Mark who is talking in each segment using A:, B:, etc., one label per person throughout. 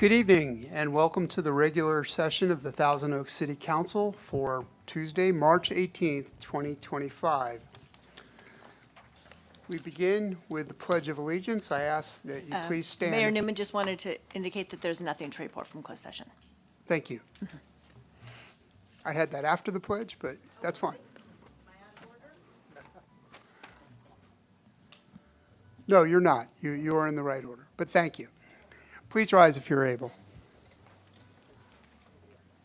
A: Good evening and welcome to the regular session of the Thousand Oaks City Council for Tuesday, March 18th, 2025. We begin with the Pledge of Allegiance. I ask that you please stand.
B: Mayor Newman just wanted to indicate that there's nothing to report from closed session.
A: Thank you. I had that after the pledge, but that's fine. No, you're not. You are in the right order, but thank you. Please rise if you're able.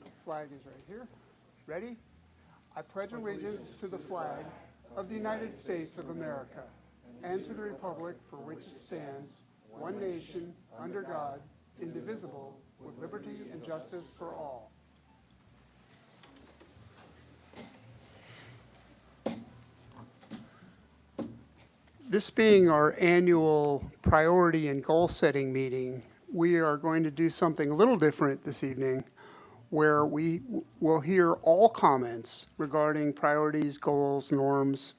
A: The flag is right here. Ready? I pledge allegiance to the flag of the United States of America and to the republic for which it stands, one nation, under God, indivisible, with liberty and justice for all. This being our annual priority and goal setting meeting, we are going to do something a little different this evening where we will hear all comments regarding priorities, goals, norms,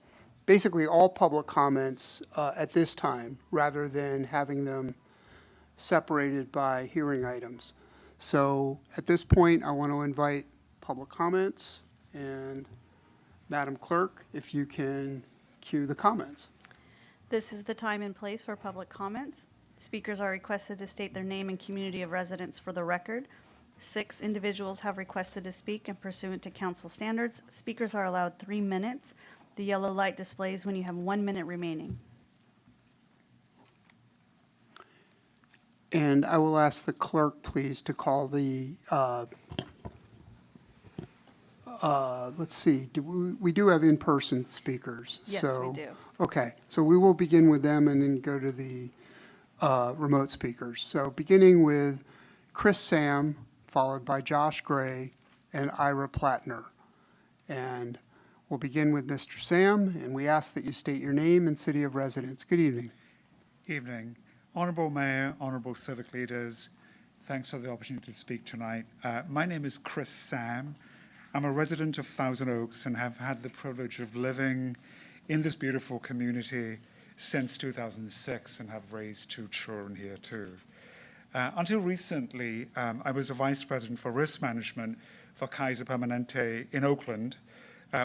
A: basically all public comments at this time rather than having them separated by hearing items. So at this point, I want to invite public comments, and Madam Clerk, if you can cue the comments.
C: This is the time and place for public comments. Speakers are requested to state their name and community of residence for the record. 6 individuals have requested to speak, and pursuant to council standards, speakers are allowed 3 minutes. The yellow light displays when you have 1 minute remaining.
A: And I will ask the clerk, please, to call the, let's see, we do have in-person speakers.
C: Yes, we do.
A: Okay, so we will begin with them and then go to the remote speakers. So beginning with Chris Sam, followed by Josh Gray and Ira Plattner. And we'll begin with Mr. Sam, and we ask that you state your name and city of residence. Good evening.
D: Evening. Honorable Mayor, honorable civic leaders, thanks for the opportunity to speak tonight. My name is Chris Sam. I'm a resident of Thousand Oaks and have had the privilege of living in this beautiful community since 2006 and have raised 2 children here too. Until recently, I was a vice president for risk management for Kaiser Permanente in Oakland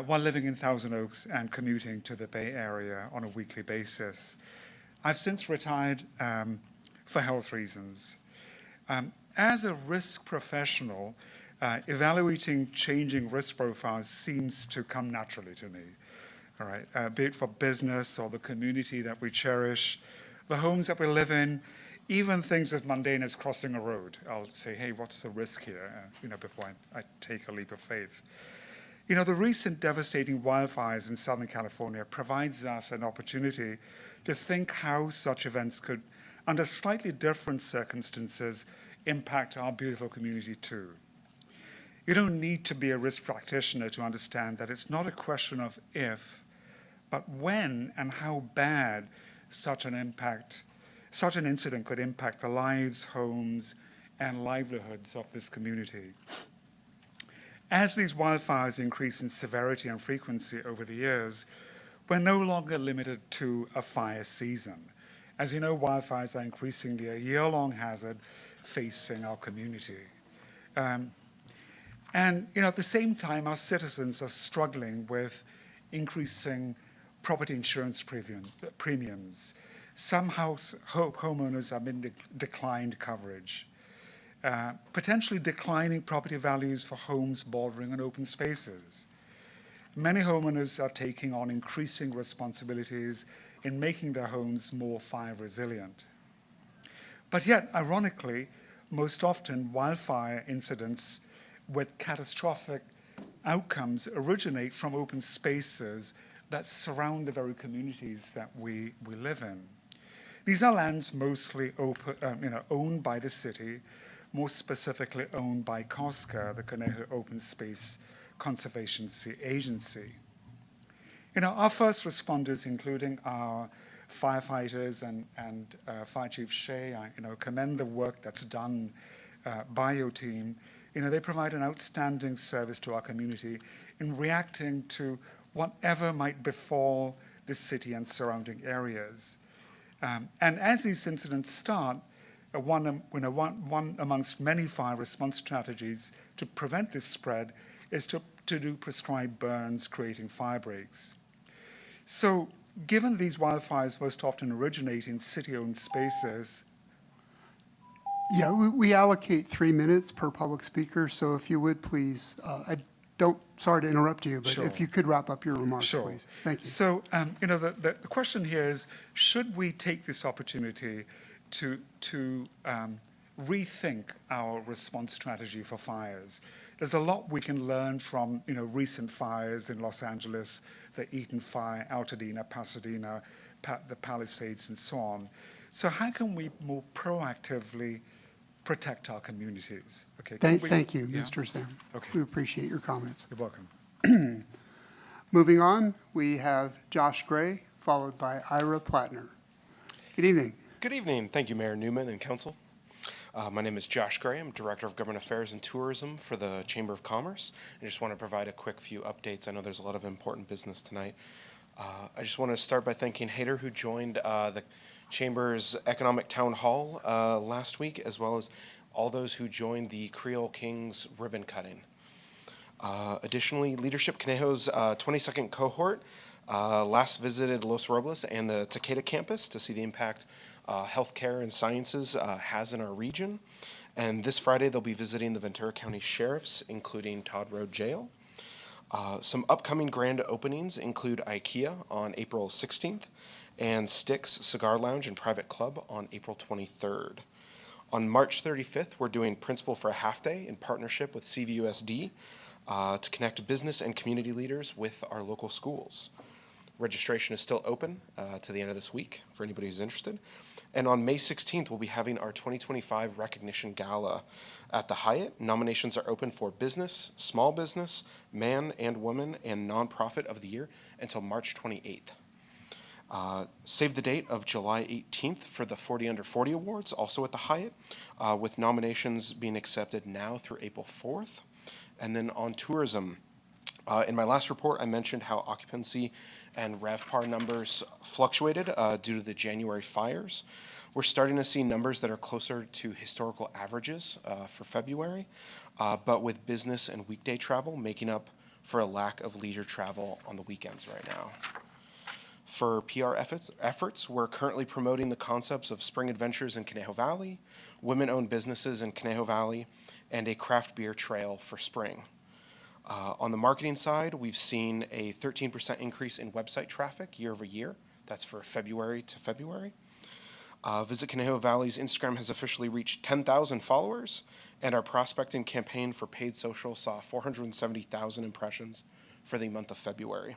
D: while living in Thousand Oaks and commuting to the Bay Area on a weekly basis. I've since retired for health reasons. As a risk professional, evaluating changing risk profiles seems to come naturally to me. All right, be it for business or the community that we cherish, the homes that we live in, even things as mundane as crossing a road. I'll say, hey, what's the risk here? Before I take a leap of faith. The recent devastating wildfires in Southern California provides us an opportunity to think how such events could, under slightly different circumstances, impact our beautiful community too. You don't need to be a risk practitioner to understand that it's not a question of if, but when and how bad such an incident could impact the lives, homes, and livelihoods of this community. As these wildfires increase in severity and frequency over the years, we're no longer limited to a fire season. As you know, wildfires are increasingly a year-long hazard facing our community. And at the same time, our citizens are struggling with increasing property insurance premiums. Some homeowners have been declined coverage. Potentially declining property values for homes bordering on open spaces. Many homeowners are taking on increasing responsibilities in making their homes more fire resilient. But yet, ironically, most often wildfire incidents with catastrophic outcomes originate from open spaces that surround the very communities that we live in. These are lands mostly owned by the city, more specifically owned by COSCA, the Conejo Open Space Conservation Agency. Our first responders, including our firefighters and Fire Chief Shea, I commend the work that's done by your team. They provide an outstanding service to our community in reacting to whatever might befall the city and surrounding areas. And as these incidents start, one amongst many fire response strategies to prevent this spread is to do prescribed burns, creating fire breaks. So, given these wildfires most often originate in city-owned spaces,
A: Yeah, we allocate 3 minutes per public speaker, so if you would please, sorry to interrupt you, but
D: Sure.
A: if you could wrap up your remarks,
D: sure.
A: please. Thank you.
D: So, the question here is, should we take this opportunity to rethink our response strategy for fires? There's a lot we can learn from, recent fires in Los Angeles, the Eaton Fire, Altadena, Pasadena, the Palisades, and so on. So how can we more proactively protect our communities? Okay.
A: Thank you,
D: Yeah?
A: Mr. Sam.
D: Okay.
A: We appreciate your comments.
D: You're welcome.
A: Moving on, we have Josh Gray, followed by Ira Plattner. Good evening.
E: Good evening. Thank you, Mayor Newman and Council. My name is Josh Gray. I'm Director of Government Affairs and Tourism for the Chamber of Commerce. I just want to provide a quick few updates. I know there's a lot of important business tonight. I just want to start by thanking Hader, who joined the Chamber's Economic Town Hall last week, as well as all those who joined the Creole Kings ribbon cutting. Additionally, Leadership Conejo's 22nd cohort last visited Los Robles and the Takeda campus to see the impact healthcare and sciences has in our region. And this Friday, they'll be visiting the Ventura County Sheriffs, including Todd Road Jail. Some upcoming grand openings include IKEA on April 16th and Styx Cigar Lounge and Private Club on April 23rd. On March 35th, we're doing Principal for a Half Day in partnership with CVUSD to connect business and community leaders with our local schools. Registration is still open to the end of this week for anybody who's interested. And on May 16th, we'll be having our 2025 Recognition Gala at the Hyatt. Nominations are open for business, small business, man and woman, and nonprofit of the year until March 28th. Save the date of July 18th for the 40 Under 40 Awards, also at the Hyatt, with nominations being accepted now through April 4th. And then on tourism, in my last report, I mentioned how occupancy and RevPAR numbers fluctuated due to the January fires. We're starting to see numbers that are closer to historical averages for February, but with business and weekday travel making up for a lack of leisure travel on the weekends right now. For PR efforts, we're currently promoting the concepts of spring adventures in Conejo Valley, women-owned businesses in Conejo Valley, and a craft beer trail for spring. On the marketing side, we've seen a 13% increase in website traffic year over year. That's for February to February. Visit Conejo Valley's Instagram has officially reached 10,000 followers, and our prospecting campaign for paid social saw 470,000 impressions for the month of February.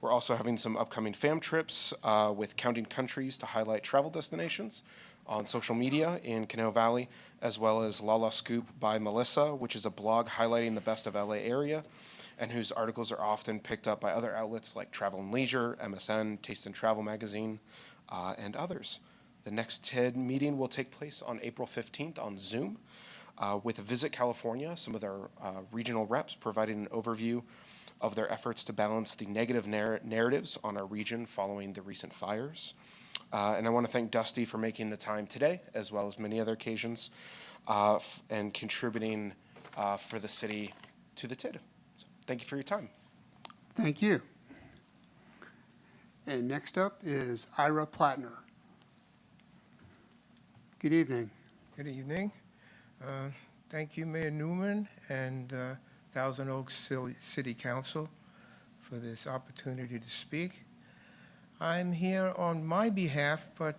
E: We're also having some upcoming fam trips with Counting Countries to highlight travel destinations on social media in Conejo Valley, as well as Lala Scoop by Melissa, which is a blog highlighting the best of LA area, and whose articles are often picked up by other outlets like Travel and Leisure, MSN, Taste and Travel Magazine, and others. The next TED meeting will take place on April 15th on Zoom with Visit California, some of their regional reps providing an overview of their efforts to balance the negative narratives on our region following the recent fires. And I want to thank Dusty for making the time today, as well as many other occasions, and contributing for the city to the TID. So thank you for your time.
A: Thank you. And next up is Ira Plattner. Good evening.
F: Good evening. Thank you, Mayor Newman and Thousand Oaks City Council for this opportunity to speak. I'm here on my behalf, but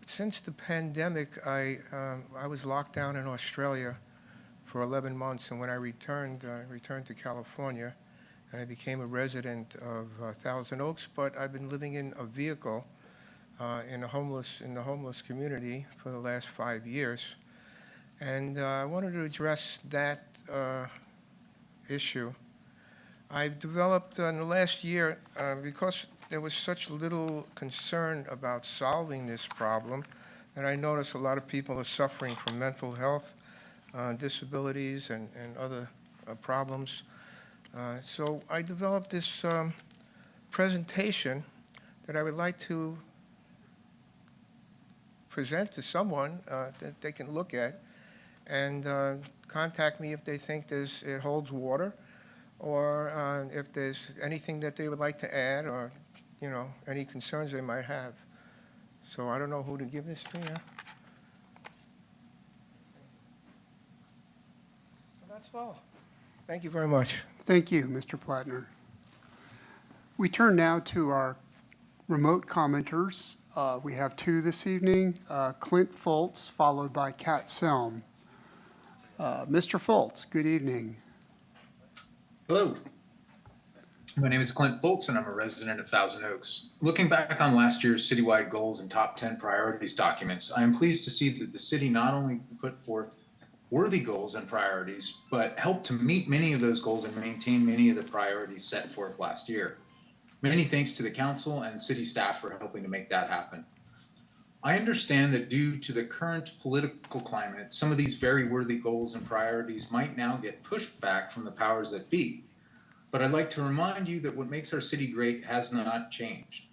F: since the pandemic, I was locked down in Australia for 11 months, and when I returned to California, and I became a resident of Thousand Oaks, but I've been living in a vehicle in the homeless community for the last 5 years. And I wanted to address that issue. I've developed in the last year, because there was such little concern about solving this problem, and I noticed a lot of people are suffering from mental health disabilities and other problems. So I developed this presentation that I would like to present to someone that they can look at, and contact me if they think it holds water, or if there's anything that they would like to add, or, you know, any concerns they might have. So I don't know who to give this to. Yeah. So that's all. Thank you very much.
A: Thank you, Mr. Plattner. We turn now to our remote commenters. We have two this evening, Clint Fultz, followed by Kat Selm. Mr. Fultz, good evening.
G: Hello. My name is Clint Fultz, and I'm a resident of Thousand Oaks. Looking back on last year's citywide goals and top 10 priorities documents, I am pleased to see that the city not only put forth worthy goals and priorities, but helped to meet many of those goals and maintain many of the priorities set forth last year. Many thanks to the council and city staff for helping to make that happen. I understand that due to the current political climate, some of these very worthy goals and priorities might now get pushed back from the powers that be. But I'd like to remind you that what makes our city great has not changed.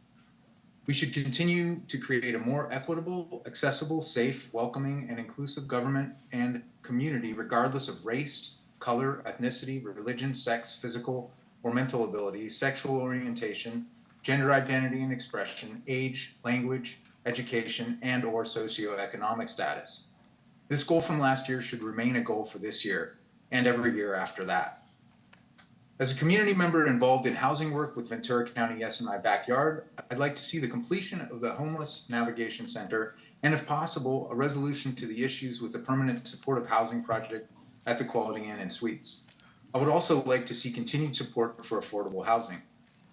G: We should continue to create a more equitable, accessible, safe, welcoming, and inclusive government and community regardless of race, color, ethnicity, religion, sex, physical or mental ability, sexual orientation, gender identity and expression, age, language, education, and or socioeconomic status. This goal from last year should remain a goal for this year and every year after that. As a community member involved in housing work with Ventura County Yes in My Backyard, I'd like to see the completion of the Homeless Navigation Center and, if possible, a resolution to the issues with the permanent supportive housing project at the Quality Inn and Suites. I would also like to see continued support for affordable housing.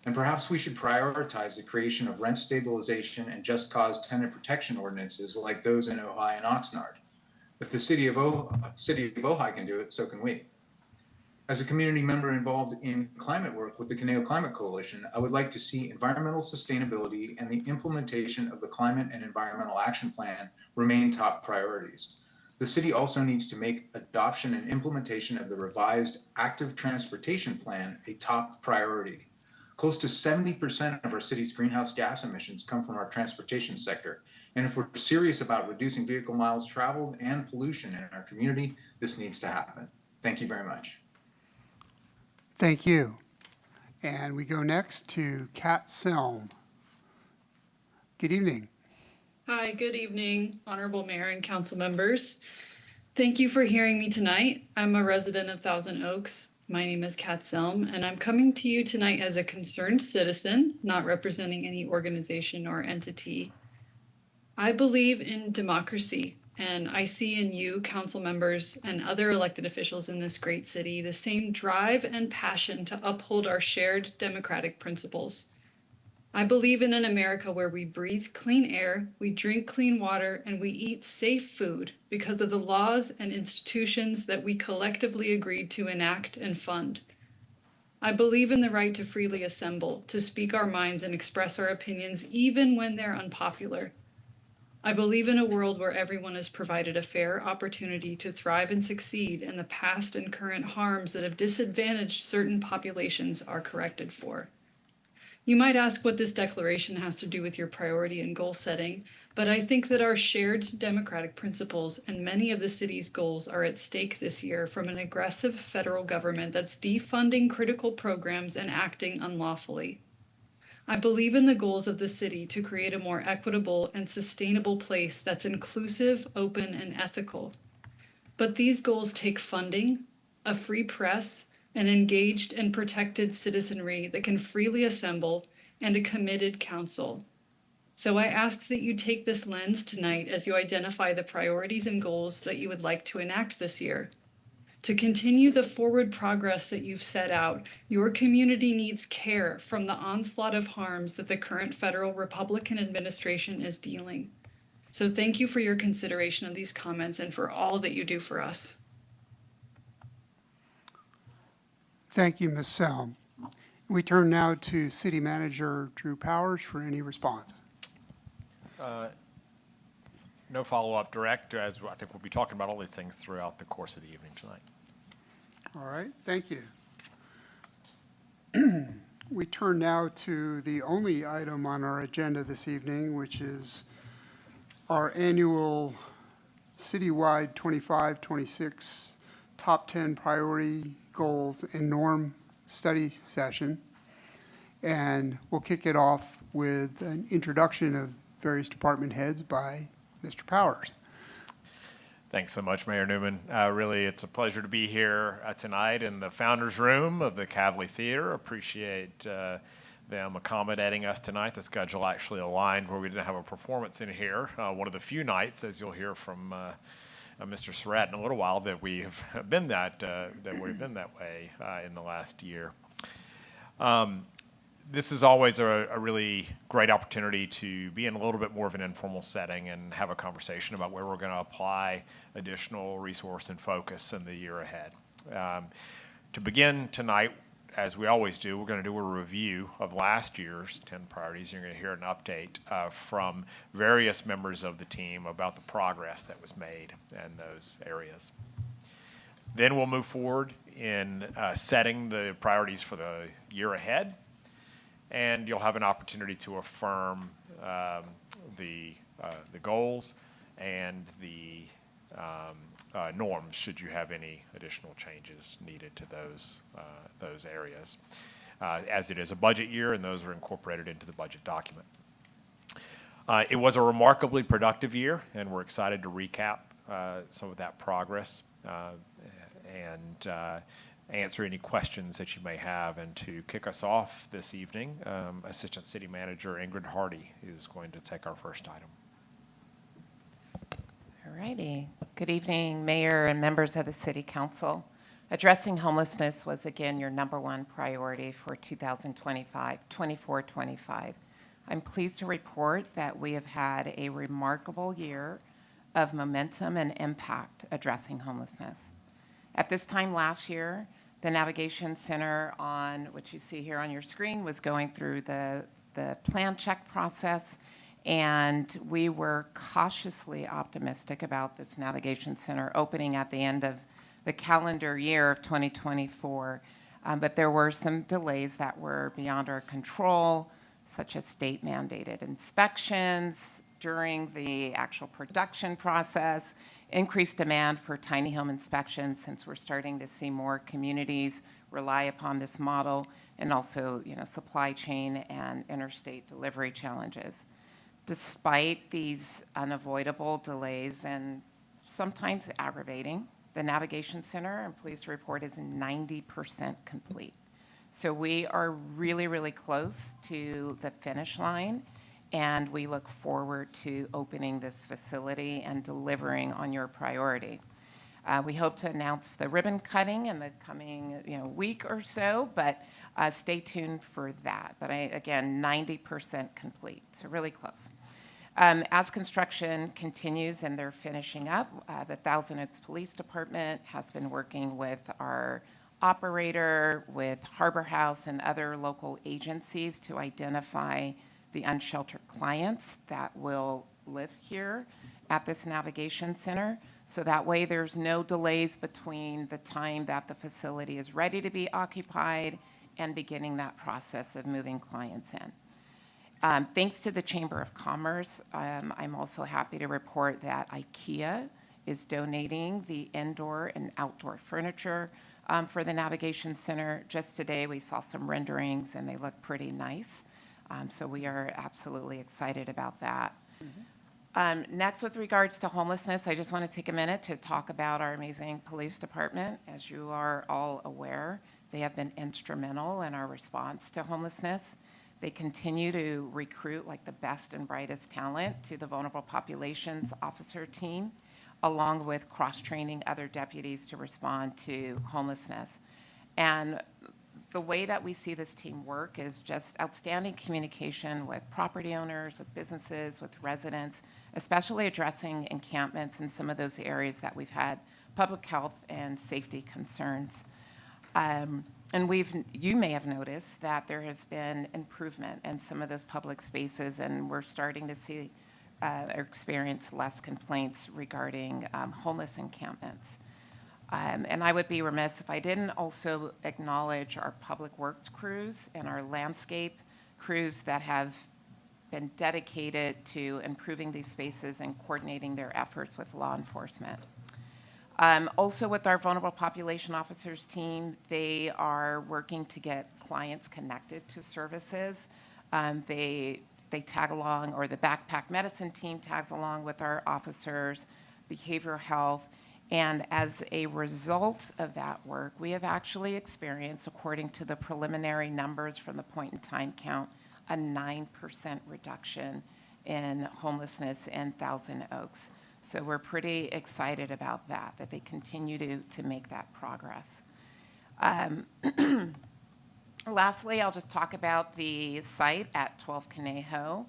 G: And perhaps we should prioritize the creation of rent stabilization and just cause tenant protection ordinances like those in Ojai and Oxnard. If the city of Ojai can do it, so can we. As a community member involved in climate work with the Conejo Climate Coalition, I would like to see environmental sustainability and the implementation of the Climate and Environmental Action Plan remain top priorities. The city also needs to make adoption and implementation of the revised Active Transportation Plan a top priority. Close to 70% of our city's greenhouse gas emissions come from our transportation sector. And if we're serious about reducing vehicle miles traveled and pollution in our community, this needs to happen. Thank you very much.
A: Thank you. And we go next to Kat Selm. Good evening.
H: Hi, good evening, Honorable Mayor and council members. Thank you for hearing me tonight. I'm a resident of Thousand Oaks. My name is Kat Selm, and I'm coming to you tonight as a concerned citizen, not representing any organization or entity. I believe in democracy, and I see in you, council members, and other elected officials in this great city, the same drive and passion to uphold our shared democratic principles. I believe in an America where we breathe clean air, we drink clean water, and we eat safe food because of the laws and institutions that we collectively agreed to enact and fund. I believe in the right to freely assemble, to speak our minds and express our opinions even when they're unpopular. I believe in a world where everyone is provided a fair opportunity to thrive and succeed, and the past and current harms that have disadvantaged certain populations are corrected for. You might ask what this declaration has to do with your priority and goal setting, but I think that our shared democratic principles and many of the city's goals are at stake this year from an aggressive federal government that's defunding critical programs and acting unlawfully. I believe in the goals of the city to create a more equitable and sustainable place that's inclusive, open, and ethical. But these goals take funding, a free press, an engaged and protected citizenry that can freely assemble, and a committed council. So I ask that you take this lens tonight as you identify the priorities and goals that you would like to enact this year. To continue the forward progress that you've set out, your community needs care from the onslaught of harms that the current federal Republican administration is dealing. So thank you for your consideration of these comments and for all that you do for us.
A: Thank you, Ms. Selm. We turn now to City Manager Drew Powers for any response.
I: No follow-up direct, as I think we'll be talking about all these things throughout the course of the evening tonight.
A: All right, thank you. We turn now to the only item on our agenda this evening, which is our annual citywide 25-26 top 10 priority goals and norm study session. And we'll kick it off with an introduction of various department heads by Mr. Powers.
I: Thanks so much, Mayor Newman. Really, it's a pleasure to be here tonight in the Founders Room of the Kavli Theater. Appreciate them accommodating us tonight. The schedule actually aligned where we didn't have a performance in here. One of the few nights, as you'll hear from Mr. Surratt in a little while, that we have been that way in the last year. This is always a really great opportunity to be in a little bit more of an informal setting and have a conversation about where we're going to apply additional resource and focus in the year ahead. To begin tonight, as we always do, we're going to do a review of last year's 10 priorities. You're going to hear an update from various members of the team about the progress that was made in those areas. Then we'll move forward in setting the priorities for the year ahead. And you'll have an opportunity to affirm the goals and the norms should you have any additional changes needed to those areas. As it is a budget year, and those are incorporated into the budget document. It was a remarkably productive year, and we're excited to recap some of that progress and answer any questions that you may have. And to kick us off this evening, Assistant City Manager Ingrid Hardy is going to take our first item.
J: All righty. Good evening, Mayor and members of the City Council. Addressing homelessness was again your #1 priority for 2024-25. I'm pleased to report that we have had a remarkable year of momentum and impact addressing homelessness. At this time last year, the Navigation Center, on which you see here on your screen, was going through the plan check process, and we were cautiously optimistic about this Navigation Center opening at the end of the calendar year of 2024. But there were some delays that were beyond our control, such as state-mandated inspections during the actual production process, increased demand for tiny home inspections since we're starting to see more communities rely upon this model, and also, supply chain and interstate delivery challenges. Despite these unavoidable delays and sometimes aggravating, the Navigation Center, I'm pleased to report, is 90% complete. So we are really, really close to the finish line, and we look forward to opening this facility and delivering on your priority. We hope to announce the ribbon cutting in the coming week or so, but stay tuned for that. But again, 90% complete, so really close. As construction continues and they're finishing up, the Thousand Oaks Police Department has been working with our operator, with Harbor House and other local agencies to identify the unsheltered clients that will live here at this Navigation Center. So that way there's no delays between the time that the facility is ready to be occupied and beginning that process of moving clients in. Thanks to the Chamber of Commerce, I'm also happy to report that IKEA is donating the indoor and outdoor furniture for the Navigation Center. Just today we saw some renderings and they look pretty nice. So we are absolutely excited about that. Next, with regards to homelessness, I just want to take a minute to talk about our amazing police department. As you are all aware, they have been instrumental in our response to homelessness. They continue to recruit like the best and brightest talent to the Vulnerable Populations Officer team, along with cross-training other deputies to respond to homelessness. And the way that we see this team work is just outstanding communication with property owners, with businesses, with residents, especially addressing encampments in some of those areas that we've had public health and safety concerns. And you may have noticed that there has been improvement in some of those public spaces, and we're starting to see or experience less complaints regarding homeless encampments. And I would be remiss if I didn't also acknowledge our public works crews and our landscape crews that have been dedicated to improving these spaces and coordinating their efforts with law enforcement. Also with our vulnerable population officers team, they are working to get clients connected to services. They tag along, or the backpack medicine team tags along with our officers, behavioral health, and as a result of that work, we have actually experienced, according to the preliminary numbers from the point in time count, a 9% reduction in homelessness in Thousand Oaks. So we're pretty excited about that they continue to make that progress. Lastly, I'll just talk about the site at 12 Conejo.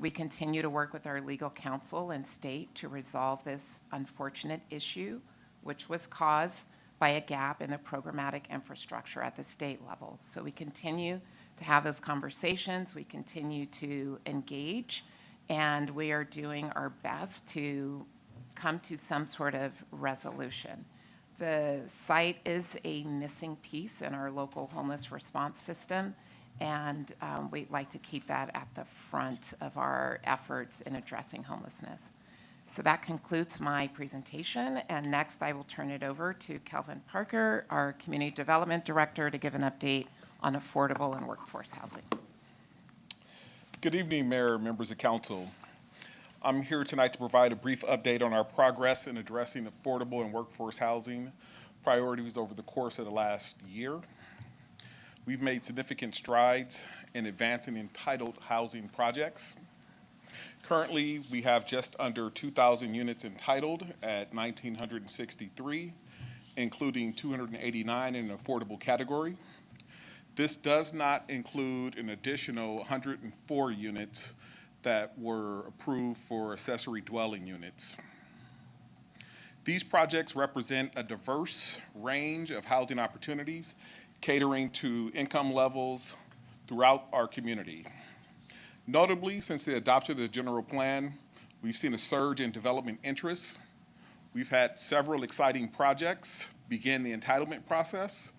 J: We continue to work with our legal counsel and state to resolve this unfortunate issue, which was caused by a gap in the programmatic infrastructure at the state level. So we continue to have those conversations, we continue to engage, and we are doing our best to come to some sort of resolution. The site is a missing piece in our local homeless response system, and we'd like to keep that at the front of our efforts in addressing homelessness. So that concludes my presentation, and next I will turn it over to Kelvin Parker, our Community Development Director, to give an update on affordable and workforce housing.
K: Good evening, Mayor and members of Council. I'm here tonight to provide a brief update on our progress in addressing affordable and workforce housing priorities over the course of the last year. We've made significant strides in advancing entitled housing projects. Currently, we have just under 2,000 units entitled at 1,963, including 289 in an affordable category. This does not include an additional 104 units that were approved for accessory dwelling units. These projects represent a diverse range of housing opportunities, catering to income levels throughout our community. Notably, since the adoption of the general plan, we've seen a surge in development interest. We've had several exciting projects begin the entitlement process,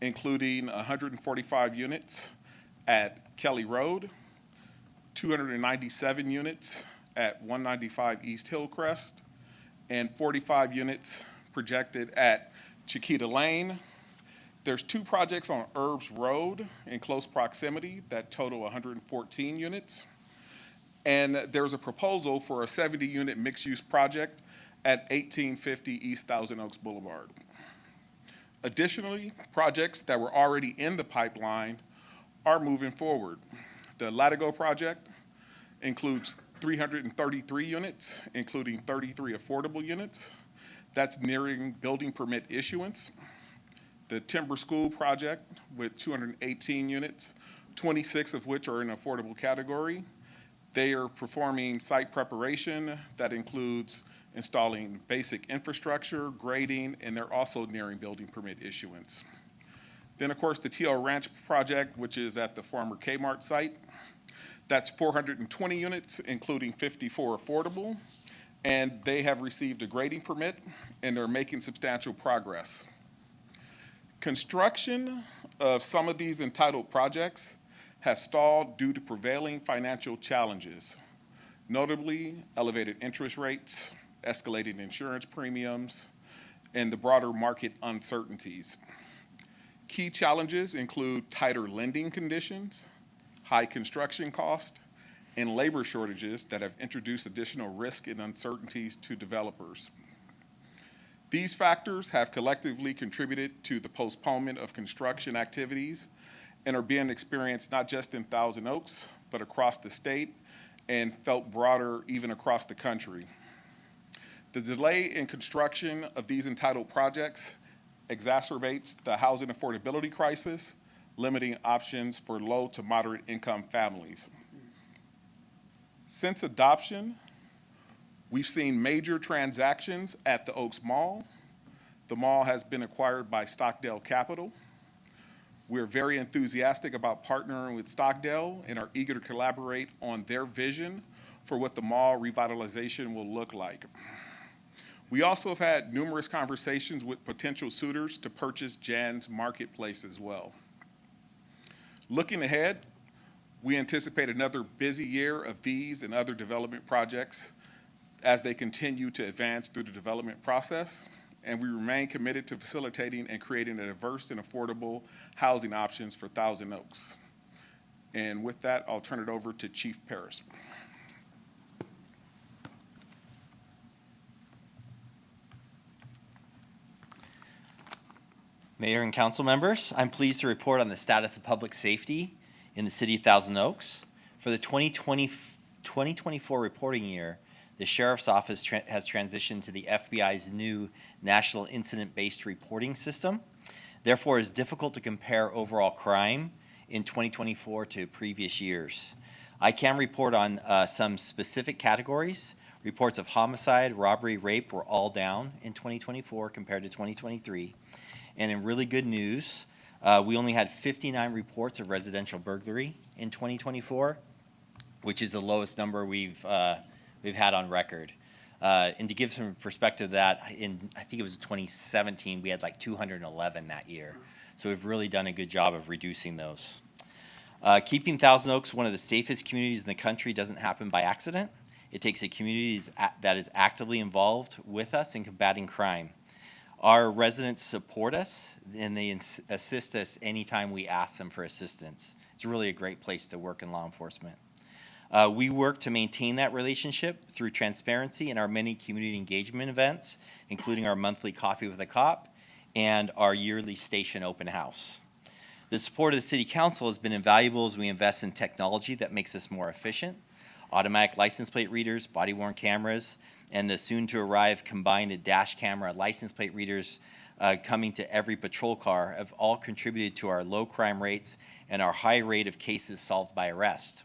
K: including 145 units at Kelly Road, 297 units at 195 East Hillcrest, and 45 units projected at Chiquita Lane. There's 2 projects on Herbs Road in close proximity that total 114 units. And there's a proposal for a 70-unit mixed-use project at 1850 East Thousand Oaks Boulevard. Additionally, projects that were already in the pipeline are moving forward. The Latigo project includes 333 units, including 33 affordable units. That's nearing building permit issuance. The Timber School project with 218 units, 26 of which are in affordable category. They are performing site preparation that includes installing basic infrastructure, grading, and they're also nearing building permit issuance. Then, of course, the TL Ranch project, which is at the former Kmart site. That's 420 units, including 54 affordable, and they have received a grading permit, and they're making substantial progress. Construction of some of these entitled projects has stalled due to prevailing financial challenges, notably elevated interest rates, escalating insurance premiums, and the broader market uncertainties. Key challenges include tighter lending conditions, high construction cost, and labor shortages that have introduced additional risk and uncertainties to developers. These factors have collectively contributed to the postponement of construction activities and are being experienced not just in Thousand Oaks, but across the state and felt broader even across the country. The delay in construction of these entitled projects exacerbates the housing affordability crisis, limiting options for low to moderate income families. Since adoption, we've seen major transactions at the Oaks Mall. The mall has been acquired by Stockdale Capital. We're very enthusiastic about partnering with Stockdale and are eager to collaborate on their vision for what the mall revitalization will look like. We also have had numerous conversations with potential suitors to purchase Jan's Marketplace as well. Looking ahead, We anticipate another busy year of these and other development projects as they continue to advance through the development process, and we remain committed to facilitating and creating a diverse and affordable housing options for Thousand Oaks. And with that, I'll turn it over to Chief Paris.
L: Mayor and council members, I'm pleased to report on the status of public safety in the city of Thousand Oaks. For the 2024 reporting year, the Sheriff's Office has transitioned to the FBI's new National Incident-Based Reporting System. Therefore, it's difficult to compare overall crime in 2024 to previous years. I can report on some specific categories. Reports of homicide, robbery, rape were all down in 2024 compared to 2023. And in really good news, we only had 59 reports of residential burglary in 2024, which is the lowest number we've had on record. And to give some perspective, that I think it was 2017, we had like 211 that year. So we've really done a good job of reducing those. Keeping Thousand Oaks one of the safest communities in the country doesn't happen by accident. It takes a community that is actively involved with us in combating crime. Our residents support us, and they assist us anytime we ask them for assistance. It's really a great place to work in law enforcement. We work to maintain that relationship through transparency in our many community engagement events, including our monthly Coffee with a Cop and our yearly station open house. The support of the City Council has been invaluable as we invest in technology that makes us more efficient. Automatic license plate readers, body-worn cameras, and the soon-to-arrive combined dash camera license plate readers coming to every patrol car have all contributed to our low crime rates and our high rate of cases solved by arrest.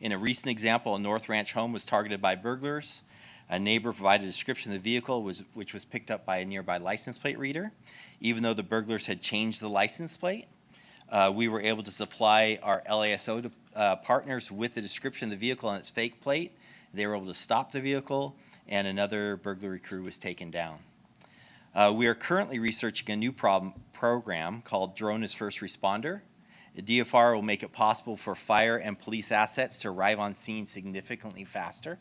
L: In a recent example, a North Ranch home was targeted by burglars. A neighbor provided a description of the vehicle, which was picked up by a nearby license plate reader. Even though the burglars had changed the license plate, we were able to supply our LASO partners with the description of the vehicle and its fake plate. They were able to stop the vehicle, and another burglary crew was taken down. We are currently researching a new program called Drone as First Responder. The DFR will make it possible for fire and police assets to arrive on scene significantly faster.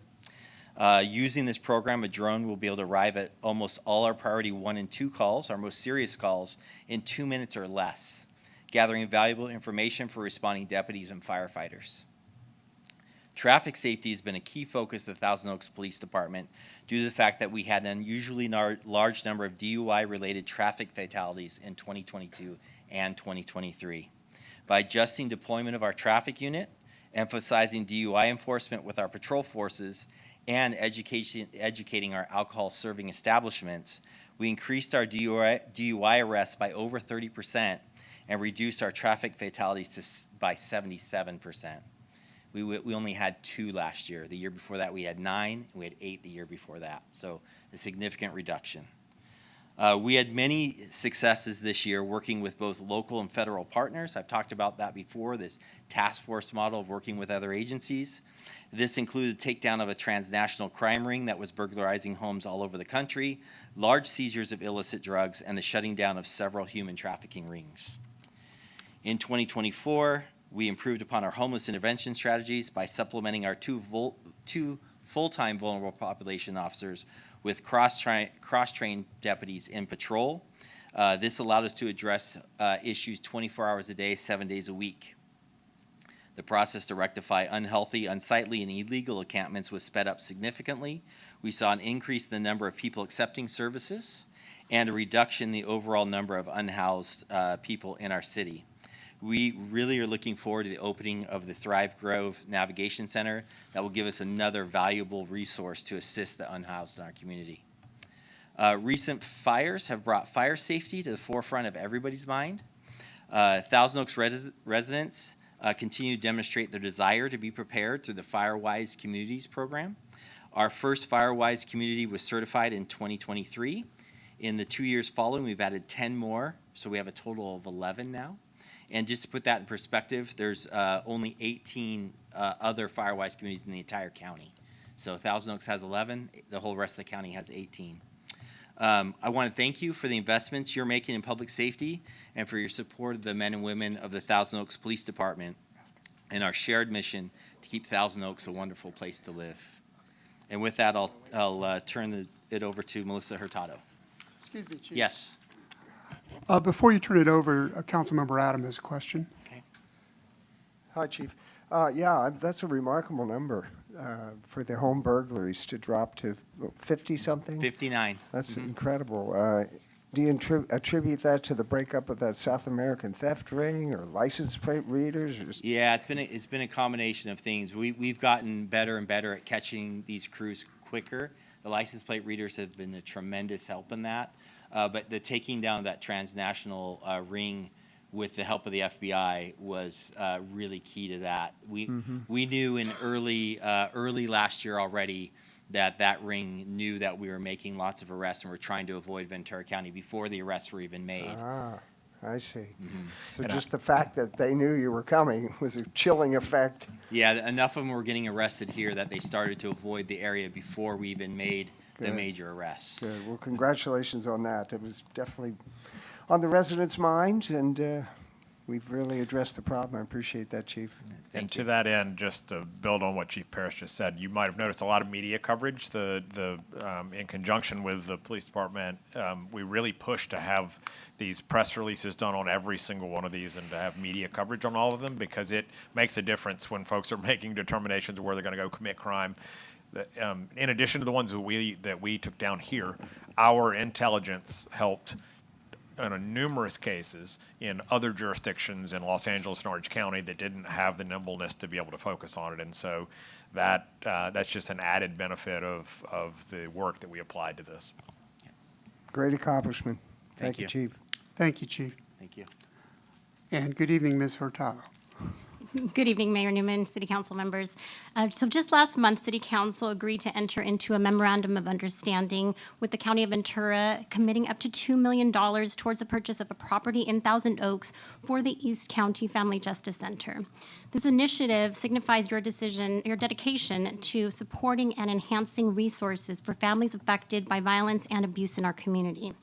L: Using this program, a drone will be able to arrive at almost all our priority 1 and 2 calls, our most serious calls, in 2 minutes or less, gathering valuable information for responding deputies and firefighters. Traffic safety has been a key focus of the Thousand Oaks Police Department due to the fact that we had an unusually large number of DUI-related traffic fatalities in 2022 and 2023. By adjusting deployment of our traffic unit, emphasizing DUI enforcement with our patrol forces, and educating our alcohol-serving establishments, we increased our DUI arrests by over 30% and reduced our traffic fatalities by 77%. We only had 2 last year. The year before that, we had 9, and we had 8 the year before that. So a significant reduction. We had many successes this year working with both local and federal partners. I've talked about that before, this task force model of working with other agencies. This included takedown of a transnational crime ring that was burglarizing homes all over the country, large seizures of illicit drugs, and the shutting down of several human trafficking rings. In 2024, we improved upon our homeless intervention strategies by supplementing our two full-time vulnerable population officers with cross-trained deputies in patrol. This allowed us to address issues 24 hours a day, 7 days a week. The process to rectify unhealthy, unsightly, and illegal encampments was sped up significantly. We saw an increase in the number of people accepting services and a reduction in the overall number of unhoused people in our city. We really are looking forward to the opening of the Thrive Grove Navigation Center that will give us another valuable resource to assist the unhoused in our community. Recent fires have brought fire safety to the forefront of everybody's mind. Thousand Oaks residents continue to demonstrate their desire to be prepared through the FireWise Communities program. Our first FireWise community was certified in 2023. In the 2 years following, we've added 10 more, so we have a total of 11 now. And just to put that in perspective, there's only 18 other FireWise communities in the entire county. So Thousand Oaks has 11, the whole rest of the county has 18. I want to thank you for the investments you're making in public safety and for your support of the men and women of the Thousand Oaks Police Department. and our shared mission to keep Thousand Oaks a wonderful place to live. And with that, I'll turn it over to Melissa Hurtado.
A: Excuse me, Chief.
L: Yes.
A: Before you turn it over, Councilmember Adam has a question.
L: Okay.
M: Hi, Chief. Yeah, that's a remarkable number for the home burglaries to drop to 50-something.
L: 59.
M: That's incredible. Do you attribute that to the breakup of that South American theft ring or license plate readers? Or just
L: Yeah, it's been a combination of things. We've gotten better and better at catching these crews quicker. The license plate readers have been a tremendous help in that. But the taking down of that transnational ring with the help of the FBI was really key to that. We knew in early last year already that ring knew that we were making lots of arrests and were trying to avoid Ventura County before the arrests were even made.
M: Ah, I see. So
I: And
M: just the fact that they knew you were coming was a chilling effect.
L: Yeah, enough of them were getting arrested here that they started to avoid the area before we even made the
M: Good.
L: major arrests.
M: Good. Well, congratulations on that. It was definitely on the residents' minds, and we've really addressed the problem. I appreciate that, Chief.
I: And to that end, just to build on what Chief Parrish just said, you might have noticed a lot of media coverage. In conjunction with the police department, we really pushed to have these press releases done on every single one of these and to have media coverage on all of them, because it makes a difference when folks are making determinations of where they're going to go commit crime. In addition to the ones that we took down here, our intelligence helped in numerous cases in other jurisdictions in Los Angeles and Orange County that didn't have the nimbleness to be able to focus on it. And so that's just an added benefit of the work that we applied to this.
M: Great accomplishment.
L: Thank
M: you,
L: you.
M: Chief.
A: Thank you, Chief.
L: Thank you.
A: And good evening, Ms. Hurtado.
N: Good evening, Mayor Newman, City Council members. So just last month, City Council agreed to enter into a memorandum of understanding with the County of Ventura, committing up to $2 million towards the purchase of a property in Thousand Oaks for the East County Family Justice Center. This initiative signifies your dedication to supporting and enhancing resources for families affected by violence and abuse in our community.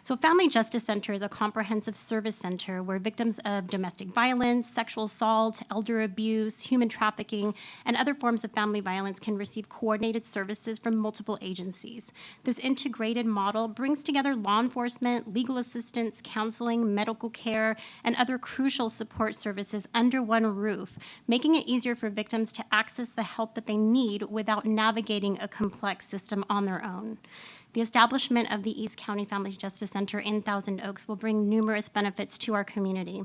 N: So Family Justice Center is a comprehensive service center where victims of domestic violence, sexual assault, elder abuse, human trafficking, and other forms of family violence can receive coordinated services from multiple agencies. This integrated model brings together law enforcement, legal assistance, counseling, medical care, and other crucial support services under one roof, making it easier for victims to access the help that they need without navigating a complex system on their own. The establishment of the East County Family Justice Center in Thousand Oaks will bring numerous benefits to our community.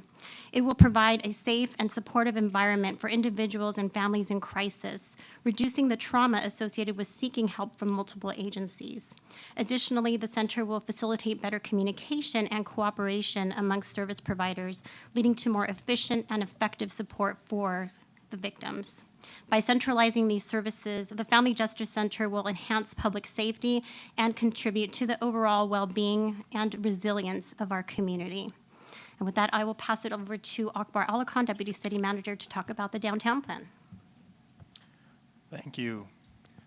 N: It will provide a safe and supportive environment for individuals and families in crisis, reducing the trauma associated with seeking help from multiple agencies. Additionally, the center will facilitate better communication and cooperation amongst service providers, leading to more efficient and effective support for the victims. By centralizing these services, the Family Justice Center will enhance public safety and contribute to the overall well-being and resilience of our community. And with that, I will pass it over to Akbar Alakan, Deputy City Manager, to talk about the downtown plan.
O: Thank you.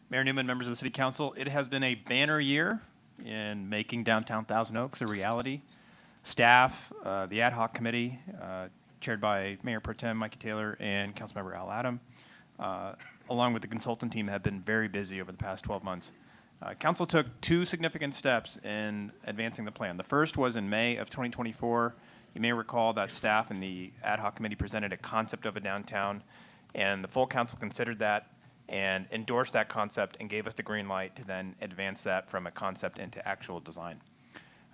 O: Mayor Newman, members of the City Council, it has been a banner year in making downtown Thousand Oaks a reality. Staff, the ad hoc committee, chaired by Mayor Pro Tem Mikey Taylor and Councilmember Al Adam, along with the consultant team, have been very busy over the past 12 months. Council took two significant steps in advancing the plan. The first was in May of 2024. You may recall that staff and the ad hoc committee presented a concept of a downtown, and the full council considered that and endorsed that concept and gave us the green light to then advance that from a concept into actual design.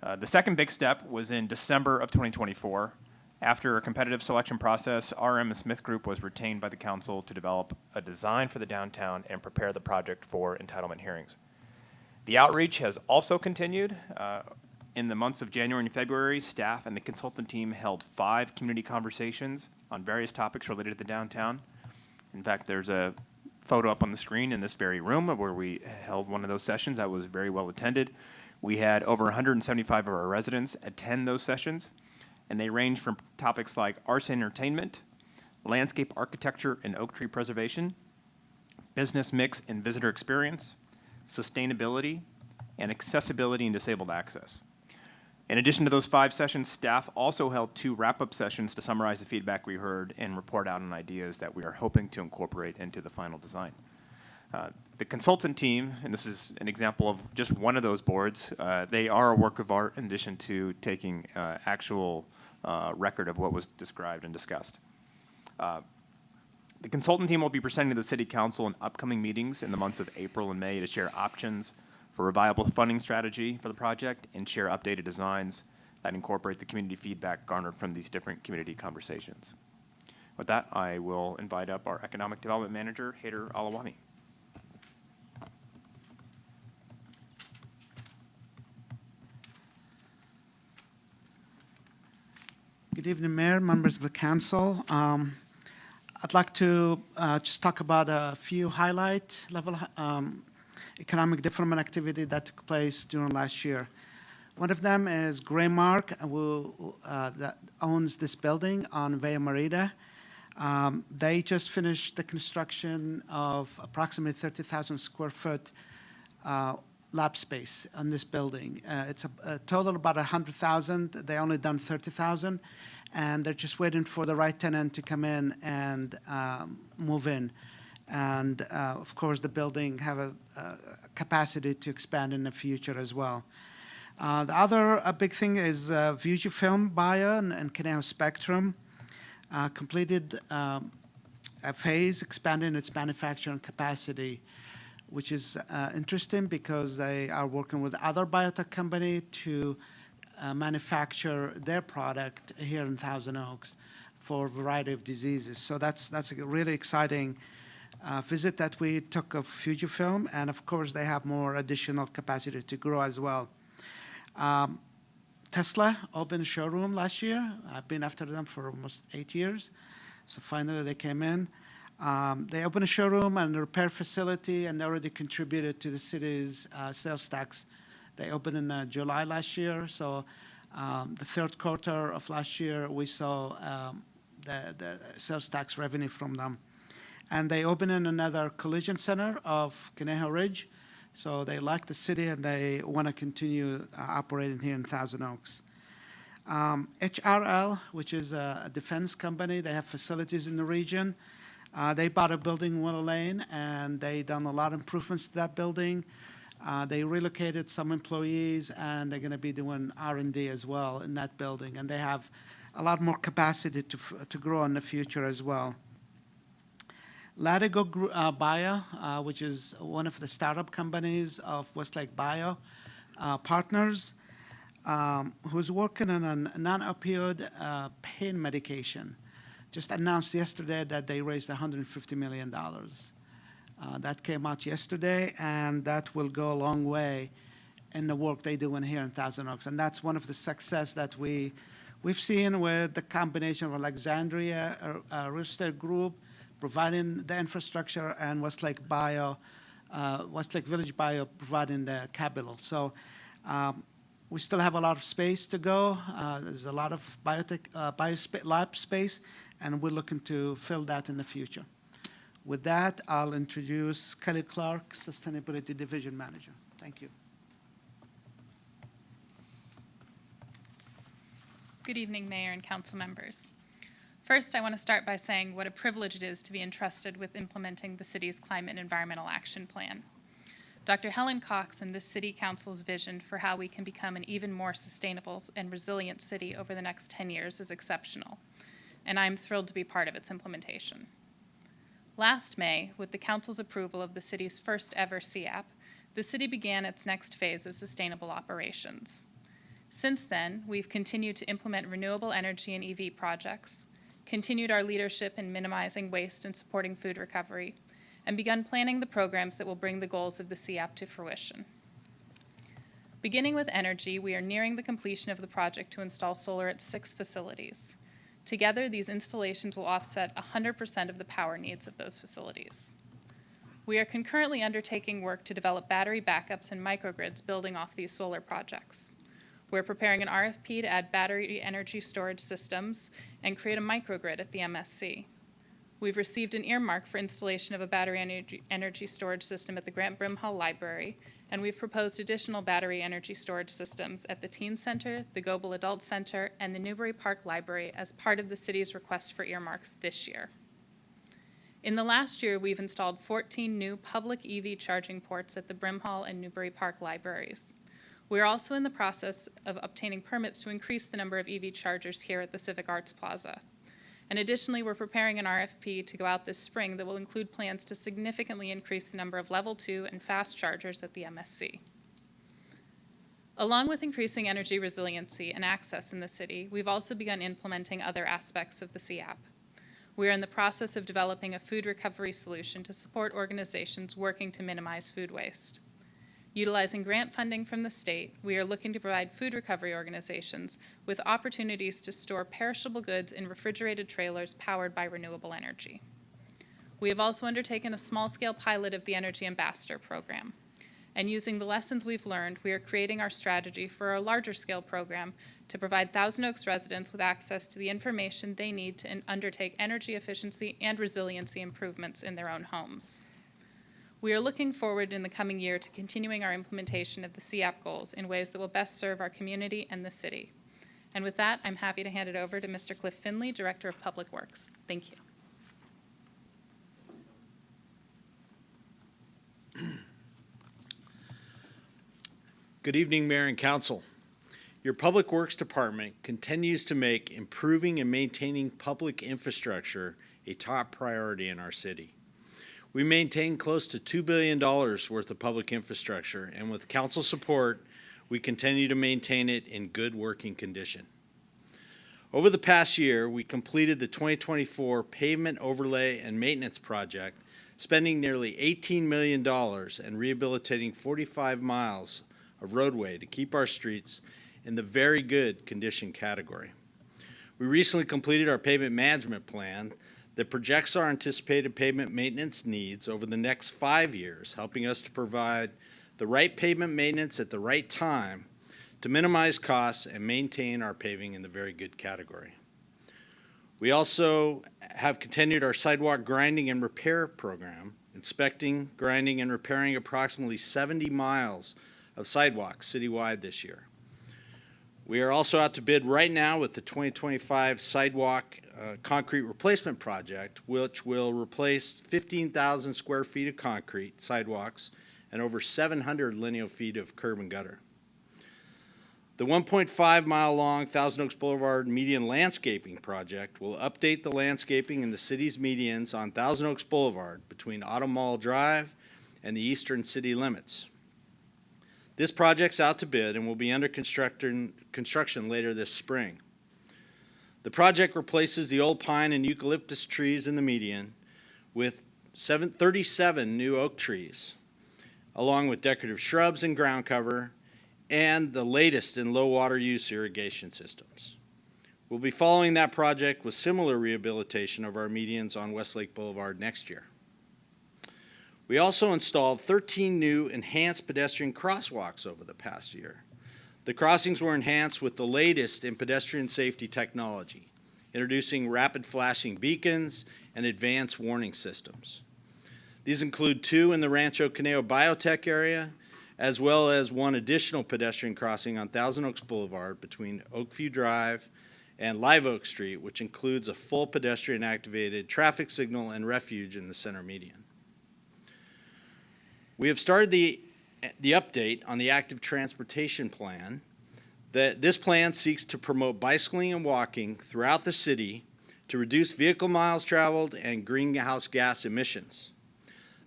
O: The second big step was in December of 2024. After a competitive selection process, RM Smith Group was retained by the council to develop a design for the downtown and prepare the project for entitlement hearings. The outreach has also continued. In the months of January and February, staff and the consultant team held 5 community conversations on various topics related to the downtown. In fact, there's a photo up on the screen in this very room where we held one of those sessions that was very well attended. We had over 175 of our residents attend those sessions, and they range from topics like arts and entertainment, landscape architecture and oak tree preservation, business mix and visitor experience, sustainability, and accessibility and disabled access. In addition to those 5 sessions, staff also held 2 wrap-up sessions to summarize the feedback we heard and report out on ideas that we are hoping to incorporate into the final design. The consultant team, and this is an example of just one of those boards, they are a work of art in addition to taking actual record of what was described and discussed. The consultant team will be presenting to the City Council in upcoming meetings in the months of April and May to share options for a viable funding strategy for the project and share updated designs that incorporate the community feedback garnered from these different community conversations. With that, I will invite up our Economic Development Manager, Haider Alawani.
P: Good evening, Mayor, members of the council. I'd like to just talk about a few highlight level economic development activity that took place during last year. One of them is Graymark, that owns this building on Via Merida. They just finished the construction of approximately 30,000 square foot lab space on this building. It's a total about 100,000. They only done 30,000, and they're just waiting for the right tenant to come in and move in. And of course, the building have a capacity to expand in the future as well. The other big thing is Fujifilm Bio and Conejo Spectrum completed a phase expanding its manufacturing capacity, which is interesting because they are working with other biotech company to manufacture their product here in Thousand Oaks for a variety of diseases. So that's a really exciting visit that we took of Fujifilm, and of course they have more additional capacity to grow as well. Tesla opened a showroom last year. I've been after them for almost 8 years, so finally they came in. They opened a showroom and a repair facility, and they already contributed to the city's sales tax. They opened in July last year, so the third quarter of last year we saw the sales tax revenue from them. And they opened in another collision center of Conejo Ridge, so they like the city and they want to continue operating here in Thousand Oaks. HRL, which is a defense company, they have facilities in the region. They bought a building in Willow Lane, and they done a lot of improvements to that building. They relocated some employees, and they're going to be doing R&D as well in that building, and they have a lot more capacity to grow in the future as well. Latigo Bio, which is one of the startup companies of Westlake Bio Partners, who's working on a non-opioid pain medication, just announced yesterday that they raised $150 million. That came out yesterday, and that will go a long way in the work they're doing here in Thousand Oaks. And that's one of the success that we've seen with the combination of Alexandria Real Estate Group providing the infrastructure, and Westlake Village Bio providing the capital. So we still have a lot of space to go. There's a lot of lab space, and we're looking to fill that in the future. With that, I'll introduce Kelly Clark, Sustainability Division Manager. Thank you.
Q: Good evening, Mayor and Council members. First, I want to start by saying what a privilege it is to be entrusted with implementing the city's Climate and Environmental Action Plan. Dr. Helen Cox and this City Council's vision for how we can become an even more sustainable and resilient city over the next 10 years is exceptional, and I'm thrilled to be part of its implementation. Last May, with the Council's approval of the city's first ever CAP, the city began its next phase of sustainable operations. Since then, we've continued to implement renewable energy and EV projects, continued our leadership in minimizing waste and supporting food recovery, and begun planning the programs that will bring the goals of the CAP to fruition. Beginning with energy, we are nearing the completion of the project to install solar at 6 facilities. Together, these installations will offset 100% of the power needs of those facilities. We are concurrently undertaking work to develop battery backups and microgrids building off these solar projects. We're preparing an RFP to add battery energy storage systems and create a microgrid at the MSC. We've received an earmark for installation of a battery energy storage system at the Grant Brimhall Library, and we've proposed additional battery energy storage systems at the Teen Center, the Goebel Adult Center, and the Newbury Park Library as part of the city's request for earmarks this year. In the last year, we've installed 14 new public EV charging ports at the Brimhall and Newbury Park libraries. We are also in the process of obtaining permits to increase the number of EV chargers here at the Civic Arts Plaza. And additionally, we're preparing an RFP to go out this spring that will include plans to significantly increase the number of level 2 and fast chargers at the MSC. Along with increasing energy resiliency and access in the city, we've also begun implementing other aspects of the CAP. We are in the process of developing a food recovery solution to support organizations working to minimize food waste. Utilizing grant funding from the state, we are looking to provide food recovery organizations with opportunities to store perishable goods in refrigerated trailers powered by renewable energy. We have also undertaken a small-scale pilot of the Energy Ambassador program. And using the lessons we've learned, we are creating our strategy for a larger-scale program to provide Thousand Oaks residents with access to the information they need to undertake energy efficiency and resiliency improvements in their own homes. We are looking forward in the coming year to continuing our implementation of the CAP goals in ways that will best serve our community and the city. And with that, I'm happy to hand it over to Mr. Cliff Finley, Director of Public Works. Thank you.
R: Good evening, Mayor and Council. Your Public Works Department continues to make improving and maintaining public infrastructure a top priority in our city. We maintain close to $2 billion worth of public infrastructure, and with council support, we continue to maintain it in good working condition. Over the past year, we completed the 2024 Pavement Overlay and Maintenance Project, spending nearly $18 million and rehabilitating 45 miles of roadway to keep our streets in the very good condition category. We recently completed our pavement management plan that projects our anticipated pavement maintenance needs over the next 5 years, helping us to provide the right pavement maintenance at the right time to minimize costs and maintain our paving in the very good category. We also have continued our sidewalk grinding and repair program, inspecting, grinding, and repairing approximately 70 miles of sidewalks citywide this year. We are also out to bid right now with the 2025 sidewalk concrete replacement project, which will replace 15,000 square feet of concrete sidewalks and over 700 lineal feet of curb and gutter. The 1.5 mile long Thousand Oaks Boulevard median landscaping project will update the landscaping in the city's medians on Thousand Oaks Boulevard between Auto Mall Drive and the eastern city limits. This project's out to bid and will be under construction later this spring. The project replaces the old pine and eucalyptus trees in the median with 37 new oak trees, along with decorative shrubs and ground cover, and the latest in low water use irrigation systems. We'll be following that project with similar rehabilitation of our medians on Westlake Boulevard next year. We also installed 13 new enhanced pedestrian crosswalks over the past year. The crossings were enhanced with the latest in pedestrian safety technology, introducing rapid flashing beacons and advanced warning systems. These include 2 in the Rancho Conejo Biotech area, as well as 1 additional pedestrian crossing on Thousand Oaks Boulevard between Oakview Drive and Live Oak Street, which includes a full pedestrian activated traffic signal and refuge in the center median. We have started the update on the active transportation plan. This plan seeks to promote bicycling and walking throughout the city to reduce vehicle miles traveled and greenhouse gas emissions.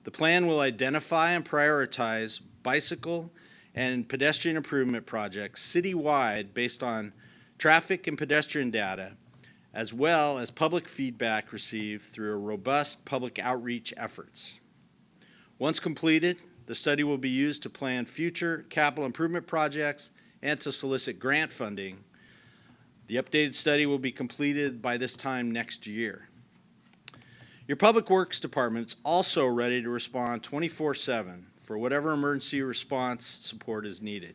R: The plan will identify and prioritize bicycle and pedestrian improvement projects citywide based on traffic and pedestrian data, as well as public feedback received through a robust public outreach efforts. Once completed, the study will be used to plan future capital improvement projects and to solicit grant funding. The updated study will be completed by this time next year. Your Public Works Department is also ready to respond 24/7 for whatever emergency response support is needed.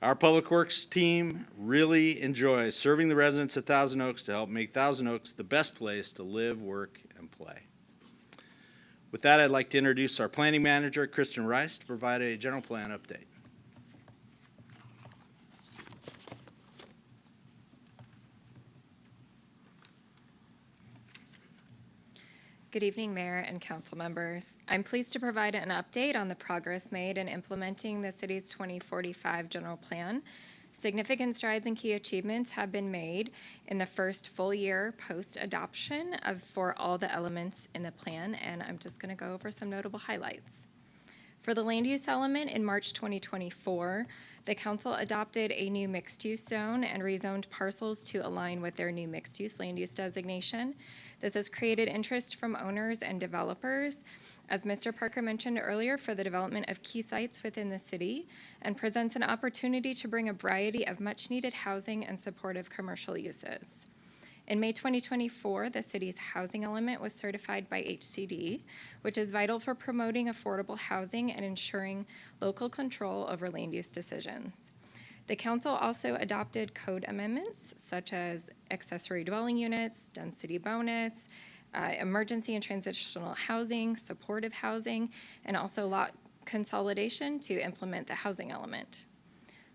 R: Our Public Works team really enjoys serving the residents of Thousand Oaks to help make Thousand Oaks the best place to live, work, and play. With that, I'd like to introduce our planning manager, Kristen Rice, to provide a general plan update.
S: Good evening, Mayor and Council members. I'm pleased to provide an update on the progress made in implementing the city's 2045 general plan. Significant strides and key achievements have been made in the first full year post-adoption for all the elements in the plan, and I'm just going to go over some notable highlights. For the land use element in March 2024, the council adopted a new mixed-use zone and rezoned parcels to align with their new mixed-use land use designation. This has created interest from owners and developers, as Mr. Parker mentioned earlier, for the development of key sites within the city, and presents an opportunity to bring a variety of much-needed housing and supportive commercial uses. In May 2024, the city's housing element was certified by HCD, which is vital for promoting affordable housing and ensuring local control over land use decisions. The council also adopted code amendments such as accessory dwelling units, density bonus, emergency and transitional housing, supportive housing, and also lot consolidation to implement the housing element.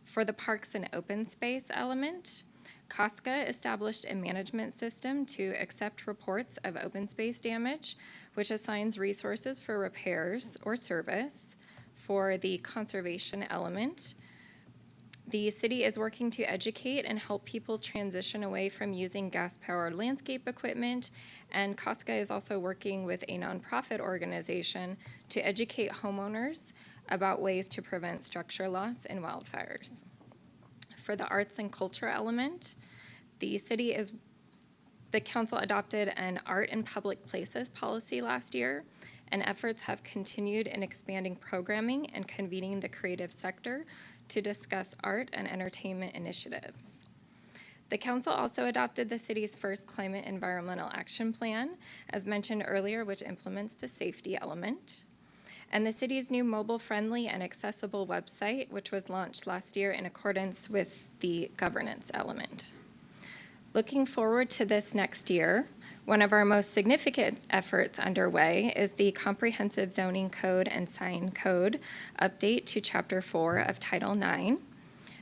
S: For the parks and open space element, COSCA established a management system to accept reports of open space damage, which assigns resources for repairs or service. For the conservation element, the city is working to educate and help people transition away from using gas-powered landscape equipment, and COSCA is also working with a nonprofit organization to educate homeowners about ways to prevent structure loss in wildfires. For the arts and culture element, the council adopted an art in public places policy last year, and efforts have continued in expanding programming and convening the creative sector to discuss art and entertainment initiatives. The council also adopted the city's first climate environmental action plan, as mentioned earlier, which implements the safety element, and the city's new mobile-friendly and accessible website, which was launched last year in accordance with the governance element. Looking forward to this next year, one of our most significant efforts underway is the Comprehensive Zoning Code and Sign Code update to Chapter 4 of Title IX.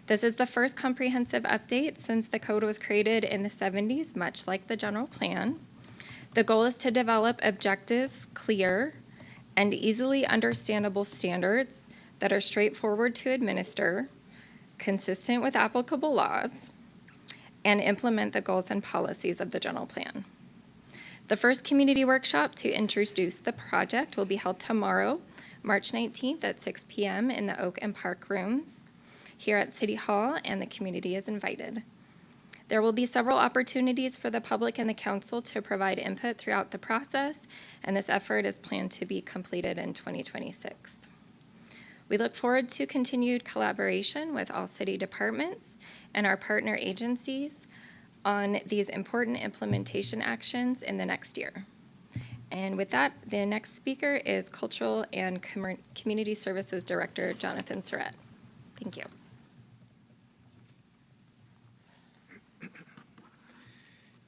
S: This is the first comprehensive update since the code was created in the 70s, much like the general plan. The goal is to develop objective, clear, and easily understandable standards that are straightforward to administer, consistent with applicable laws, and implement the goals and policies of the general plan. The first community workshop to introduce the project will be held tomorrow, March 19th at 6 p.m. in the Oak and Park rooms here at City Hall, and the community is invited. There will be several opportunities for the public and the council to provide input throughout the process, and this effort is planned to be completed in 2026. We look forward to continued collaboration with all city departments and our partner agencies on these important implementation actions in the next year. And with that, the next speaker is Cultural and Community Services Director Jonathan Surratt. Thank you.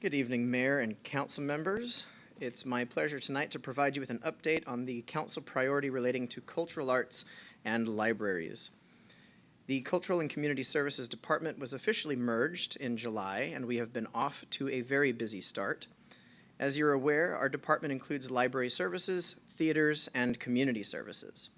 T: Good evening, Mayor and Council members. It's my pleasure tonight to provide you with an update on the Council priority relating to cultural arts and libraries. The Cultural and Community Services Department was officially merged in July, and we have been off to a very busy start. As you're aware, our department includes library services, theaters, and community services.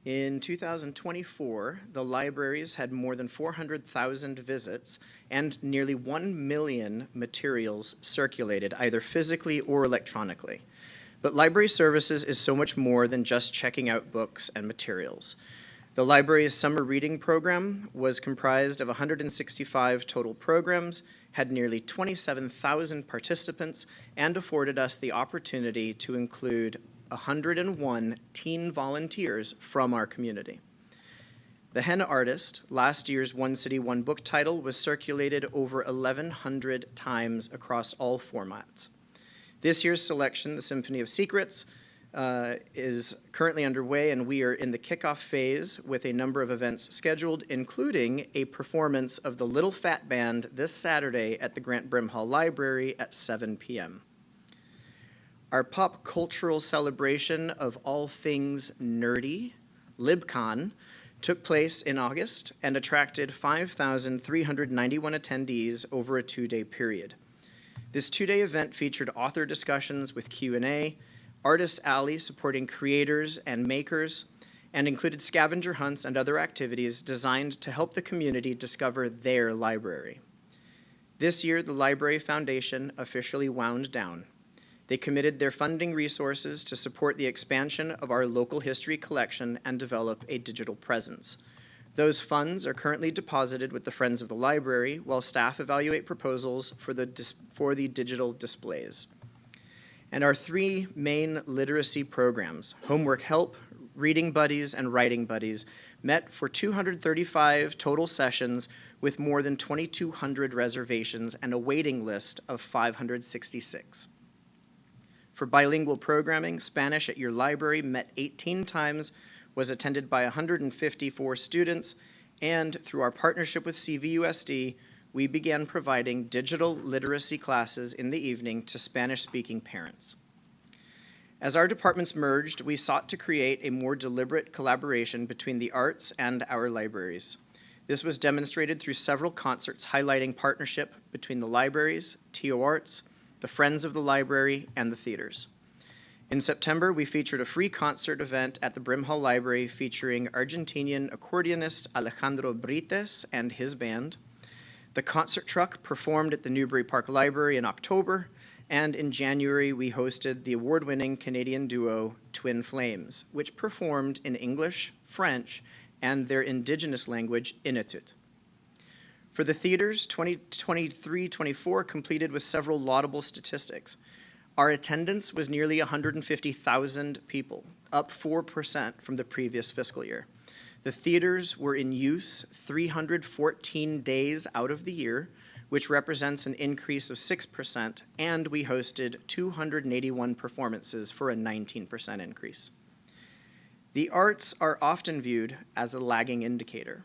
T: In 2024, the libraries had more than 400,000 visits and nearly 1 million materials circulated, either physically or electronically. But library services is so much more than just checking out books and materials. The library's summer reading program was comprised of 165 total programs, had nearly 27,000 participants, and afforded us the opportunity to include 101 teen volunteers from our community. The Henna Artist, last year's One City, One Book title, was circulated over 1,100 times across all formats. This year's selection, The Symphony of Secrets, is currently underway, and we are in the kickoff phase with a number of events scheduled, including a performance of the Little Fat Band this Saturday at the Grant Brimhall Library at 7 p.m. Our pop cultural celebration of all things nerdy, LibCon, took place in August and attracted 5,391 attendees over a 2-day period. This 2-day event featured author discussions with Q&A, Artist Alley supporting creators and makers, and included scavenger hunts and other activities designed to help the community discover their library. This year, the Library Foundation officially wound down. They committed their funding resources to support the expansion of our local history collection and develop a digital presence. Those funds are currently deposited with the Friends of the Library while staff evaluate proposals for the digital displays. And our 3 main literacy programs, Homework Help, Reading Buddies, and Writing Buddies, met for 235 total sessions with more than 2,200 reservations and a waiting list of 566. For bilingual programming, Spanish at Your Library met 18 times, was attended by 154 students, and through our partnership with CVUSD, we began providing digital literacy classes in the evening to Spanish-speaking parents. As our departments merged, we sought to create a more deliberate collaboration between the arts and our libraries. This was demonstrated through several concerts highlighting partnership between the libraries, TO Arts, the Friends of the Library, and the theaters. In September, we featured a free concert event at the Brimhall Library featuring Argentinian accordionist Alejandro Brites and his band. The concert truck performed at the Newbury Park Library in October, and in January, we hosted the award-winning Canadian duo Twin Flames, which performed in English, French, and their indigenous language, Inuit. For the theaters, 2023-24 completed with several laudable statistics. Our attendance was nearly 150,000 people, up 4% from the previous fiscal year. The theaters were in use 314 days out of the year, which represents an increase of 6%, and we hosted 281 performances for a 19% increase. The arts are often viewed as a lagging indicator.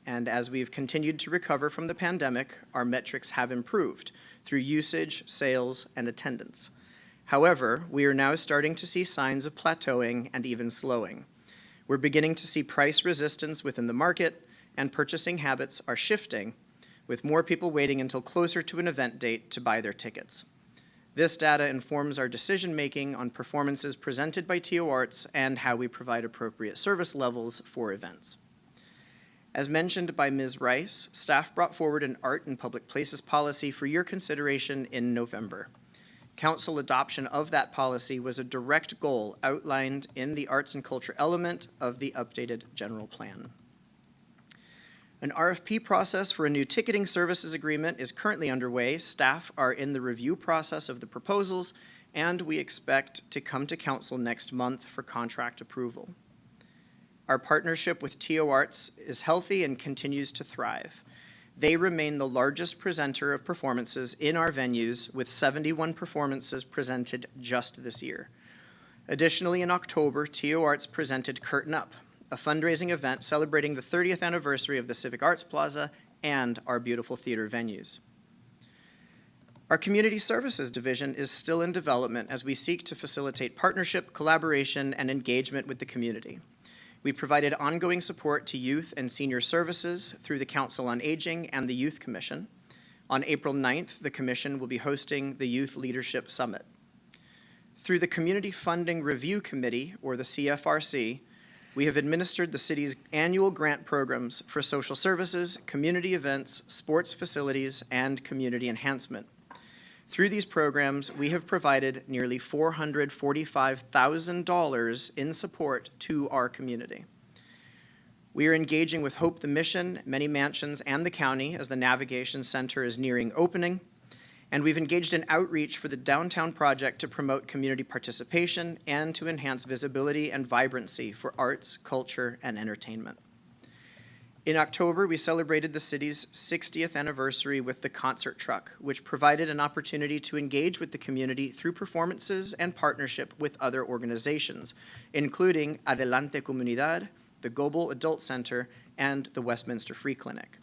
T: And as we've continued to recover from the pandemic, our metrics have improved through usage, sales, and attendance. However, we are now starting to see signs of plateauing and even slowing. We're beginning to see price resistance within the market, and purchasing habits are shifting, with more people waiting until closer to an event date to buy their tickets. This data informs our decision-making on performances presented by TO Arts and how we provide appropriate service levels for events. As mentioned by Ms. Rice, staff brought forward an art and public places policy for your consideration in November. Council adoption of that policy was a direct goal outlined in the arts and culture element of the updated general plan. An RFP process for a new ticketing services agreement is currently underway. Staff are in the review process of the proposals, and we expect to come to council next month for contract approval. Our partnership with TO Arts is healthy and continues to thrive. They remain the largest presenter of performances in our venues, with 71 performances presented just this year. Additionally, in October, TO Arts presented Curtain Up, a fundraising event celebrating the 30th anniversary of the Civic Arts Plaza and our beautiful theater venues. Our Community Services Division is still in development as we seek to facilitate partnership, collaboration, and engagement with the community. We provided ongoing support to youth and senior services through the Council on Aging and the Youth Commission. On April 9th, the Commission will be hosting the Youth Leadership Summit. Through the Community Funding Review Committee, or the CFRC, we have administered the city's annual grant programs for social services, community events, sports facilities, and community enhancement. Through these programs, we have provided nearly $445,000 in support to our community. We are engaging with Hope the Mission, Many Mansions, and the county as the Navigation Center is nearing opening, and we've engaged in outreach for the Downtown Project to promote community participation and to enhance visibility and vibrancy for arts, culture, and entertainment. In October, we celebrated the city's 60th anniversary with the Concert Truck, which provided an opportunity to engage with the community through performances and partnership with other organizations, including Adelante Comunidad, the Global Adult Center, and the Westminster Free Clinic.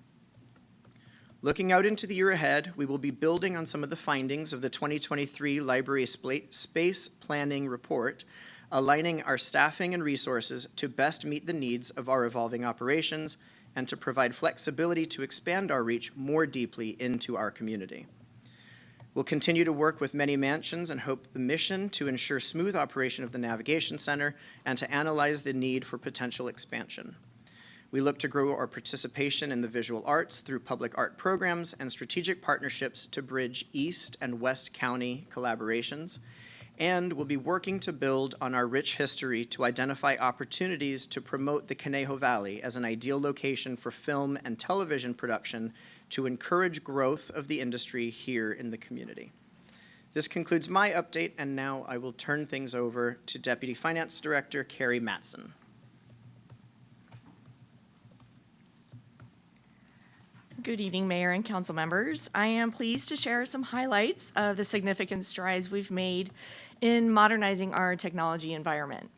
T: Looking out into the year ahead, we will be building on some of the findings of the 2023 Library Space Planning Report, aligning our staffing and resources to best meet the needs of our evolving operations and to provide flexibility to expand our reach more deeply into our community. We'll continue to work with many mansions and hope the mission to ensure smooth operation of the Navigation Center and to analyze the need for potential expansion. We look to grow our participation in the visual arts through public art programs and strategic partnerships to bridge East and West County collaborations, and we'll be working to build on our rich history to identify opportunities to promote the Conejo Valley as an ideal location for film and television production to encourage growth of the industry here in the community. This concludes my update, and now I will turn things over to Deputy Finance Director Carrie Matson.
U: Good evening, Mayor and Council members. I am pleased to share some highlights of the significant strides we've made in modernizing our technology environment.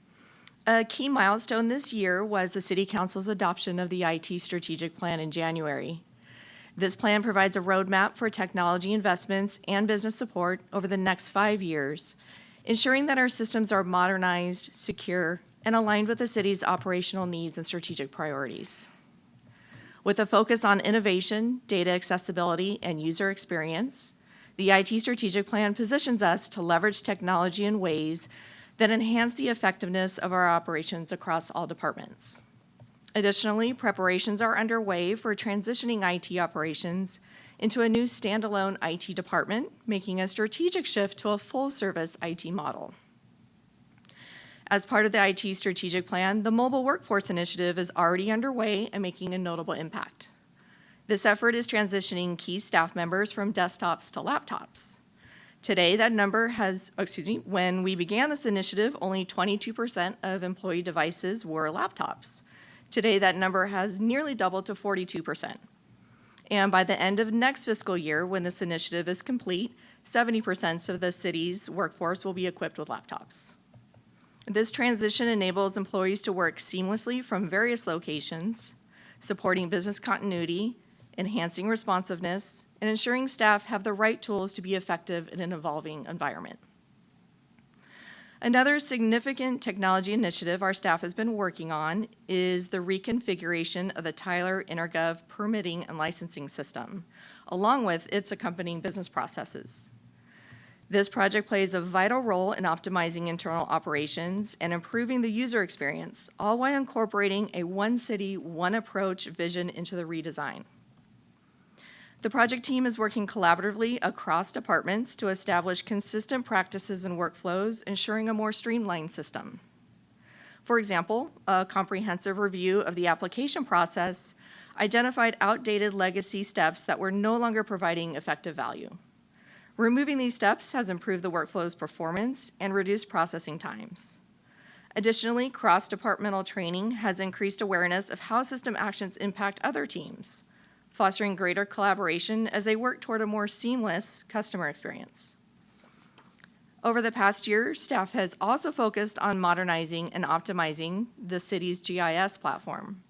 U: A key milestone this year was the City Council's adoption of the IT Strategic Plan in January. This plan provides a roadmap for technology investments and business support over the next 5 years, ensuring that our systems are modernized, secure, and aligned with the city's operational needs and strategic priorities. With a focus on innovation, data accessibility, and user experience, the IT Strategic Plan positions us to leverage technology in ways that enhance the effectiveness of our operations across all departments. Additionally, preparations are underway for transitioning IT operations into a new standalone IT department, making a strategic shift to a full-service IT model. As part of the IT Strategic Plan, the Mobile Workforce Initiative is already underway and making a notable impact. This effort is transitioning key staff members from desktops to laptops. Today, that number when we began this initiative, only 22% of employee devices were laptops. Today, that number has nearly doubled to 42%. And by the end of next fiscal year, when this initiative is complete, 70% of the city's workforce will be equipped with laptops. This transition enables employees to work seamlessly from various locations, supporting business continuity, enhancing responsiveness, and ensuring staff have the right tools to be effective in an evolving environment. Another significant technology initiative our staff has been working on is the reconfiguration of the Tyler Intergov permitting and licensing system, along with its accompanying business processes. This project plays a vital role in optimizing internal operations and improving the user experience, all while incorporating a one city, one approach vision into the redesign. The project team is working collaboratively across departments to establish consistent practices and workflows, ensuring a more streamlined system. For example, a comprehensive review of the application process identified outdated legacy steps that were no longer providing effective value. Removing these steps has improved the workflow's performance and reduced processing times. Additionally, cross-departmental training has increased awareness of how system actions impact other teams, fostering greater collaboration as they work toward a more seamless customer experience. Over the past year, staff has also focused on modernizing and optimizing the city's GIS platform.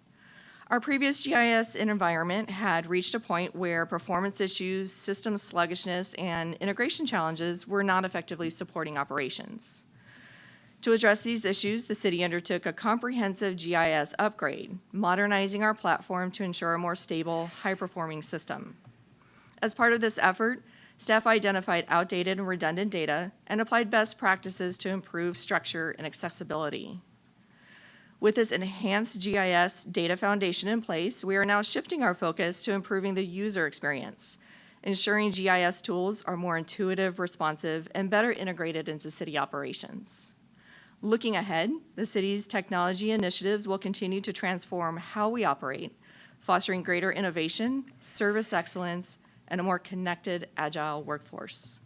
U: Our previous GIS environment had reached a point where performance issues, system sluggishness, and integration challenges were not effectively supporting operations. To address these issues, the city undertook a comprehensive GIS upgrade, modernizing our platform to ensure a more stable, high-performing system. As part of this effort, staff identified outdated and redundant data and applied best practices to improve structure and accessibility. With this enhanced GIS data foundation in place, we are now shifting our focus to improving the user experience, ensuring GIS tools are more intuitive, responsive, and better integrated into city operations. Looking ahead, the city's technology initiatives will continue to transform how we operate, fostering greater innovation, service excellence, and a more connected, agile workforce.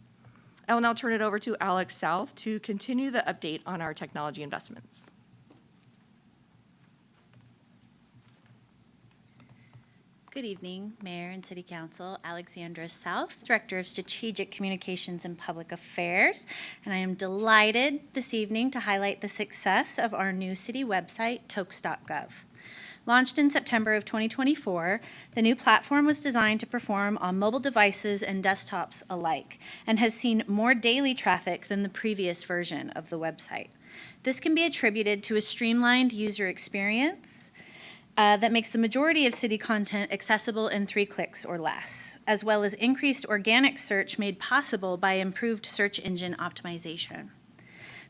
U: I will now turn it over to Alex South to continue the update on our technology investments.
V: Good evening, Mayor and City Council. Alexandra South, Director of Strategic Communications and Public Affairs, and I am delighted this evening to highlight the success of our new city website, Tokes.gov. Launched in September of 2024, the new platform was designed to perform on mobile devices and desktops alike and has seen more daily traffic than the previous version of the website. This can be attributed to a streamlined user experience that makes the majority of city content accessible in 3 clicks or less, as well as increased organic search made possible by improved search engine optimization.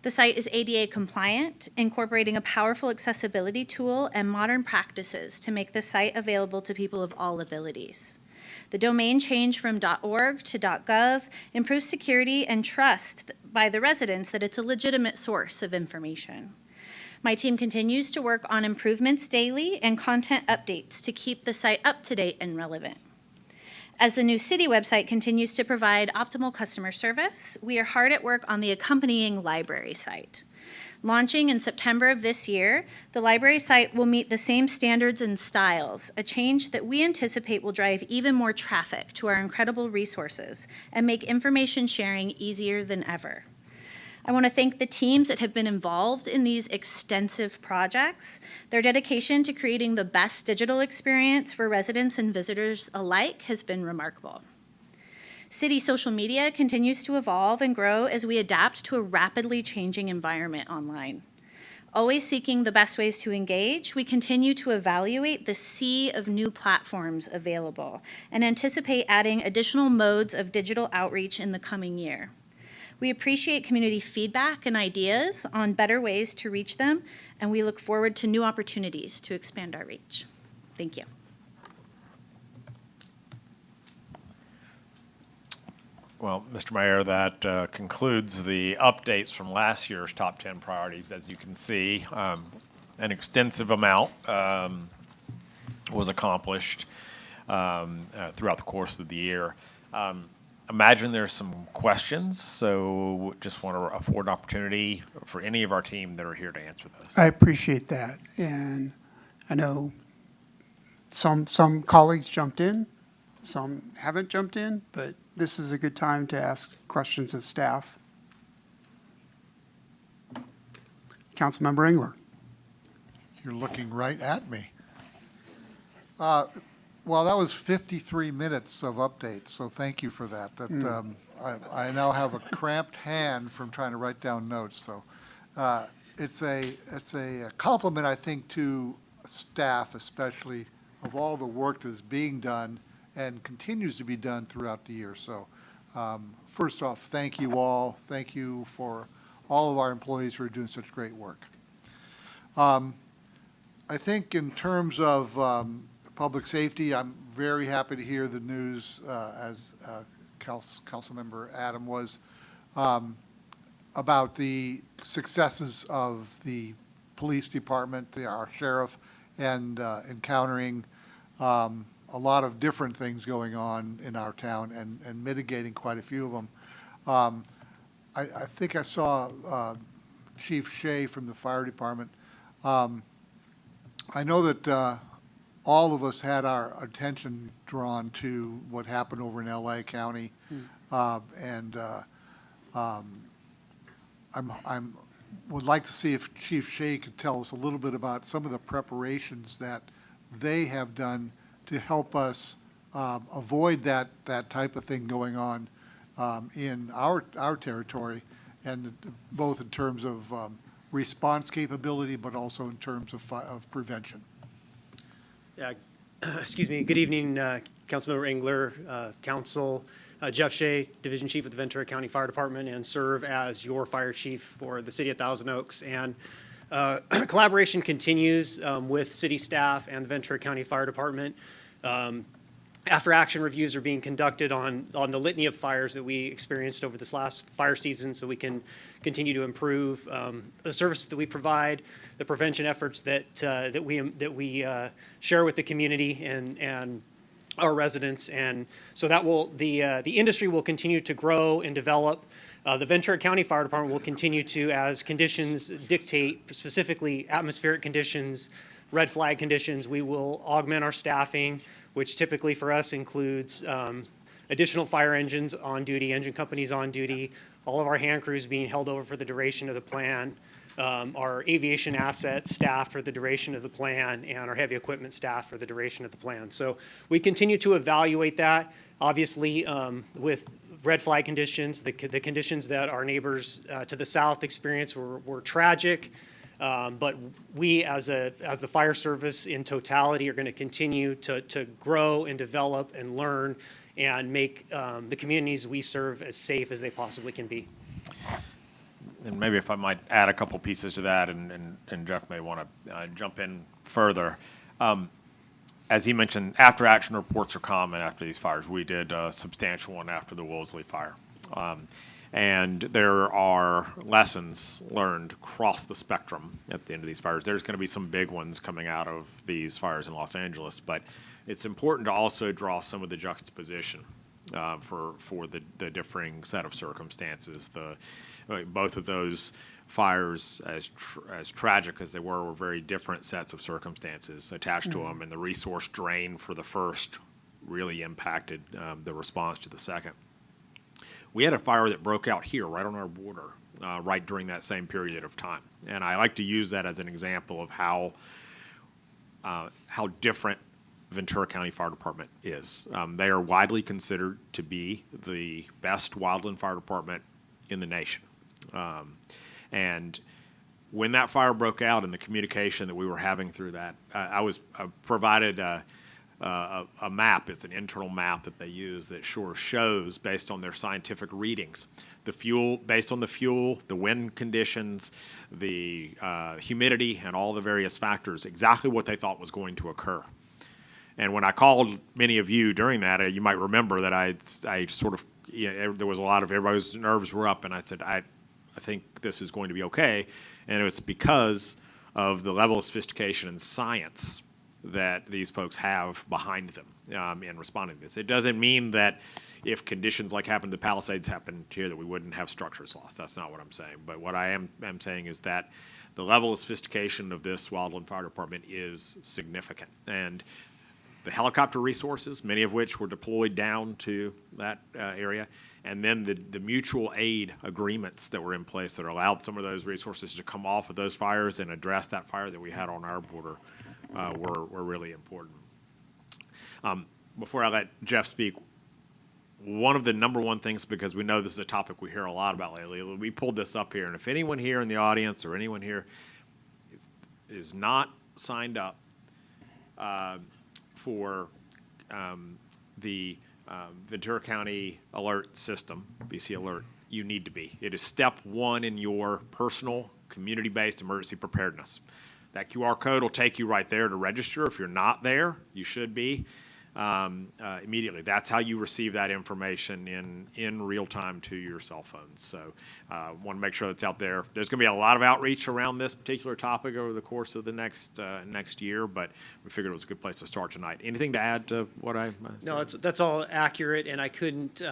V: The site is ADA compliant, incorporating a powerful accessibility tool and modern practices to make the site available to people of all abilities. The domain change from .org to .gov improves security and trust by the residents that it's a legitimate source of information. My team continues to work on improvements daily and content updates to keep the site up to date and relevant. As the new city website continues to provide optimal customer service, we are hard at work on the accompanying library site. Launching in September of this year, the library site will meet the same standards and styles, a change that we anticipate will drive even more traffic to our incredible resources and make information sharing easier than ever. I want to thank the teams that have been involved in these extensive projects. Their dedication to creating the best digital experience for residents and visitors alike has been remarkable. City social media continues to evolve and grow as we adapt to a rapidly changing environment online. Always seeking the best ways to engage, we continue to evaluate the sea of new platforms available and anticipate adding additional modes of digital outreach in the coming year. We appreciate community feedback and ideas on better ways to reach them, and we look forward to new opportunities to expand our reach. Thank you.
I: Well, Mr. Mayor, that concludes the updates from last year's top 10 priorities. As you can see, an extensive amount was accomplished throughout the course of the year. Imagine there's some questions, so just want to afford an opportunity for any of our team that are here to answer those.
A: I appreciate that. And I know some colleagues jumped in, some haven't jumped in, but this is a good time to ask questions of staff. Councilmember Engler.
B: You're looking right at me. Well, that was 53 minutes of updates, so thank you for that. I now have a cramped hand from trying to write down notes, so it's a compliment, I think, to staff, especially of all the work that is being done and continues to be done throughout the year. So first off, thank you all. Thank you for all of our employees who are doing such great work. I think in terms of public safety, I'm very happy to hear the news, as Councilmember Adam was, about the successes of the police department, our sheriff, and encountering a lot of different things going on in our town and mitigating quite a few of them. I think I saw Chief Shea from the fire department. I know that all of us had our attention drawn to what happened over in LA County, and would like to see if Chief Shea could tell us a little bit about some of the preparations that they have done to help us avoid that type of thing going on in our territory, and both in terms of response capability, but also in terms of prevention.
C: Yeah, excuse me. Good evening, Councilmember Engler, Council. Jeff Shea, Division Chief of the Ventura County Fire Department, and serve as your fire chief for the city of Thousand Oaks. And collaboration continues with city staff and the Ventura County Fire Department. After action reviews are being conducted on the litany of fires that we experienced over this last fire season, so we can continue to improve the services that we provide, the prevention efforts that we share with the community and our residents, and so that will the industry will continue to grow and develop. The Ventura County Fire Department will continue to, as conditions dictate, specifically atmospheric conditions, red flag conditions, we will augment our staffing, which typically for us includes additional fire engines on duty, engine companies on duty, all of our hand crews being held over for the duration of the plan. our aviation asset staff for the duration of the plan, and our heavy equipment staff for the duration of the plan. So we continue to evaluate that. Obviously, with red flag conditions, the conditions that our neighbors to the south experienced were tragic. But we, as the fire service in totality, are going to continue to grow and develop and learn and make the communities we serve as safe as they possibly can be.
I: And maybe if I might add a couple pieces to that, and Jeff may want to jump in further. As he mentioned, after action reports are common after these fires. We did a substantial one after the Wolseley fire. And there are lessons learned across the spectrum at the end of these fires. There's going to be some big ones coming out of these fires in Los Angeles, but it's important to also draw some of the juxtaposition for the differing set of circumstances. Both of those fires, as tragic as they were very different sets of circumstances attached to them, and the resource drain for the first really impacted the response to the second. We had a fire that broke out here, right on our border, right during that same period of time. And I like to use that as an example of how different Ventura County Fire Department is. They are widely considered to be the best wildland fire department in the nation. And when that fire broke out and the communication that we were having through that, I was provided a map. It's an internal map that they use that shows, based on their scientific readings, the fuel, based on the fuel, the wind conditions, the humidity, and all the various factors, exactly what they thought was going to occur. And when I called many of you during that, you might remember that I sort of, there was a lot of, everybody's nerves were up, and I said, I think this is going to be okay. And it was because of the level of sophistication and science that these folks have behind them in responding to this. It doesn't mean that if conditions like happened to the Palisades happened here that we wouldn't have structures lost. That's not what I'm saying. But what I am saying is that the level of sophistication of this wildland fire department is significant. And the helicopter resources, many of which were deployed down to that area, and then the mutual aid agreements that were in place that allowed some of those resources to come off of those fires and address that fire that we had on our border were really important. Before I let Jeff speak, one of the number one things, because we know this is a topic we hear a lot about lately, we pulled this up here, and if anyone here in the audience or anyone here is not signed up for the Ventura County Alert System, VC Alert, you need to be. It is step one in your personal community-based emergency preparedness. That QR code will take you right there to register. If you're not there, you should be immediately. That's how you receive that information in real time to your cell phones. So want to make sure that's out there. There's going to be a lot of outreach around this particular topic over the course of the next year, but we figured it was a good place to start tonight. Anything to add to what I said?
C: No, that's all accurate, and I couldn't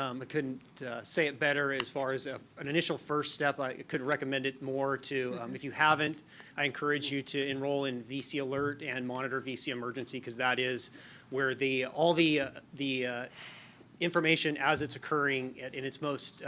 C: say it better as far as an initial first step. I could recommend it more to, if you haven't, I encourage you to enroll in VC Alert and monitor VC Emergency, because that is where all the information as it's occurring in its most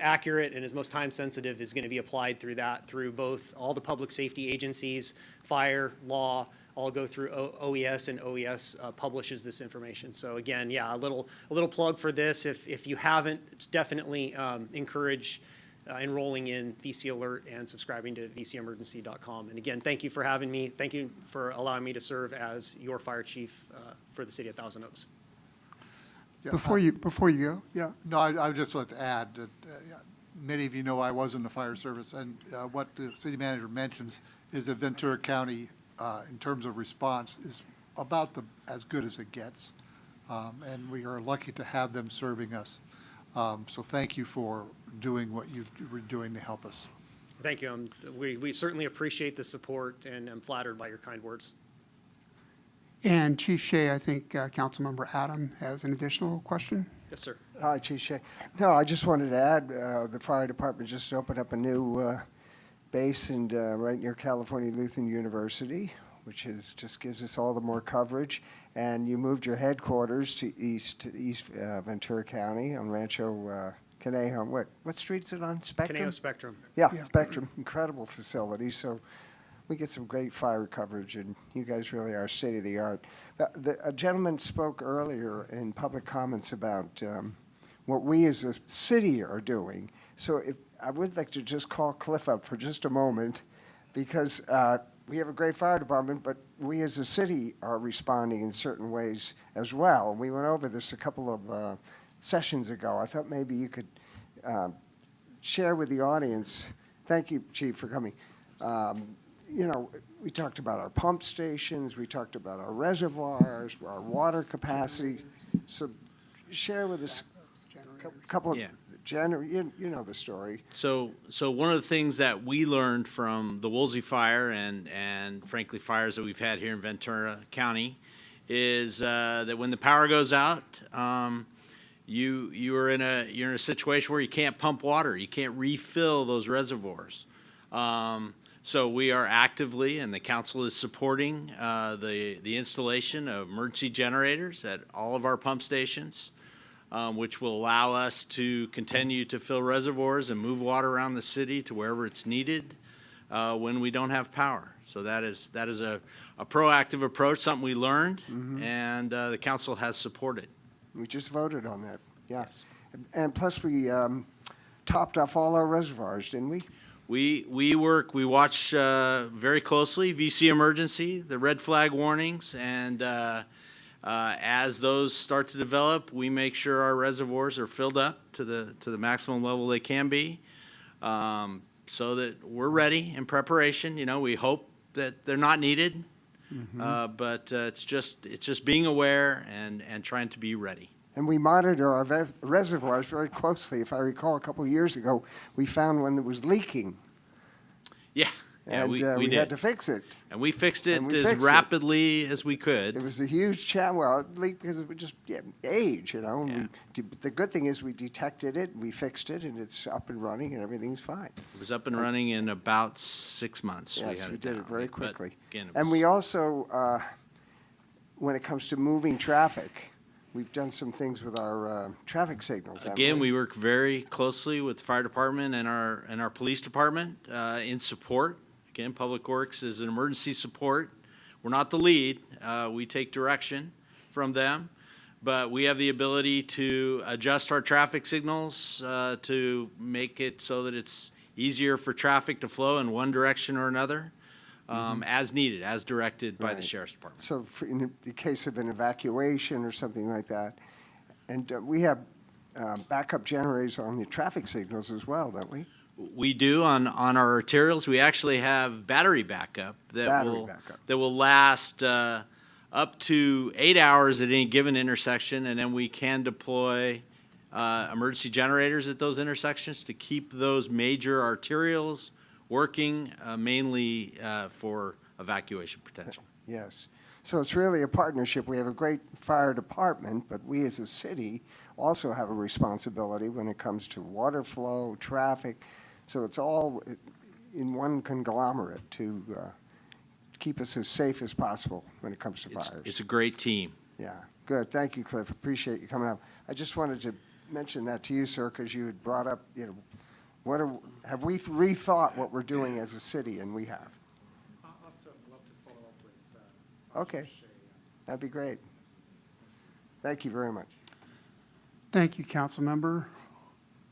C: accurate and its most time sensitive is going to be applied through both all the public safety agencies, fire, law, all go through OES, and OES publishes this information. So again, yeah, a little plug for this. If you haven't, definitely encourage enrolling in VC Alert and subscribing to vcemergency.com. And again, thank you for having me. Thank you for allowing me to serve as your fire chief for the city of Thousand Oaks.
B: Yeah,
A: Before you go, yeah.
B: No, I would just like to add that many of you know I was in the fire service, and what the city manager mentions is that Ventura County, in terms of response, is about as good as it gets. And we are lucky to have them serving us. So thank you for doing what you were doing to help us.
C: Thank you. We certainly appreciate the support, and I'm flattered by your kind words.
A: And Chief Shea, I think Councilmember Adam has an additional question.
C: Yes, sir.
M: Hi, Chief Shea. No, I just wanted to add, the fire department just opened up a new base right near California Lutheran University, which just gives us all the more coverage. And you moved your headquarters to East Ventura County on Rancho Conejo, what street is it on? Spectrum?
C: Conejo Spectrum.
M: Yeah,
A: Yeah.
M: Spectrum, incredible facility, so we get some great fire coverage, and you guys really are state-of-the-art. A gentleman spoke earlier in public comments about what we as a city are doing. So I would like to just call Cliff up for just a moment, because we have a great fire department, but we as a city are responding in certain ways as well. And we went over this a couple of sessions ago. I thought maybe you could share with the audience. Thank you, Chief, for coming. You know, we talked about our pump stations, we talked about our reservoirs, our water capacity. So share with us a couple of,
R: Yeah.
M: you know the story.
R: So one of the things that we learned from the Woolsey fire and frankly fires that we've had here in Ventura County is that when the power goes out, you're in a situation where you can't pump water, you can't refill those reservoirs. So we are actively, and the council is supporting the installation of emergency generators at all of our pump stations, which will allow us to continue to fill reservoirs and move water around the city to wherever it's needed when we don't have power. So that is a proactive approach, something we learned, and the council has supported.
M: We just voted on that, yeah. And plus, we topped off all our reservoirs, didn't we?
R: We watch very closely VC emergency, the red flag warnings, and as those start to develop, we make sure our reservoirs are filled up to the maximum level they can be, so that we're ready in preparation. You know, we hope that they're not needed, but it's just being aware and trying to be ready.
M: And we monitor our reservoirs very closely. If I recall, a couple of years ago, we found one that was leaking.
R: Yeah,
M: And
R: we
M: we
R: did.
M: had to fix it.
R: And we fixed it
M: And we
R: as
M: fixed it.
R: rapidly as we could.
M: It was a huge challenge. Well, it leaked because it was just age, you know. And the good thing is we detected it, we fixed it, and it's up and running, and everything's fine.
R: It was up and running in about 6 months.
M: Yes,
R: had
M: we
R: it
M: did
R: down.
M: it very
R: But
M: quickly.
R: again, it
M: And
R: was-
M: we also, when it comes to moving traffic, we've done some things with our traffic signals. haven't
R: Again, we work very closely with the fire department and our police department in support. Again, Public Works is an emergency support. We're not the lead. We take direction from them. But we have the ability to adjust our traffic signals to make it so that it's easier for traffic to flow in one direction or another as needed, as directed by the
M: Right.
R: Sheriff's Department.
M: So in the case of an evacuation or something like that, and we have backup generators on the traffic signals as well, don't we?
R: We do on our arterials. We actually have battery backup that will last up to 8 hours at any given intersection, and then we can deploy emergency generators at those intersections to keep those major arterials working, mainly for evacuation potential.
M: Yes. So it's really a partnership. We have a great fire department, but we as a city also have a responsibility when it comes to water flow, traffic. So it's all in one conglomerate to keep us as safe as possible when it comes to fires.
R: It's a great team.
M: Yeah, good. Thank you, Cliff. Appreciate you coming up. I just wanted to mention that to you, sir, because you had brought up, you know, have we rethought what we're doing as a city, and we have. Okay, that'd be great. Thank you very much.
A: Thank you, council member.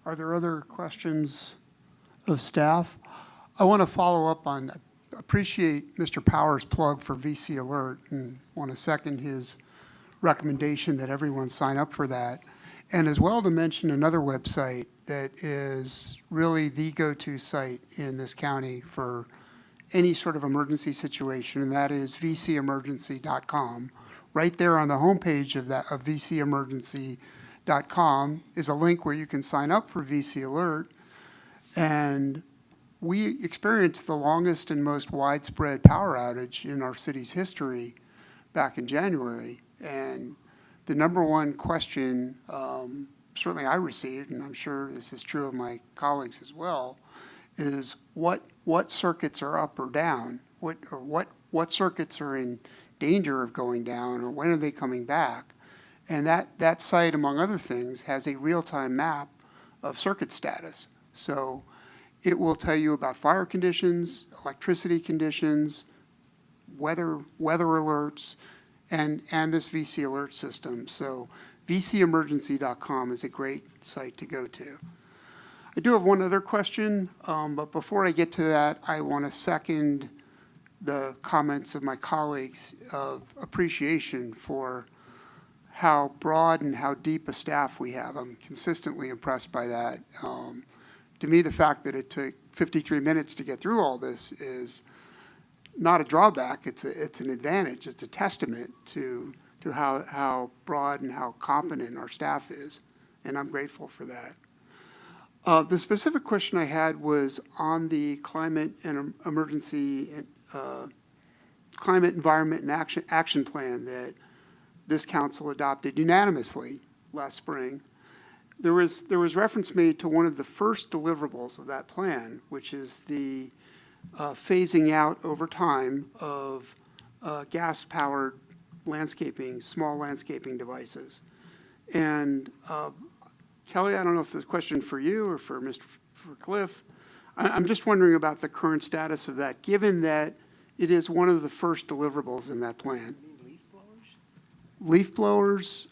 A: Are there other questions of staff? I want to follow up on, appreciate Mr. Powers' plug for VC Alert and want to second his recommendation that everyone sign up for that. And as well to mention another website that is really the go-to site in this county for any sort of emergency situation, and that is vcemergency.com. Right there on the homepage of vcemergency.com is a link where you can sign up for VC Alert. And we experienced the longest and most widespread power outage in our city's history back in January. And the number one question, certainly I received, and I'm sure this is true of my colleagues as well, is what circuits are up or down? What circuits are in danger of going down, or when are they coming back? And that site, among other things, has a real-time map of circuit status. So it will tell you about fire conditions, electricity conditions, weather alerts, and this VC alert system. So vcemergency.com is a great site to go to. I do have one other question, but before I get to that, I want to second the comments of my colleagues of appreciation for how broad and how deep a staff we have. I'm consistently impressed by that. To me, the fact that it took 53 minutes to get through all this is not a drawback. It's an advantage. It's a testament to how broad and how competent our staff is, and I'm grateful for that. The specific question I had was on the climate and emergency, climate, environment, and action plan that this council adopted unanimously last spring. There was reference made to one of the first deliverables of that plan, which is the phasing out over time of gas-powered landscaping, small landscaping devices. And Kelly, I don't know if this is a question for you or for Cliff. I'm just wondering about the current status of that, given that it is one of the first deliverables in that plan. Leaf blowers,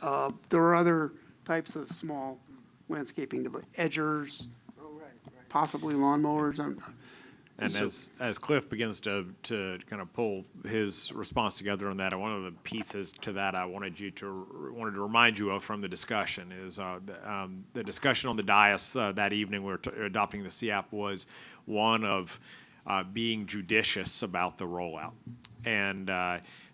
A: there are other types of small landscaping, edgers, possibly lawnmowers.
I: And as Cliff begins to kind of pull his response together on that, one of the pieces to that I wanted to remind you of from the discussion is the discussion on the dais that evening we were adopting the CIAP was one of being judicious about the rollout. And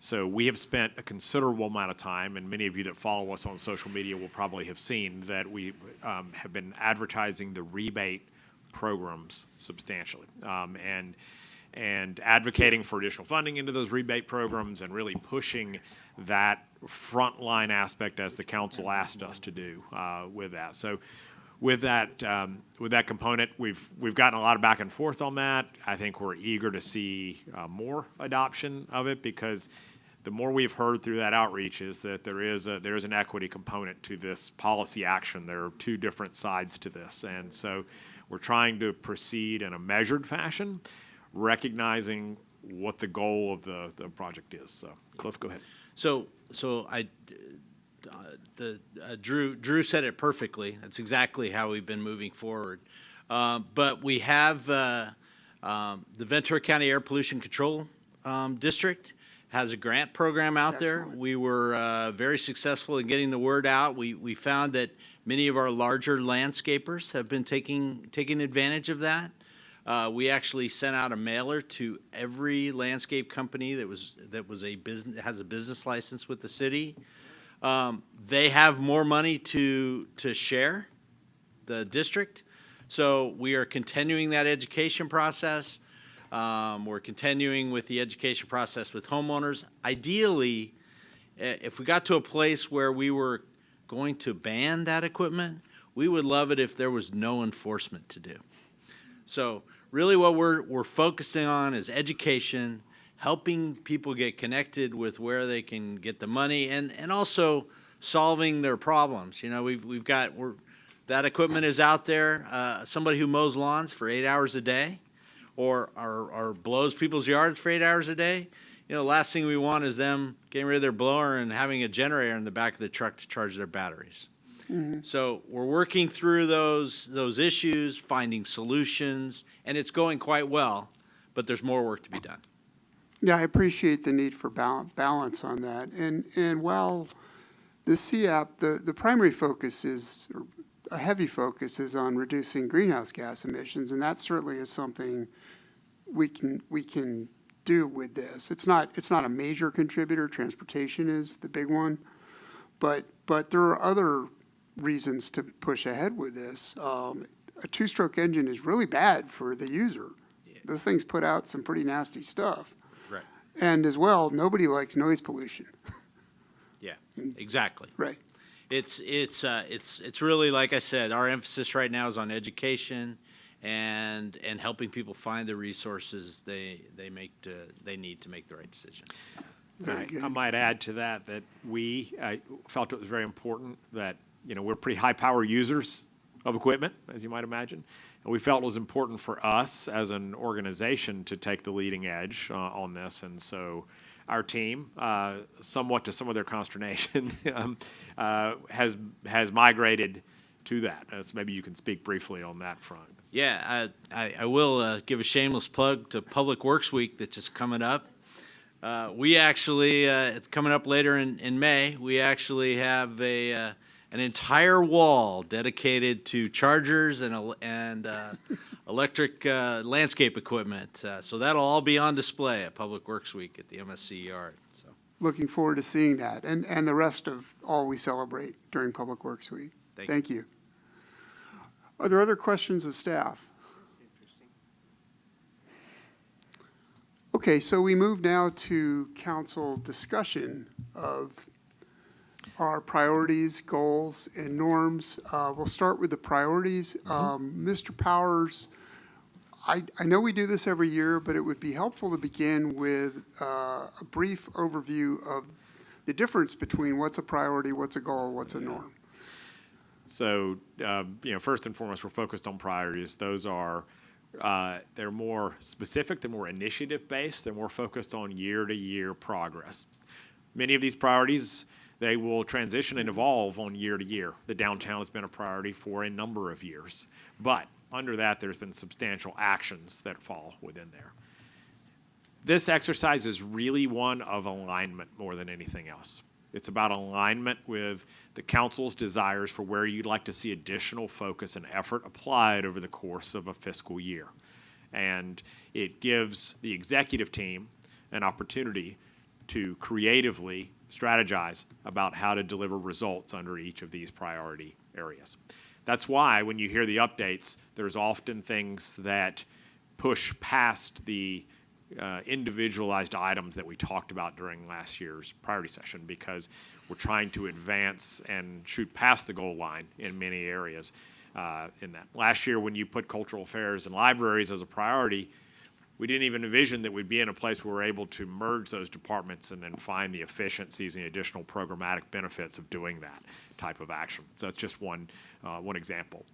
I: so we have spent a considerable amount of time, and many of you that follow us on social media will probably have seen that we have been advertising the rebate programs substantially, and advocating for additional funding into those rebate programs and really pushing that frontline aspect as the council asked us to do with that. So with that component, we've gotten a lot of back and forth on that. I think we're eager to see more adoption of it, because the more we've heard through that outreach is that there is an equity component to this policy action. There are two different sides to this, and so we're trying to proceed in a measured fashion, recognizing what the goal of the project is. So, Cliff, go ahead.
R: Drew said it perfectly. That's exactly how we've been moving forward. But we have the Ventura County Air Pollution Control District has a grant program out there. We were very successful in getting the word out. We found that many of our larger landscapers have been taking advantage of that. We actually sent out a mailer to every landscape company that has a business license with the city. They have more money to share, the district. So we are continuing that education process. We're continuing with the education process with homeowners. Ideally, if we got to a place where we were going to ban that equipment, we would love it if there was no enforcement to do. So really what we're focusing on is education, helping people get connected with where they can get the money, and also solving their problems. You know, that equipment is out there. Somebody who mows lawns for 8 hours a day, or blows people's yards for 8 hours a day. You know, last thing we want is them getting rid of their blower and having a generator in the back of the truck to charge their batteries. Mm-hmm. So we're working through those issues, finding solutions, and it's going quite well, but there's more work to be done.
A: Yeah, I appreciate the need for balance on that. And while the CIAP, the primary focus is, or a heavy focus is on reducing greenhouse gas emissions, and that certainly is something we can do with this. It's not a major contributor. Transportation is the big one, but there are other reasons to push ahead with this. A two-stroke engine is really bad for the user. Yeah. Those things put out some pretty nasty stuff.
R: Right.
A: And as well, nobody likes noise pollution.
R: Yeah, exactly.
A: Right.
R: It's really, like I said, our emphasis right now is on education and helping people find the resources they need to make the right decision.
I: I might add to that I felt it was very important that, you know, we're pretty high power users of equipment, as you might imagine. And we felt it was important for us as an organization to take the leading edge on this. And so our team, somewhat to some of their consternation, has migrated to that. So maybe you can speak briefly on that front.
R: Yeah, I will give a shameless plug to Public Works Week that's just coming up. We actually, it's coming up later in May, we actually have an entire wall dedicated to chargers and electric landscape equipment. So that'll all be on display at Public Works Week at the MSC Yard. So.
A: Looking forward to seeing that and the rest of all we celebrate during Public Works Week. Thank you. Are there other questions of staff? Okay, so we move now to council discussion of our priorities, goals, and norms. We'll start with the priorities. Mr. Powers, I know we do this every year, but it would be helpful to begin with a brief overview of the difference between what's a priority, what's a goal, what's a norm.
I: So, first and foremost, we're focused on priorities. Those are, they're more specific, they're more initiative-based, they're more focused on year-to-year progress. Many of these priorities, they will transition and evolve on year to year. The downtown has been a priority for a number of years, but under that, there's been substantial actions that fall within there. This exercise is really one of alignment more than anything else. It's about alignment with the council's desires for where you'd like to see additional focus and effort applied over the course of a fiscal year. And it gives the executive team an opportunity to creatively strategize about how to deliver results under each of these priority areas. That's why when you hear the updates, there's often things that push past the individualized items that we talked about during last year's priority session, because we're trying to advance and shoot past the goal line in many areas in that. Last year, when you put cultural affairs and libraries as a priority, we didn't even envision that we'd be in a place where we're able to merge those departments and then find the efficiencies and the additional programmatic benefits of doing that type of action. So that's just one example.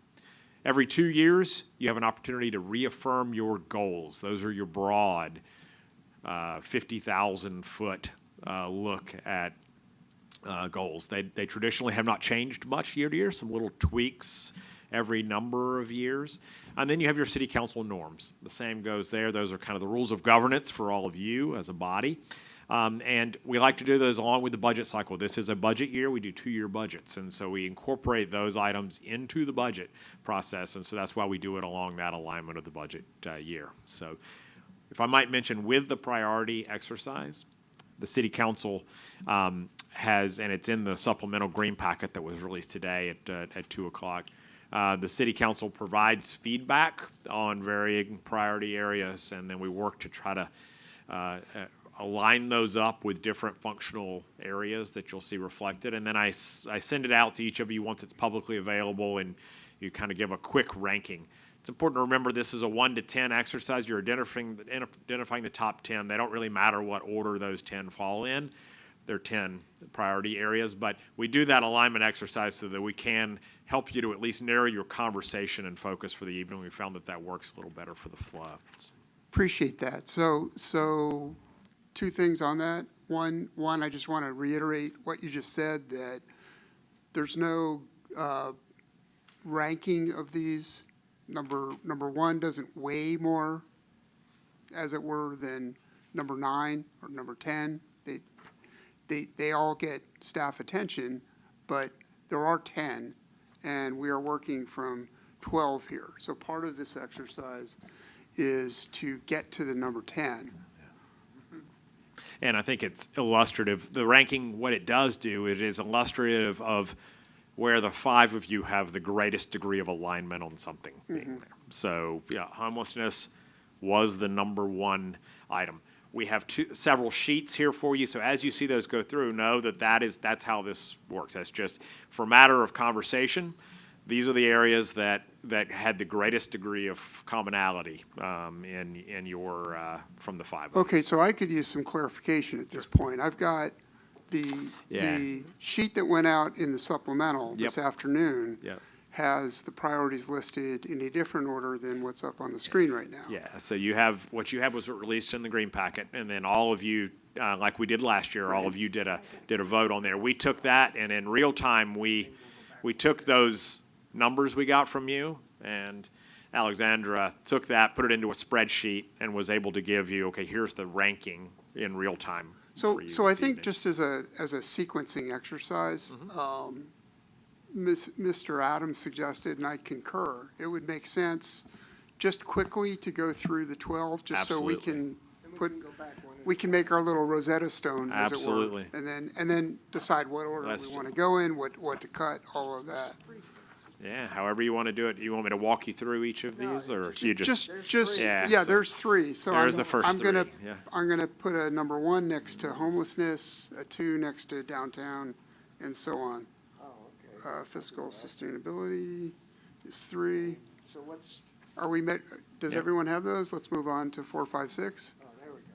I: Every 2 years, you have an opportunity to reaffirm your goals. Those are your broad 50,000-foot look at goals. They traditionally have not changed much year to year, some little tweaks every number of years. And then you have your city council norms. The same goes there. Those are kind of the rules of governance for all of you as a body. And we like to do those along with the budget cycle. This is a budget year. We do 2-year budgets. And so we incorporate those items into the budget process. And so that's why we do it along that alignment of the budget year. So if I might mention, with the priority exercise, the city council has, and it's in the supplemental green packet that was released today at 2 o'clock, the city council provides feedback on varying priority areas, and then we work to try to align those up with different functional areas that you'll see reflected. And then I send it out to each of you once it's publicly available, and you kind of give a quick ranking. It's important to remember this is a 1 to 10 exercise. You're identifying the top 10. They don't really matter what order those 10 fall in. They're 10 priority areas, but we do that alignment exercise so that we can help you to at least narrow your conversation and focus for the evening. We found that works a little better for the flow.
A: Appreciate that. So 2 things on that. One, I just want to reiterate what you just said, that there's no ranking of these. Number 1 doesn't weigh more, as it were, than number 9 or number 10. They all get staff attention, but there are 10, and we are working from 12 here. So part of this exercise is to get to the number 10.
I: And I think it's illustrative. The ranking, what it does do, it is illustrative of where the 5 of you have the greatest degree of alignment on something being there. So, yeah, homelessness was the number 1 item. We have several sheets here for you, so as you see those go through, know that that's how this works. That's just, for matter of conversation, these are the areas that had the greatest degree of commonality in your from the 5 of you.
A: Okay, so I could use some clarification at this point. I've got the sheet that went out in the supplemental this afternoon has the priorities listed in a different order than what's up on the screen right now.
I: Yeah, so what you have was released in the green packet, and then all of you, like we did last year, all of you did a vote on there. We took that, and in real time, we took those numbers we got from you, and Alexandra took that, put it into a spreadsheet, and was able to give you, okay, here's the ranking in real time.
A: So,
I: for you
A: so I
I: this
A: think
I: evening.
A: just as a sequencing exercise, Mr. Adams suggested, and I concur, it would make sense just quickly to go through the 12, just so we can we can make our little Rosetta Stone, as it were.
I: Absolutely.
A: And then decide what order
I: Let's
A: we want to go in, what to cut, all of that.
I: Yeah, however you want to do it. You want me to walk you through each of these, or you just?
A: Yeah,
I: so
A: there's 3. So
I: there's the first three, yeah.
A: I'm gonna put a number 1 next to homelessness, a 2 next to downtown, and so on. Fiscal sustainability is 3.
M: So what's,
A: Are we met, does
I: Yep.
A: everyone have those? Let's move on to 4, 5, 6.
M: oh, there we go.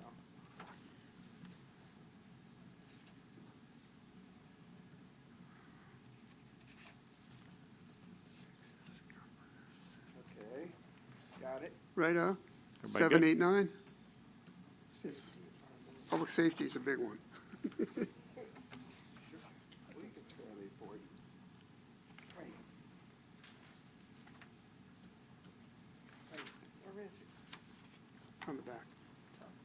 M: Okay, got it.
A: Right,
I: Everybody
A: 7,
I: good?
A: 8, 9? Public safety is a big one.
M: I think it's fairly important. Wait. Wait, where is it?
A: On the back.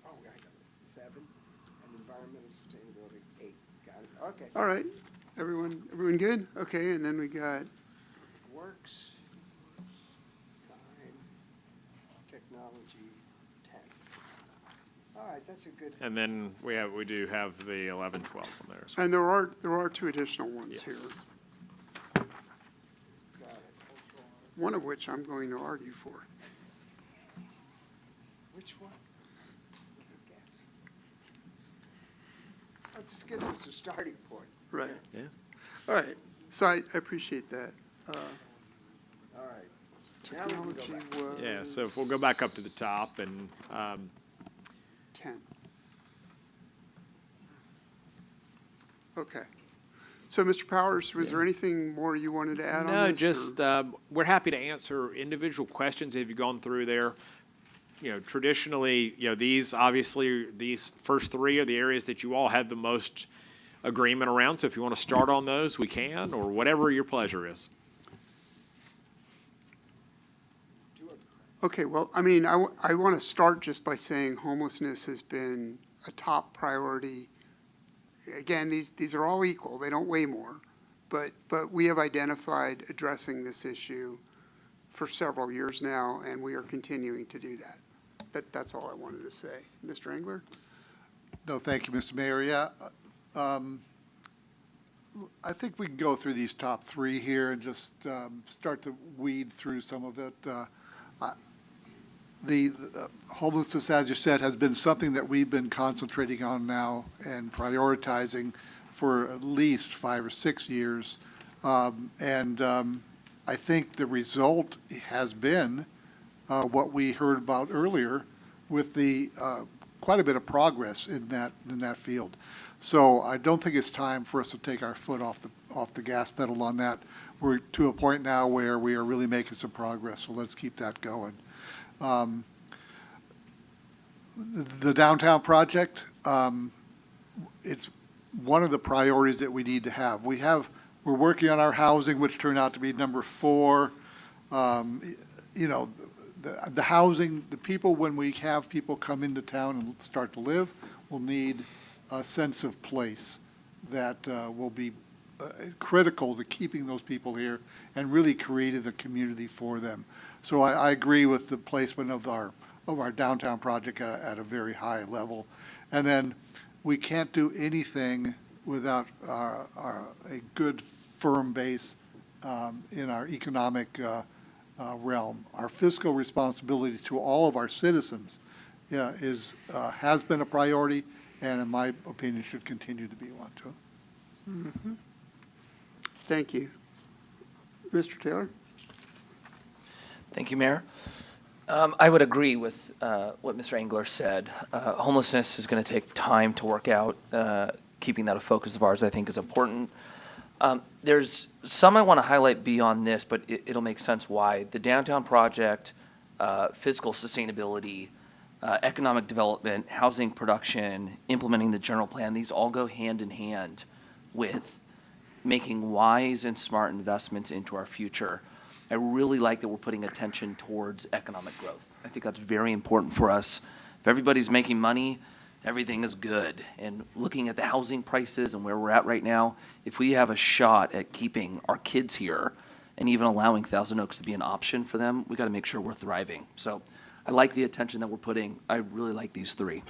M: Oh, I got it. 7, and environmental sustainability, 8. Got it, okay.
A: All right, everyone good? Okay, and then we got,
M: Works, 9, technology, 10. All right, that's a good.
I: And then we do have the 11, 12 on there as well.
A: and there are 2 additional ones here,
I: Yes.
M: Got it.
A: one of which I'm going to argue for.
M: Which one? Guess. Oh, it just gives us a starting point.
A: Right.
I: Yeah.
A: All right, so I appreciate that.
M: All right. Now we can go
A: Technology
M: back.
A: was.
I: Yeah, so if we'll go back up to the top and,
A: 10. Okay. So, Mr. Powers, was there anything more you wanted to add on
I: no,
A: this?
I: just, we're happy to answer individual questions if you've gone through there. You know, traditionally, these first 3 are the areas that you all had the most agreement around. So if you want to start on those, we can, or whatever your pleasure is.
A: Okay, well, I mean, I want to start just by saying homelessness has been a top priority. Again, these are all equal, they don't weigh more, but we have identified addressing this issue for several years now, and we are continuing to do that. That's all I wanted to say. Mr. Engler?
B: No, thank you, Mr. Mayor. Yeah, I think we can go through these top 3 here and just start to weed through some of it. The homelessness, as you said, has been something that we've been concentrating on now and prioritizing for at least 5 or 6 years. I think the result has been what we heard about earlier with the quite a bit of progress in that field. So I don't think it's time for us to take our foot off the gas pedal on that. We're to a point now where we are really making some progress, so let's keep that going. The downtown project, it's one of the priorities that we need to have. We're working on our housing, which turned out to be number 4. The housing, the people, when we have people come into town and start to live, will need a sense of place that will be critical to keeping those people here and really creating the community for them. So I agree with the placement of our downtown project at a very high level. And then we can't do anything without a good, firm base in our economic realm. Our fiscal responsibility to all of our citizens has been a priority, and in my opinion, should continue to be one too.
A: Mm-hmm. Thank you. Mr. Taylor?
D: Thank you, Mayor. I would agree with what Mr. Engler said. Homelessness is going to take time to work out. Keeping that a focus of ours, I think, is important. There's some I want to highlight beyond this, but it'll make sense why. The downtown project, fiscal sustainability, economic development, housing production, implementing the general plan, these all go hand in hand with making wise and smart investments into our future. I really like that we're putting attention towards economic growth. I think that's very important for us. If everybody's making money, everything is good. And looking at the housing prices and where we're at right now, if we have a shot at keeping our kids here and even allowing Thousand Oaks to be an option for them, we got to make sure we're thriving. So I like the attention that we're putting. I really like these three.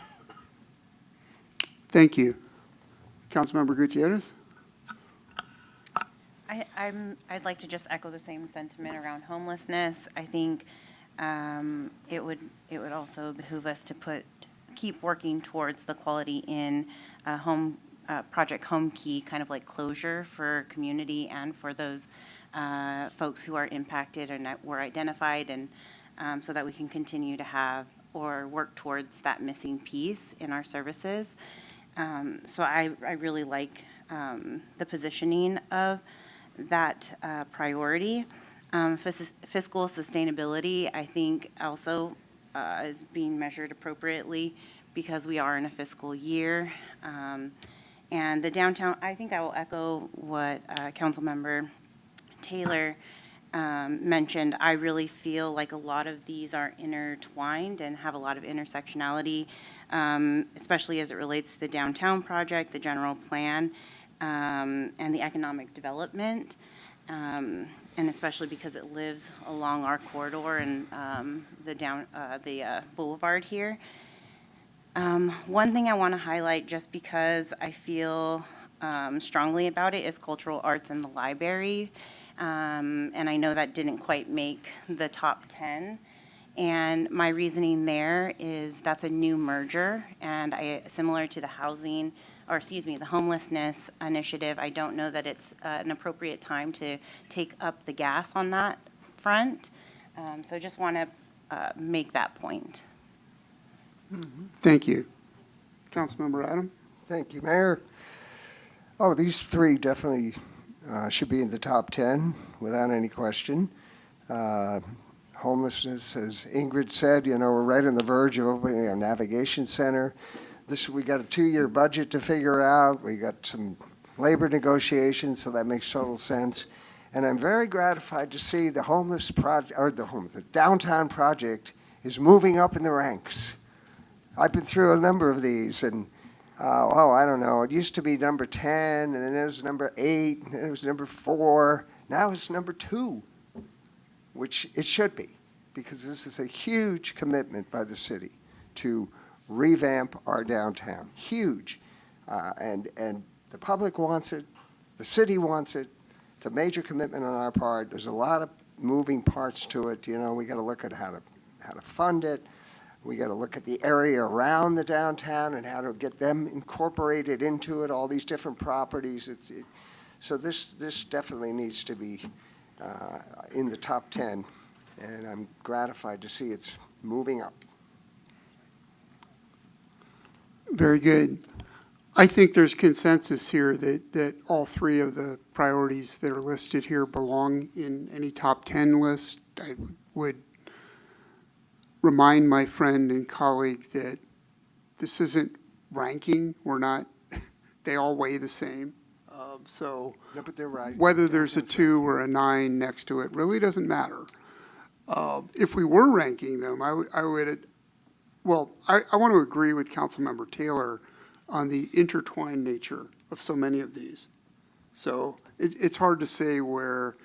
A: Thank you. Councilmember Gutierrez?
E: I'd like to just echo the same sentiment around homelessness. I think it would also behoove us to keep working towards the Quality Inn Project Home Key kind of like closure for community and for those folks who are impacted and that were identified, and so that we can continue to have or work towards that missing piece in our services. So I really like the positioning of that priority. Fiscal sustainability, I think, also is being measured appropriately because we are in a fiscal year. And the downtown, I think I will echo what Councilmember Taylor mentioned. I really feel like a lot of these are intertwined and have a lot of intersectionality, especially as it relates to the downtown project, the general plan, and the economic development, and especially because it lives along our corridor and the boulevard here. One thing I want to highlight, just because I feel strongly about it, is cultural arts in the library. And I know that didn't quite make the top 10. And my reasoning there is that's a new merger, and similar to the the homelessness initiative, I don't know that it's an appropriate time to take up the gas on that front. So I just want to make that point.
A: Thank you. Councilmember Adam?
M: Thank you, Mayor. Oh, these three definitely should be in the top 10 without any question. Homelessness, as Ingrid said, we're right on the verge of opening our navigation center. We got a 2-year budget to figure out. We got some labor negotiations, so that makes total sense. And I'm very gratified to see the downtown project is moving up in the ranks. I've been through a number of these, and I don't know. It used to be number 10, and then it was number 8, and then it was number 4. Now it's number 2, which it should be, because this is a huge commitment by the city to revamp our downtown. Huge. And the public wants it. The city wants it. It's a major commitment on our part. There's a lot of moving parts to it. We got to look at how to fund it. We got to look at the area around the downtown and how to get them incorporated into it, all these different properties. So this definitely needs to be in the top 10, and I'm gratified to see it's moving up.
A: Very good. I think there's consensus here that all three of the priorities that are listed here belong in any top 10 list. I would remind my friend and colleague that this isn't ranking. They all weigh the same. So
M: no, but they're right.
A: Whether there's a 2 or a 9 next to it really doesn't matter. If we were ranking them, I want to agree with Councilmember Taylor on the intertwined nature of so many of these. So it's hard to say where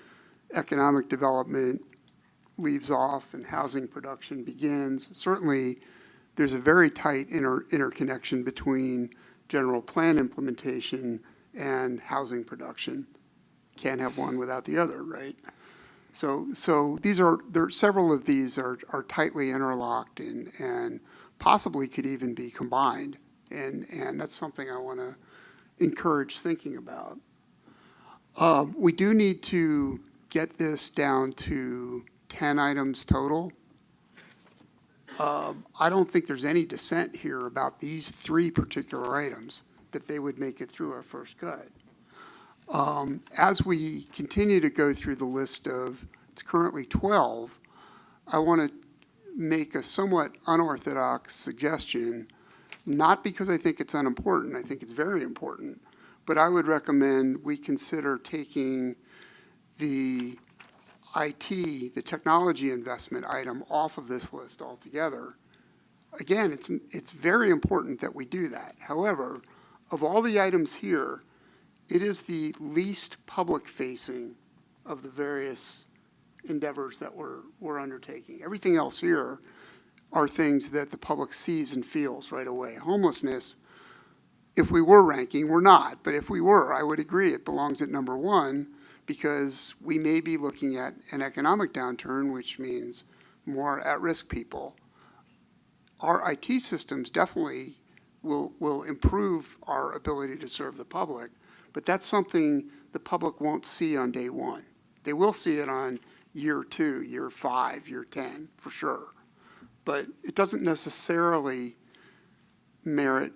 A: economic development leaves off and housing production begins. Certainly, there's a very tight interconnection between general plan implementation and housing production. Can't have one without the other, right? So several of these are tightly interlocked and possibly could even be combined. And that's something I want to encourage thinking about. We do need to get this down to 10 items total. I don't think there's any dissent here about these 3 particular items, that they would make it through our first cut. As we continue to go through the list of, it's currently 12, I want to make a somewhat unorthodox suggestion, not because I think it's unimportant, I think it's very important, but I would recommend we consider taking the IT, the technology investment item off of this list altogether. Again, it's very important that we do that. However, of all the items here, it is the least public-facing of the various endeavors that we're undertaking. Everything else here are things that the public sees and feels right away. Homelessness, if we were ranking, we're not, but if we were, I would agree it belongs at number 1 because we may be looking at an economic downturn, which means more at-risk people. Our IT systems definitely will improve our ability to serve the public, but that's something the public won't see on day 1. They will see it on year 2, year 5, year 10, for sure. But it doesn't necessarily merit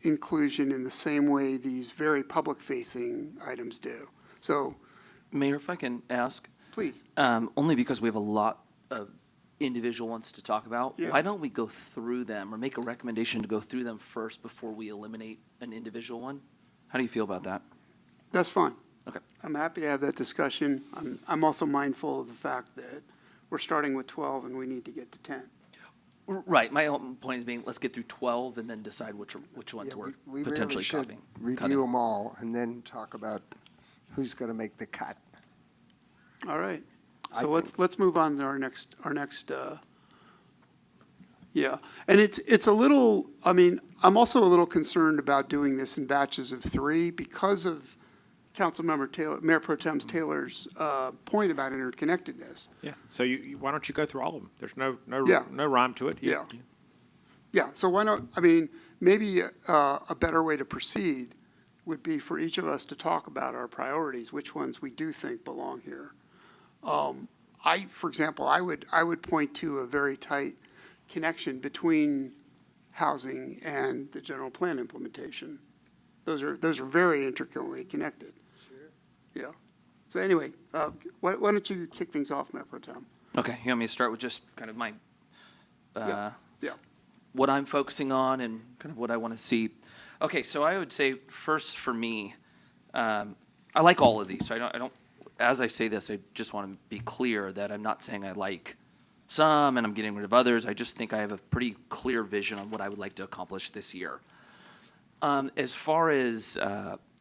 A: inclusion in the same way these very public-facing items do. So,
D: Mayor, if I can ask?
A: Please.
D: Only because we have a lot of individual ones to talk about.
A: Yeah.
D: Why don't we go through them or make a recommendation to go through them first before we eliminate an individual one? How do you feel about that?
A: that's fine.
D: Okay.
A: I'm happy to have that discussion. I'm also mindful of the fact that we're starting with 12 and we need to get to 10.
D: Right. My own point is being, let's get through 12 and then decide which ones
M: Yeah,
D: we're
M: we
D: potentially
M: really should
D: cutting.
M: review them all and then talk about who's going to make the cut.
A: All right.
M: I
A: So
M: think-
A: let's move on to our next, yeah. And it's a little, I mean, I'm also a little concerned about doing this in batches of 3 because of Councilmember Taylor, Mayor Pro Tem Taylor's point about interconnectedness.
I: Yeah, so why don't you go through all of them? There's no
A: Yeah.
I: rhyme to it.
A: Yeah. Yeah, so why not, I mean, maybe a better way to proceed would be for each of us to talk about our priorities, which ones we do think belong here. For example, I would point to a very tight connection between housing and the general plan implementation. Those are very intricately connected. Sure. Yeah. So anyway, why don't you kick things off, Mayor Pro Tem?
D: Okay, you want me to start with just kind of my,
A: Yeah.
D: what I'm focusing on and kind of what I want to see. Okay, so I would say first for me, I like all of these. So I don't, as I say this, I just want to be clear that I'm not saying I like some and I'm getting rid of others. I just think I have a pretty clear vision on what I would like to accomplish this year. As far as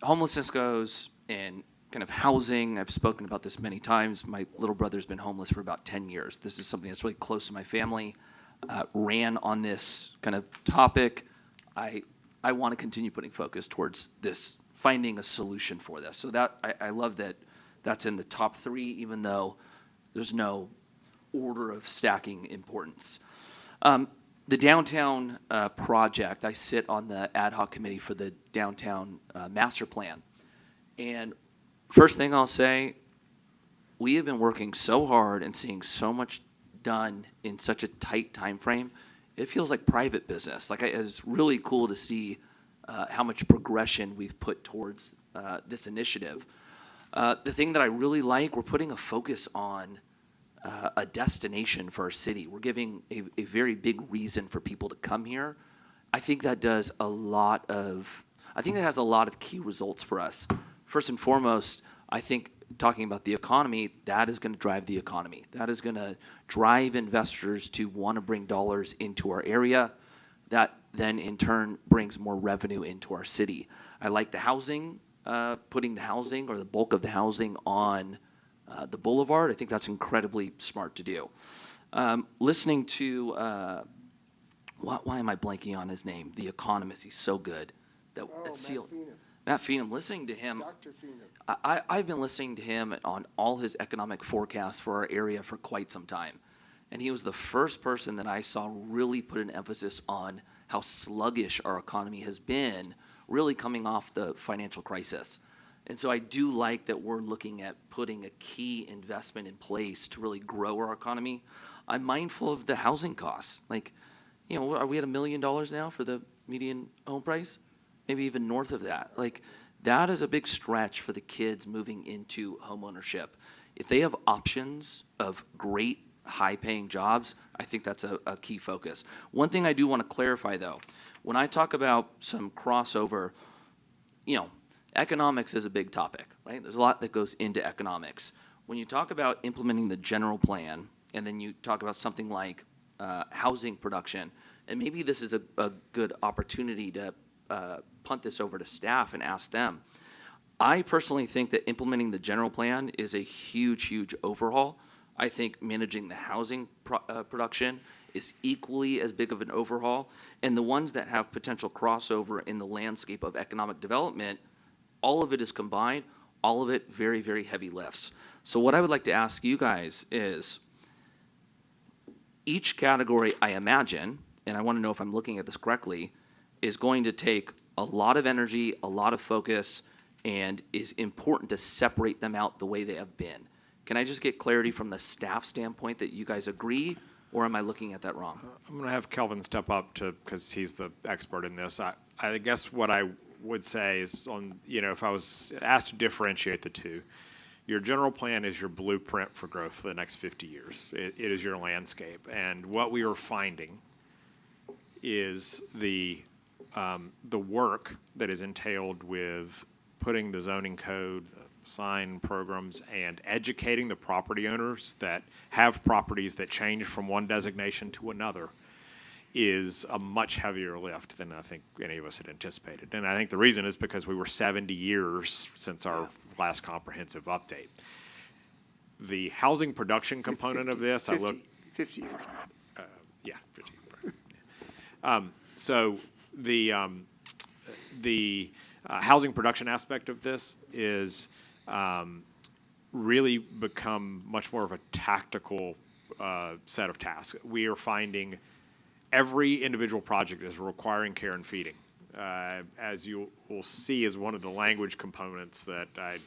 D: homelessness goes and kind of housing, I've spoken about this many times. My little brother's been homeless for about 10 years. This is something that's really close to my family. Ran on this kind of topic. I want to continue putting focus towards this, finding a solution for this. So that I love that that's in the top 3, even though there's no order of stacking importance. The downtown project, I sit on the ad hoc committee for the downtown master plan. And first thing I'll say, we have been working so hard and seeing so much done in such a tight time frame. It feels like private business. Like it's really cool to see how much progression we've put towards this initiative. The thing that I really like, we're putting a focus on a destination for our city. We're giving a very big reason for people to come here. I think that has a lot of key results for us. First and foremost, I think talking about the economy, that is going to drive the economy. That is going to drive investors to want to bring dollars into our area. That then in turn brings more revenue into our city. I like the housing, putting the housing or the bulk of the housing on the boulevard. I think that's incredibly smart to do. Listening to, why am I blanking on his name? The economist, he's so good. Matt Phenom, listening to him,
M: Dr. Phenom.
D: I've been listening to him on all his economic forecasts for our area for quite some time. And he was the first person that I saw really put an emphasis on how sluggish our economy has been, really coming off the financial crisis. And so I do like that we're looking at putting a key investment in place to really grow our economy. I'm mindful of the housing costs. Like, you know, are we at $1 million now for the median home price? Maybe even north of that. Like, that is a big stretch for the kids moving into homeownership. If they have options of great high-paying jobs, I think that's a key focus. One thing I do want to clarify, though, when I talk about some crossover, economics is a big topic, right? There's a lot that goes into economics. When you talk about implementing the general plan, and then you talk about something like housing production, and maybe this is a good opportunity to punt this over to staff and ask them. I personally think that implementing the general plan is a huge, huge overhaul. I think managing the housing production is equally as big of an overhaul. And the ones that have potential crossover in the landscape of economic development, all of it is combined, all of it very, very heavy lifts. So what I would like to ask you guys is, each category, I imagine, and I want to know if I'm looking at this correctly, is going to take a lot of energy, a lot of focus, and is important to separate them out the way they have been. Can I just get clarity from the staff standpoint that you guys agree, or am I looking at that wrong?
I: I'm going to have Kelvin step up because he's the expert in this. I guess what I would say is, if I was asked to differentiate the two, your general plan is your blueprint for growth for the next 50 years. It is your landscape. And what we are finding is the work that is entailed with putting the zoning code, sign programs, and educating the property owners that have properties that change from one designation to another is a much heavier lift than I think any of us had anticipated. And I think the reason is because we were 70 years since our last comprehensive update. The housing production component of this,
A: 50 years.
I: Yeah, 50. So the housing production aspect of this is really become much more of a tactical set of tasks. We are finding every individual project is requiring care and feeding. As you will see, is one of the language components that I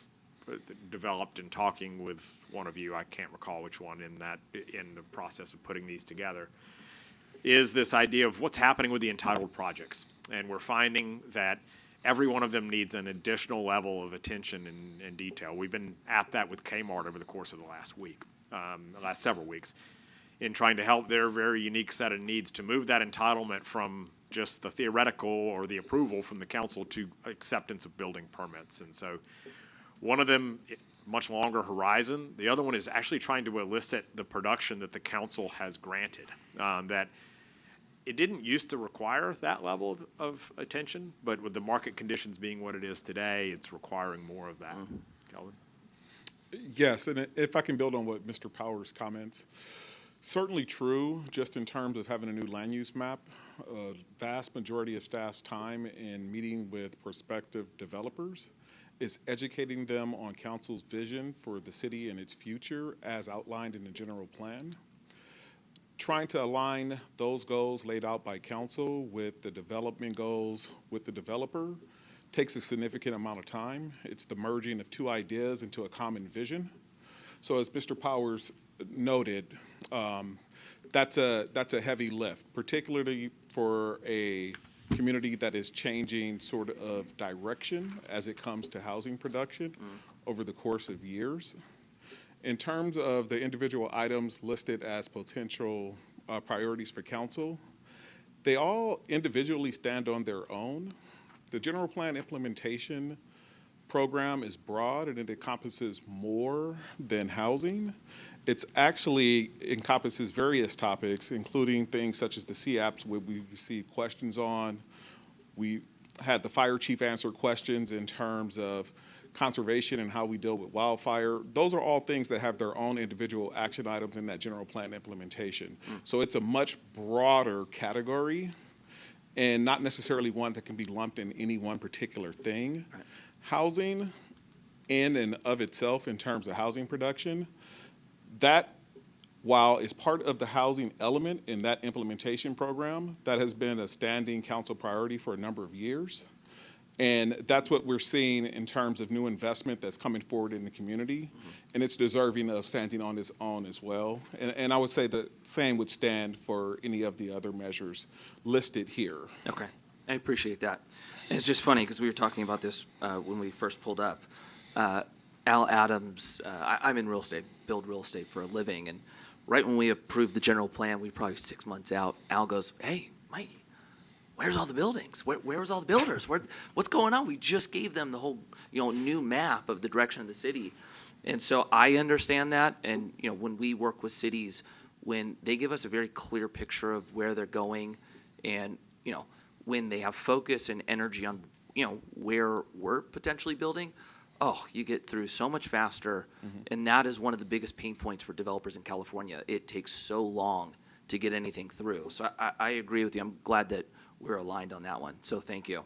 I: developed in talking with one of you, I can't recall which one in the process of putting these together, is this idea of what's happening with the entitled projects. And we're finding that every one of them needs an additional level of attention and detail. We've been at that with Kmart over the course of the last week, the last several weeks, in trying to help their very unique set of needs to move that entitlement from just the theoretical or the approval from the council to acceptance of building permits. And so one of them, much longer horizon. The other one is actually trying to elicit the production that the council has granted, that it didn't used to require that level of attention, but with the market conditions being what it is today, it's requiring more of that. Kelvin?
K: Yes, and if I can build on what Mr. Powers' comments, certainly true, just in terms of having a new land use map. A vast majority of staff's time in meeting with prospective developers is educating them on council's vision for the city and its future as outlined in the general plan. Trying to align those goals laid out by council with the development goals with the developer takes a significant amount of time. It's the merging of two ideas into a common vision. So as Mr. Powers noted, that's a heavy lift, particularly for a community that is changing sort of direction as it comes to housing production over the course of years. In terms of the individual items listed as potential priorities for council, they all individually stand on their own. The general plan implementation program is broad and it encompasses more than housing. It's actually encompasses various topics, including things such as the CAPs, where we received questions on. We had the fire chief answer questions in terms of conservation and how we deal with wildfire. Those are all things that have their own individual action items in that general plan implementation. So it's a much broader category and not necessarily one that can be lumped in any one particular thing. Right. Housing in and of itself, in terms of housing production, that, while it's part of the housing element in that implementation program, that has been a standing council priority for a number of years. And that's what we're seeing in terms of new investment that's coming forward in the community. And it's deserving of standing on its own as well. And I would say the same would stand for any of the other measures listed here.
D: Okay, I appreciate that. It's just funny because we were talking about this when we first pulled up. Al Adams, I'm in real estate, build real estate for a living, and right when we approved the general plan, we were probably 6 months out, Al goes, "Hey, Mike, where's all the buildings? Where's all the builders? What's going on? We just gave them the whole, new map of the direction of the city." And so I understand that, and, when we work with cities, when they give us a very clear picture of where they're going, and, when they have focus and energy on, where we're potentially building, you get through so much faster. And that is one of the biggest pain points for developers in California. It takes so long to get anything through. So I agree with you. I'm glad that we're aligned on that one. So thank you.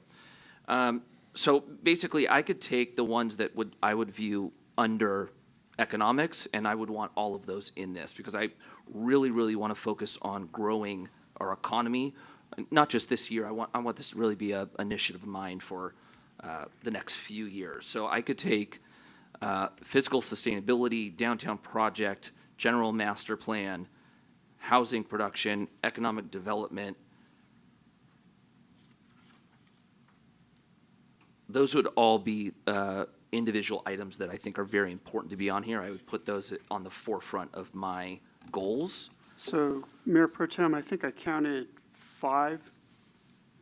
D: So basically, I could take the ones that I would view under economics, and I would want all of those in this, because I really, really want to focus on growing our economy, not just this year. I want this to really be an initiative of mine for the next few years. So I could take fiscal sustainability, downtown project, general master plan, housing production, economic development. Those would all be individual items that I think are very important to be on here. I would put those on the forefront of my goals.
A: So, Mayor Pro Tem, I think I counted 5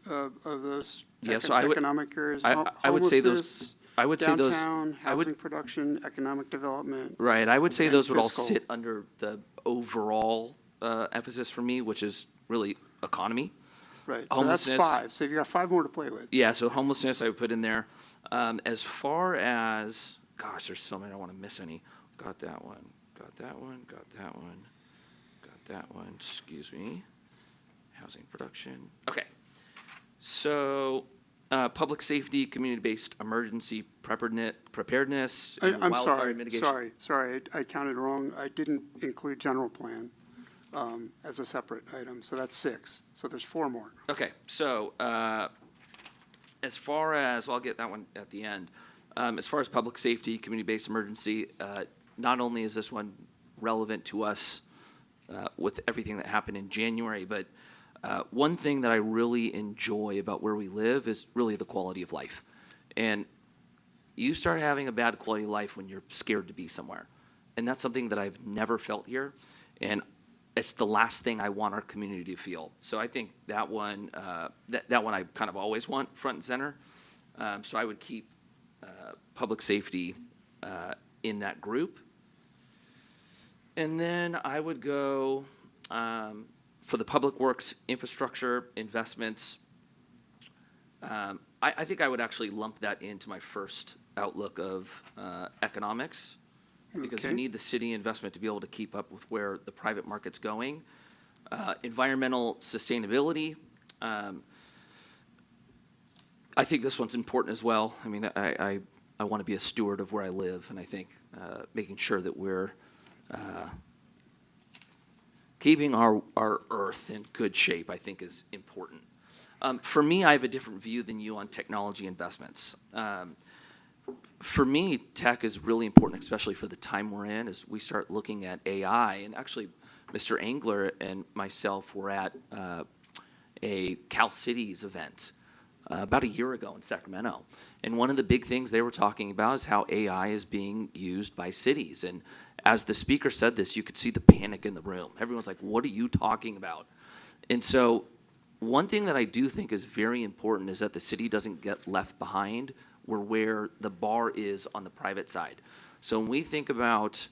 A: of those economic areas.
D: I would say those. I would say those.
A: Downtown, housing production, economic development.
D: Right. I would say
A: and
D: those would all
A: fiscal.
D: sit under the overall emphasis for me, which is really economy.
A: Right, so that's
D: Homelessness.
A: 5. So you've got 5 more to play with.
D: Yeah, so homelessness I would put in there. As far as, gosh, there's so many, I don't want to miss any. Got that one, got that one, got that one, got that one, excuse me. Housing production. Okay. So, public safety, community-based emergency preparedness, and
A: I'm
D: wildfire mitigation.
A: sorry, I counted wrong. I didn't include general plan as a separate item, so that's 6. So there's 4 more.
D: Okay, so as far as, well, I'll get that one at the end. As far as public safety, community-based emergency, not only is this one relevant to us with everything that happened in January, but one thing that I really enjoy about where we live is really the quality of life. And you start having a bad quality of life when you're scared to be somewhere. And that's something that I've never felt here. And it's the last thing I want our community to feel. So I think that one, that one I kind of always want front and center. So I would keep public safety in that group. And then I would go for the public works infrastructure investments. I think I would actually lump that into my first outlook of economics, because you
A: Okay.
D: need the city investment to be able to keep up with where the private market's going. Environmental sustainability. I think this one's important as well. I mean, I want to be a steward of where I live, and I think making sure that we're keeping our earth in good shape, I think, is important. For me, I have a different view than you on technology investments. For me, tech is really important, especially for the time we're in, as we start looking at AI. And actually, Mr. Engler and myself were at a Cal Cities event about a year ago in Sacramento. And one of the big things they were talking about is how AI is being used by cities. And as the speaker said this, you could see the panic in the room. Everyone's like, what are you talking about? And so one thing that I do think is very important is that the city doesn't get left behind where the bar is on the private side. So when we think about,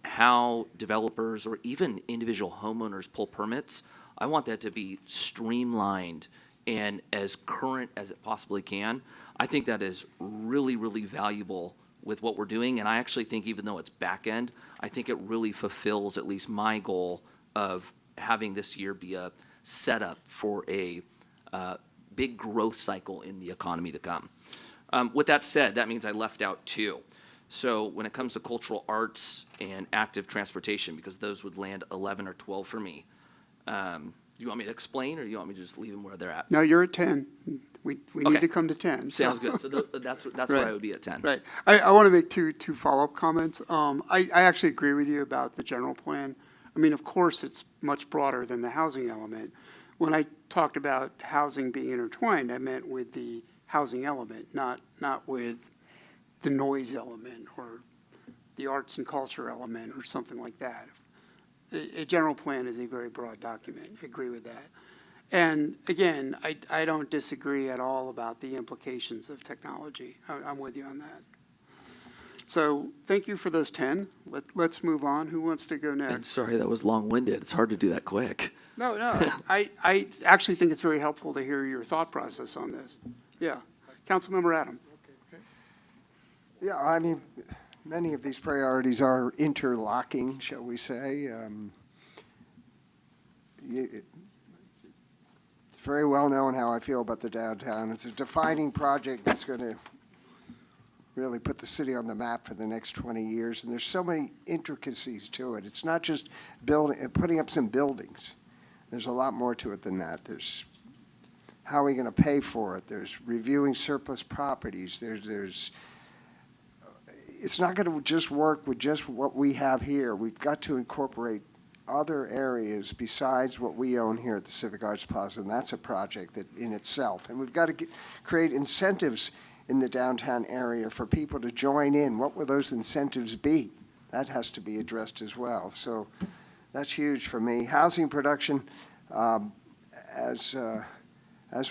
D: how developers or even individual homeowners pull permits, I want that to be streamlined and as current as it possibly can. I think that is really, really valuable with what we're doing. And I actually think, even though it's back end, I think it really fulfills at least my goal of having this year be a setup for a big growth cycle in the economy to come. With that said, that means I left out 2. So when it comes to cultural arts and active transportation, because those would land 11 or 12 for me. Do you want me to explain, or do you want me to just leave them where they're at?
A: No, you're at 10. We
D: Okay.
A: need to come to 10.
D: Sounds good. So that's
A: Right.
D: where I would be at 10.
A: Right. I want to make two follow-up comments. I actually agree with you about the general plan. I mean, of course, it's much broader than the housing element. When I talked about housing being intertwined, I meant with the housing element, not with the noise element or the arts and culture element or something like that. A general plan is a very broad document. I agree with that. And again, I don't disagree at all about the implications of technology. I'm with you on that. So thank you for those 10. Let's move on. Who wants to go next?
D: And sorry, that was long-winded. It's hard to do that quick.
A: No, I actually think it's very helpful to hear your thought process on this. Yeah. Councilmember Adam.
M: Yeah, I mean, many of these priorities are interlocking, shall we say. It's very well known how I feel about the downtown. It's a defining project that's going to really put the city on the map for the next 20 years. And there's so many intricacies to it. It's not just putting up some buildings. There's a lot more to it than that. There's how are we going to pay for it? There's reviewing surplus properties. It's not going to just work with just what we have here. We've got to incorporate other areas besides what we own here at the Civic Arts Plaza, and that's a project that in itself. And we've got to create incentives in the downtown area for people to join in. What will those incentives be? That has to be addressed as well. So that's huge for me. Housing production, as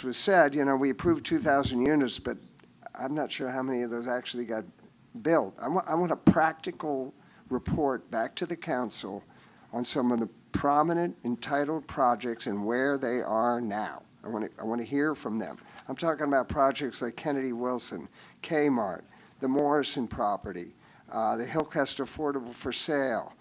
M: was said, you know, we approved 2,000 units, but I'm not sure how many of those actually got built. I want a practical report back to the council on some of the prominent entitled projects and where they are now. I want to hear from them. I'm talking about projects like Kennedy Wilson, Kmart, the Morrison property, the Hillcrest Affordable for Sale,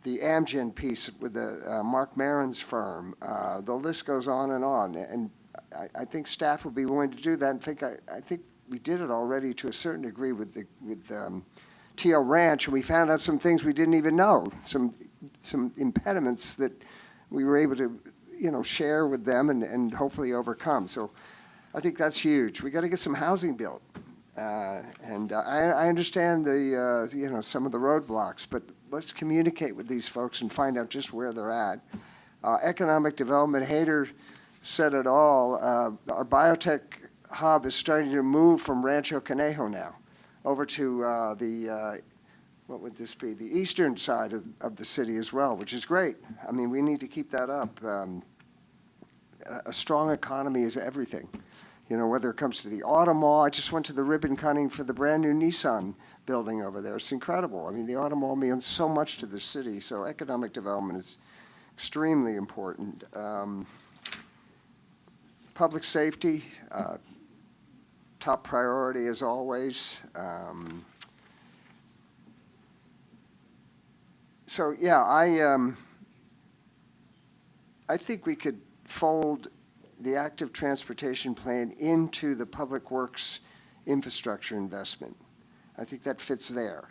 M: the Amgen piece with the Mark Maron's firm. The list goes on. And I think staff would be willing to do that. And I think we did it already to a certain degree with TL Ranch, and we found out some things we didn't even know, some impediments that we were able to, you know, share with them and hopefully overcome. So I think that's huge. We got to get some housing built, and I understand the you know, some of the roadblocks, but let's communicate with these folks and find out just where they're at. Economic development, Hader said it all. Our biotech hub is starting to move from Rancho Conejo now over to what would this be? The eastern side of the city as well, which is great. I mean, we need to keep that up. A strong economy is everything. You know, whether it comes to the auto mall, I just went to the ribbon cutting for the brand new Nissan building over there. It's incredible. I mean, the auto mall means so much to the city, so economic development is extremely important. Public safety, top priority as always. So yeah, I think we could fold the active transportation plan into the public works infrastructure investment. I think that fits there.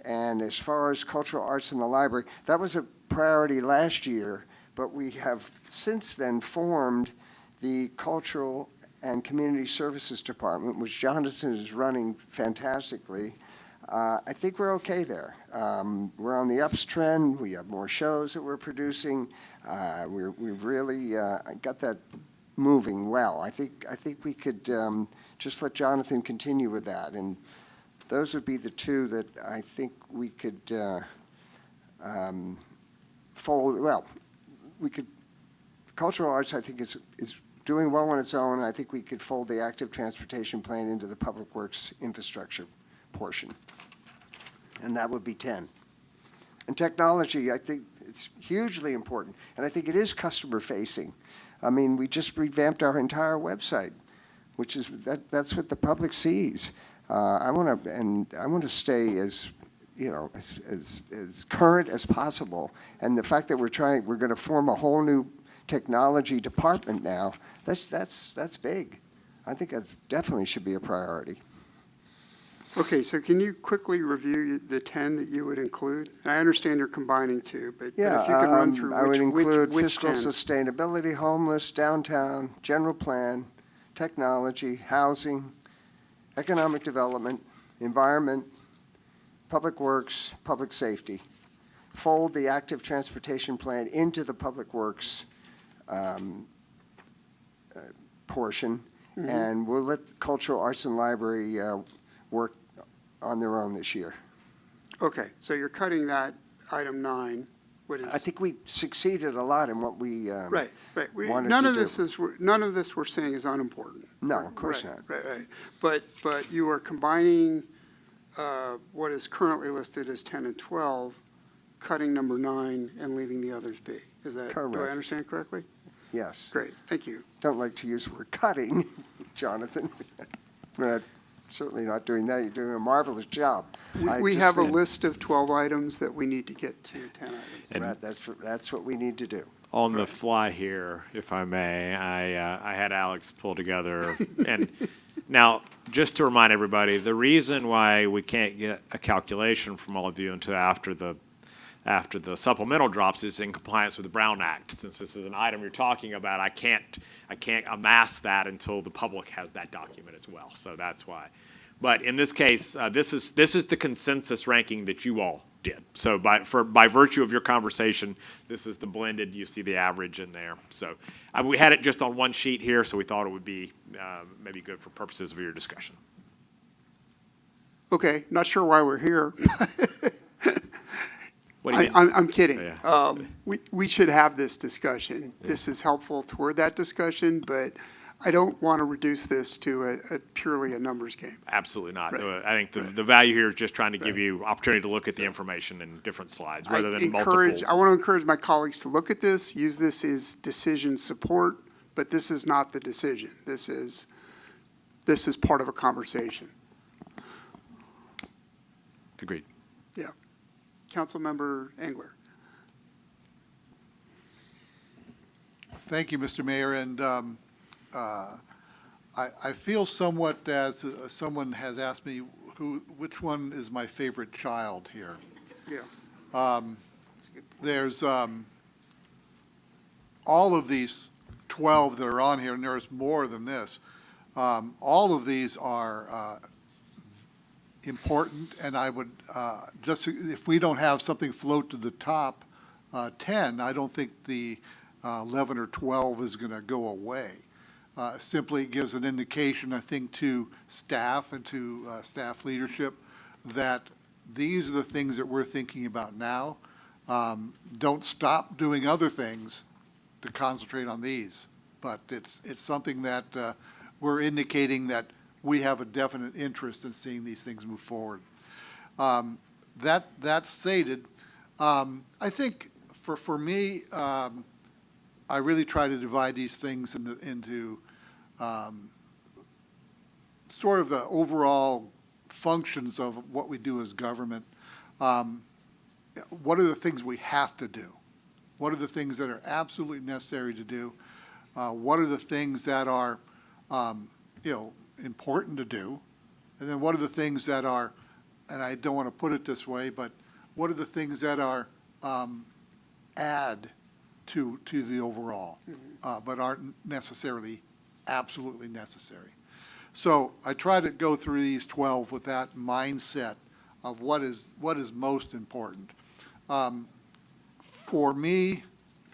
M: And as far as cultural arts in the library, that was a priority last year, but we have since then formed the Cultural and Community Services Department, which Jonathan is running fantastically. I think we're okay there. We're on the ups trend. We have more shows that we're producing. We've really got that moving well. I think we could just let Jonathan continue with that, and those would be the two that I think we could fold. Well, we could. Cultural arts, I think, is doing well on its own. I think we could fold the active transportation plan into the public works infrastructure portion, and that would be 10. And technology, I think it's hugely important, and I think it is customer facing. I mean, we just revamped our entire website, which is that's what the public sees. I want to stay as, you know, as current as possible, and the fact that we're going to form a whole new technology department now, that's big. I think that definitely should be a priority.
A: Okay, so can you quickly review the 10 that you would include? And I understand you're combining two, but if you could run through
M: I would include
A: which
M: fiscal
A: 10?
M: sustainability, homeless, downtown, general plan, technology, housing, economic development, environment, public works, public safety. Fold the active transportation plan into the public works portion, And we'll let the Cultural Arts and Library work on their own this year.
A: Okay, so you're cutting that item 9. What is?
M: I think we succeeded a lot in what we
A: Right.
M: wanted
A: None
M: to
A: of
M: do.
A: this is, none of this we're saying is unimportant.
M: No, of course
A: Right,
M: not.
A: Right. But you are combining what is currently listed as 10 and 12, cutting number 9 and leaving the others be. Is that, do I
M: Correct.
A: understand correctly?
M: Yes.
A: Great, thank you.
M: Don't like to use the word cutting, Jonathan. But certainly not doing that. You're doing a marvelous job. I
A: We
M: just
A: have a
M: think-
A: list of 12 items that we need to get to 10 items.
M: Right, that's what we need to do.
F: On the fly here, if I may, I had Alex pull together, and now, just to remind everybody, the reason why we can't get a calculation from all of you until after the supplemental drops is in compliance with the Brown Act. Since this is an item you're talking about, I can't amass that until the public has that document as well. So that's why. But in this case, this is the consensus ranking that you all did. So by virtue of your conversation, this is the blended. You see the average in there. So we had it just on one sheet here, so we thought it would be maybe good for purposes of your discussion.
A: Okay, not sure why we're here.
F: What do you mean?
A: I'm kidding.
F: Yeah.
A: We should have this discussion. This is helpful toward that discussion, but I don't want to reduce this to a purely a numbers game.
F: Absolutely not.
A: Right.
F: I think the value here is just trying to give you opportunity to look at the information in different slides rather than multiple.
A: I want to encourage my colleagues to look at this, use this as decision support, but this is not the decision. This is part of a conversation.
F: Agreed.
A: Yeah. Councilmember Engler.
B: Thank you, Mr. Mayor, and I feel somewhat as someone has asked me which one is my favorite child here.
A: Yeah.
B: There's all of these 12 that are on here, and there's more than this. All of these are important, and I would just, if we don't have something float to the top 10, I don't think the 11 or 12 is going to go away. Simply gives an indication, I think, to staff and to staff leadership that these are the things that we're thinking about now. Don't stop doing other things to concentrate on these, but it's something that we're indicating that we have a definite interest in seeing these things move forward. That stated, I think for me, I really try to divide these things into sort of the overall functions of what we do as government. What are the things we have to do? What are the things that are absolutely necessary to do? What are the things that are, important to do? And then what are the things that are, and I don't want to put it this way, but what are the things that are add to the overall, but aren't necessarily absolutely necessary? So I try to go through these 12 with that mindset of what is most important. For me,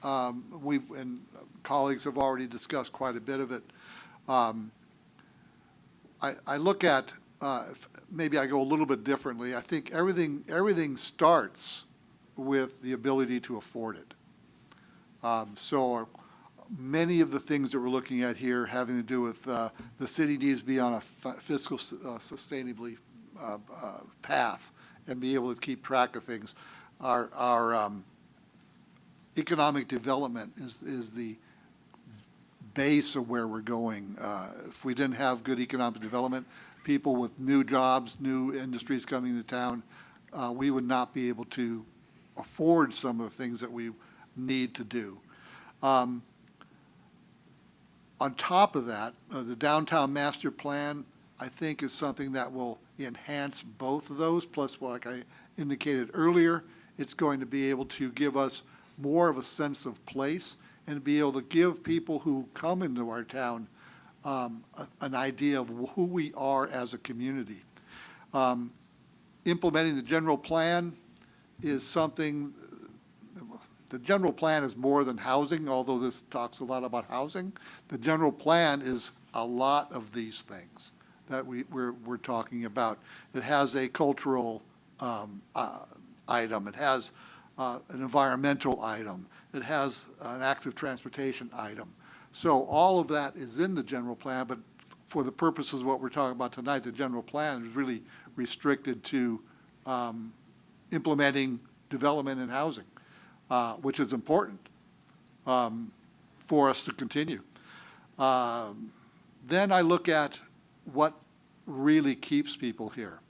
B: and colleagues have already discussed quite a bit of it. I look at, maybe I go a little bit differently. I think everything starts with the ability to afford it. So many of the things that we're looking at here having to do with the city needs to be on a fiscal sustainably path and be able to keep track of things. Our economic development is the base of where we're going. If we didn't have good economic development, people with new jobs, new industries coming to town, we would not be able to afford some of the things that we need to do. On top of that, the downtown master plan, I think, is something that will enhance both of those, plus, like I indicated earlier, it's going to be able to give us more of a sense of place and be able to give people who come into our town an idea of who we are as a community. Implementing the general plan is something, the general plan is more than housing, although this talks a lot about housing. The general plan is a lot of these things that we're talking about. It has a cultural item. It has an environmental item. It has an active transportation item. So all of that is in the general plan, but for the purposes of what we're talking about tonight, the general plan is really restricted to implementing development and housing, which is important for us to continue. Then I look at what really keeps people here.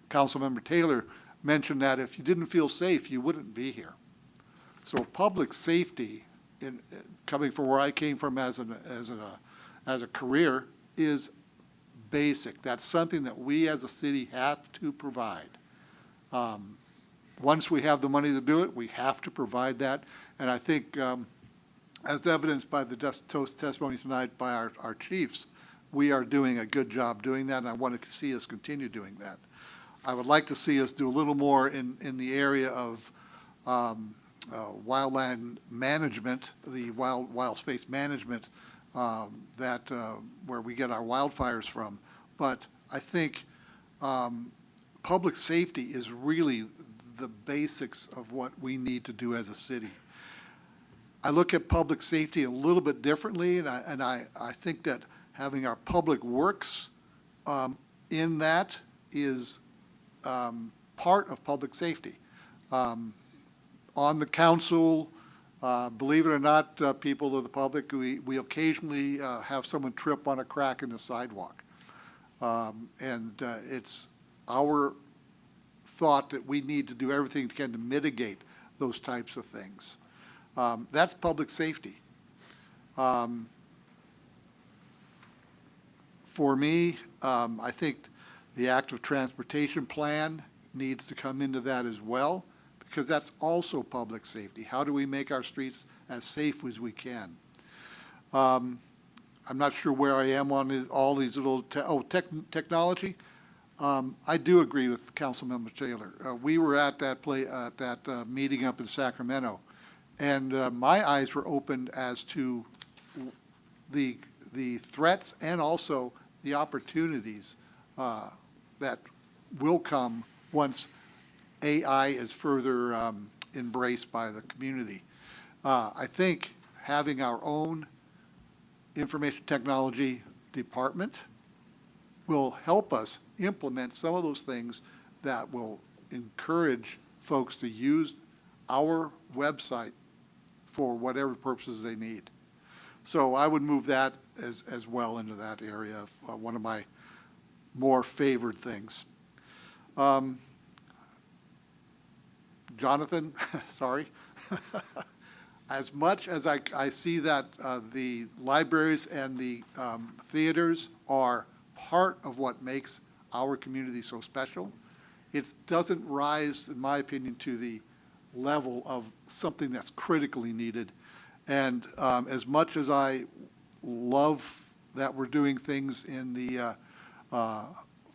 B: Councilmember Taylor mentioned that if you didn't feel safe, you wouldn't be here. So public safety, coming from where I came from as a career, is basic. That's something that we as a city have to provide. Once we have the money to do it, we have to provide that. And I think, as evidenced by the testimony tonight by our chiefs, we are doing a good job doing that, and I want to see us continue doing that. I would like to see us do a little more in the area of wildland management, the wild space management, where we get our wildfires from. But I think public safety is really the basics of what we need to do as a city. I look at public safety a little bit differently, and I think that having our public works in that is part of public safety. On the council, believe it or not, people of the public, we occasionally have someone trip on a crack in the sidewalk. It's our thought that we need to do everything we can to mitigate those types of things. That's public safety. For me, I think the active transportation plan needs to come into that as well, because that's also public safety. How do we make our streets as safe as we can? I'm not sure where I am on all these little technology. I do agree with Councilmember Taylor. We were at that meeting up in Sacramento, and my eyes were opened as to the threats and also the opportunities that will come once AI is further embraced by the community. I think having our own information technology department will help us implement some of those things that will encourage folks to use our website for whatever purposes they need. So I would move that as well into that area of one of my more favored things. Jonathan, sorry. As much as I see that the libraries and the theaters are part of what makes our community so special, it doesn't rise, in my opinion, to the level of something that's critically needed. And as much as I love that we're doing things in the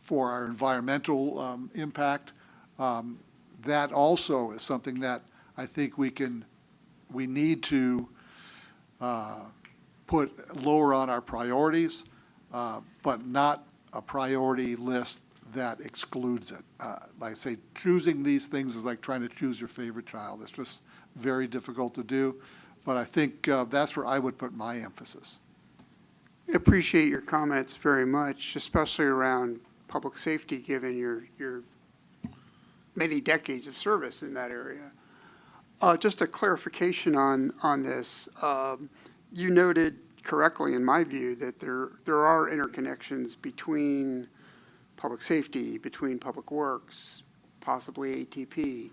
B: for our environmental impact, that also is something that I think we need to put lower on our priorities, but not a priority list that excludes it. Like I say, choosing these things is like trying to choose your favorite child. It's just very difficult to do, but I think that's where I would put my emphasis.
A: I appreciate your comments very much, especially around public safety, given your many decades of service in that area. Just a clarification on this. You noted correctly, in my view, that there are interconnections between public safety, between public works, possibly ATP,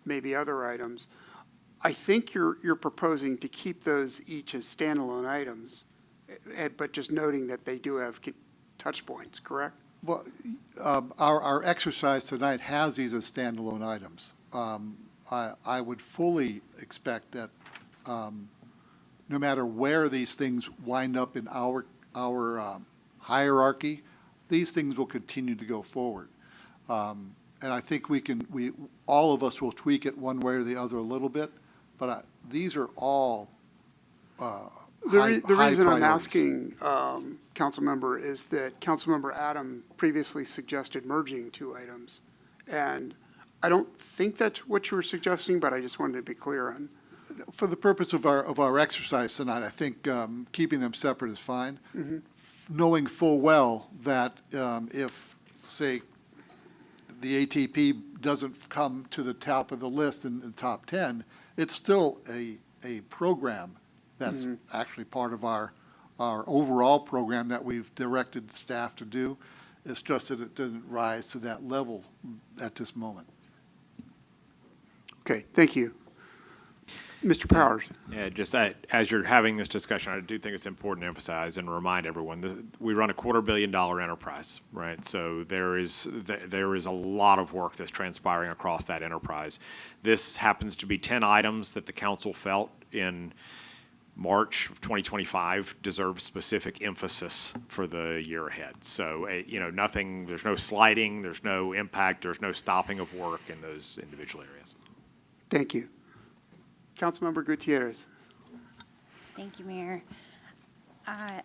A: maybe other items. I think you're proposing to keep those each as standalone items, but just noting that they do have touch points, correct?
B: Well, our exercise tonight has these as standalone items. I would fully expect that no matter where these things wind up in our hierarchy, these things will continue to go forward. And I think all of us will tweak it one way or the other a little bit, but these are all
A: The
B: high
A: reason I'm
B: priorities.
A: asking, Councilmember, is that Councilmember Adam previously suggested merging two items. And I don't think that's what you were suggesting, but I just wanted to be clear on.
B: For the purpose of our exercise tonight, I think keeping them separate is fine. Knowing full well that if, say, the ATP doesn't come to the top of the list in the top 10, it's still a program that's actually part of our overall program that we've directed staff to do. It's just that it didn't rise to that level at this moment.
A: Okay, thank you. Mr. Powers.
F: Yeah, just as you're having this discussion, I do think it's important to emphasize and remind everyone that we run a $250 million enterprise, right? So there is a lot of work that's transpiring across that enterprise. This happens to be 10 items that the council felt in March of 2025 deserve specific emphasis for the year ahead. So, nothing, there's no sliding, there's no impact, there's no stopping of work in those individual areas.
A: Thank you. Councilmember Gutierrez.
E: Thank you, Mayor. I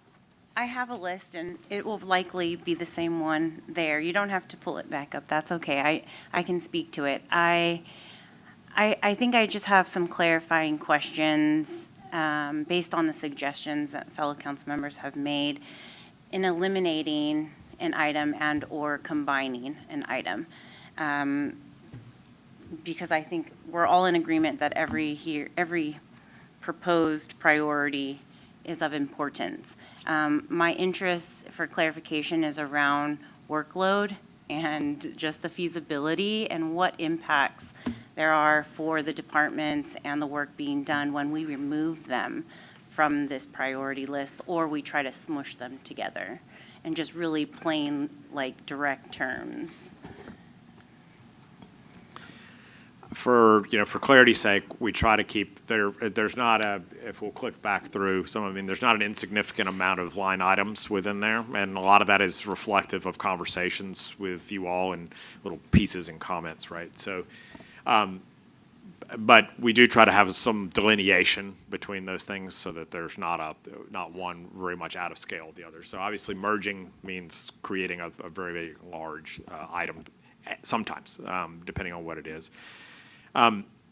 E: have a list, and it will likely be the same one there. You don't have to pull it back up. That's okay. I can speak to it. I think I just have some clarifying questions based on the suggestions that fellow council members have made in eliminating an item and or combining an item. Because I think we're all in agreement that every proposed priority is of importance. My interest for clarification is around workload and just the feasibility and what impacts there are for the departments and the work being done when we remove them from this priority list or we try to smush them together and just really plain, like, direct terms.
F: For clarity's sake, we try to keep there's not if we'll click back through there's not an insignificant amount of line items within there, and a lot of that is reflective of conversations with you all and little pieces and comments, right? So, but we do try to have some delineation between those things so that there's not one very much out of scale of the other. So obviously merging means creating a very, very large item sometimes, depending on what it is.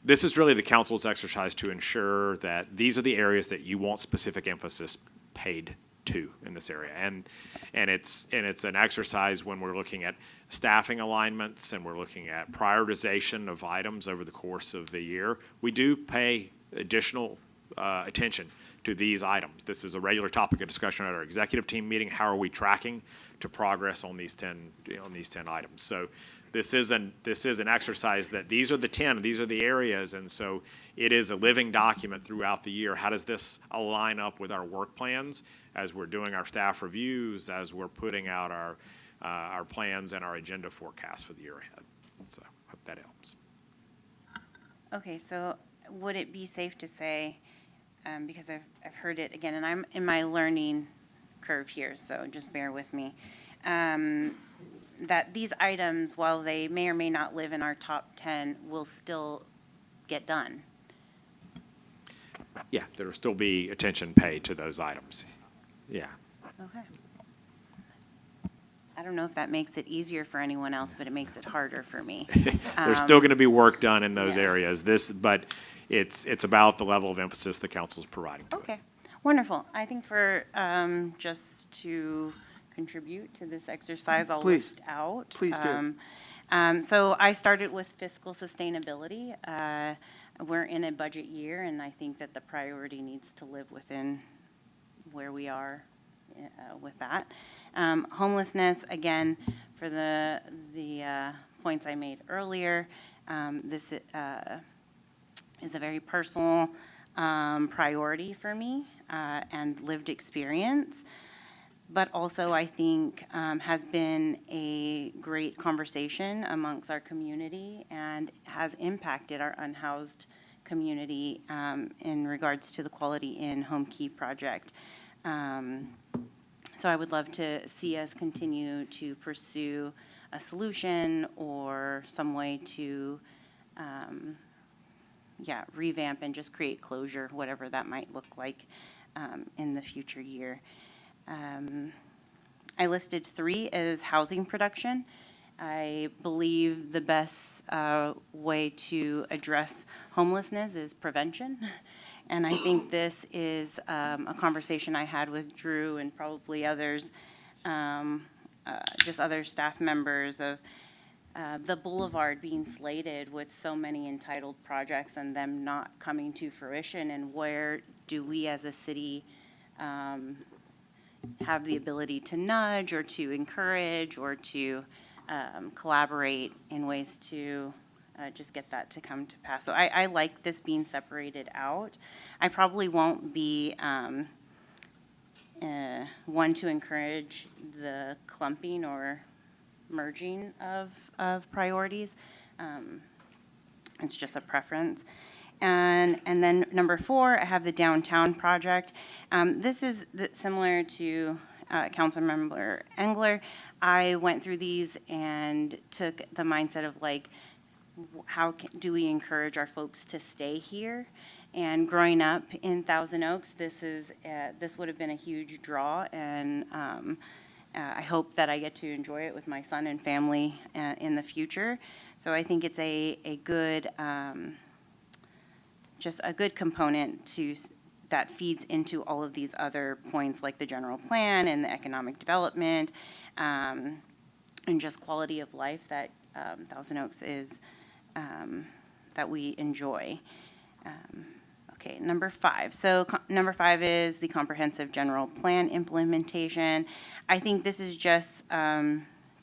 F: This is really the council's exercise to ensure that these are the areas that you want specific emphasis paid to in this area. And it's an exercise when we're looking at staffing alignments and we're looking at prioritization of items over the course of the year. We do pay additional attention to these items. This is a regular topic of discussion at our executive team meeting. How are we tracking to progress on these 10 items? So this is an exercise that these are the 10, these are the areas, and so it is a living document throughout the year. How does this align up with our work plans as we're doing our staff reviews, as we're putting out our plans and our agenda forecast for the year ahead? So I hope that helps.
E: Okay, so would it be safe to say, because I've heard it again, and I'm in my learning curve here, so just bear with me, that these items, while they may or may not live in our top 10, will still get done?
F: Yeah, there will still be attention paid to those items. Yeah.
E: Okay. I don't know if that makes it easier for anyone else, but it makes it harder for me.
F: There's still going to be work done in those areas. But it's about the level of emphasis the council's providing to it.
E: Okay, wonderful. I think for just to contribute to this exercise, I'll
A: Please.
E: list out.
A: Please do.
E: So I started with fiscal sustainability. We're in a budget year, and I think that the priority needs to live within where we are with that. Homelessness, again, for the points I made earlier, this is a very personal priority for me and lived experience, but also I think has been a great conversation amongst our community and has impacted our unhoused community in regards to the Quality Inn Home Key project. So I would love to see us continue to pursue a solution or some way to revamp and just create closure, whatever that might look like. in the future year. I listed 3 as housing production. I believe the best way to address homelessness is prevention. And I think this is a conversation I had with Drew and probably others, just other staff members, of the boulevard being slated with so many entitled projects and them not coming to fruition, and where do we as a city have the ability to nudge or to encourage or to collaborate in ways to just get that to come to pass. So I like this being separated out. I probably won't be one to encourage the clumping or merging of priorities. It's just a preference. And then number 4, I have the downtown project. This is similar to Councilmember Engler. I went through these and took the mindset of like, how do we encourage our folks to stay here? And growing up in Thousand Oaks, this would have been a huge draw, and I hope that I get to enjoy it with my son and family in the future. So I think it's a good, just a good component that feeds into all of these other points, like the general plan and the economic development, and just quality of life that Thousand Oaks is, that we enjoy. Okay, number 5. So number 5 is the comprehensive general plan implementation. I think this is just to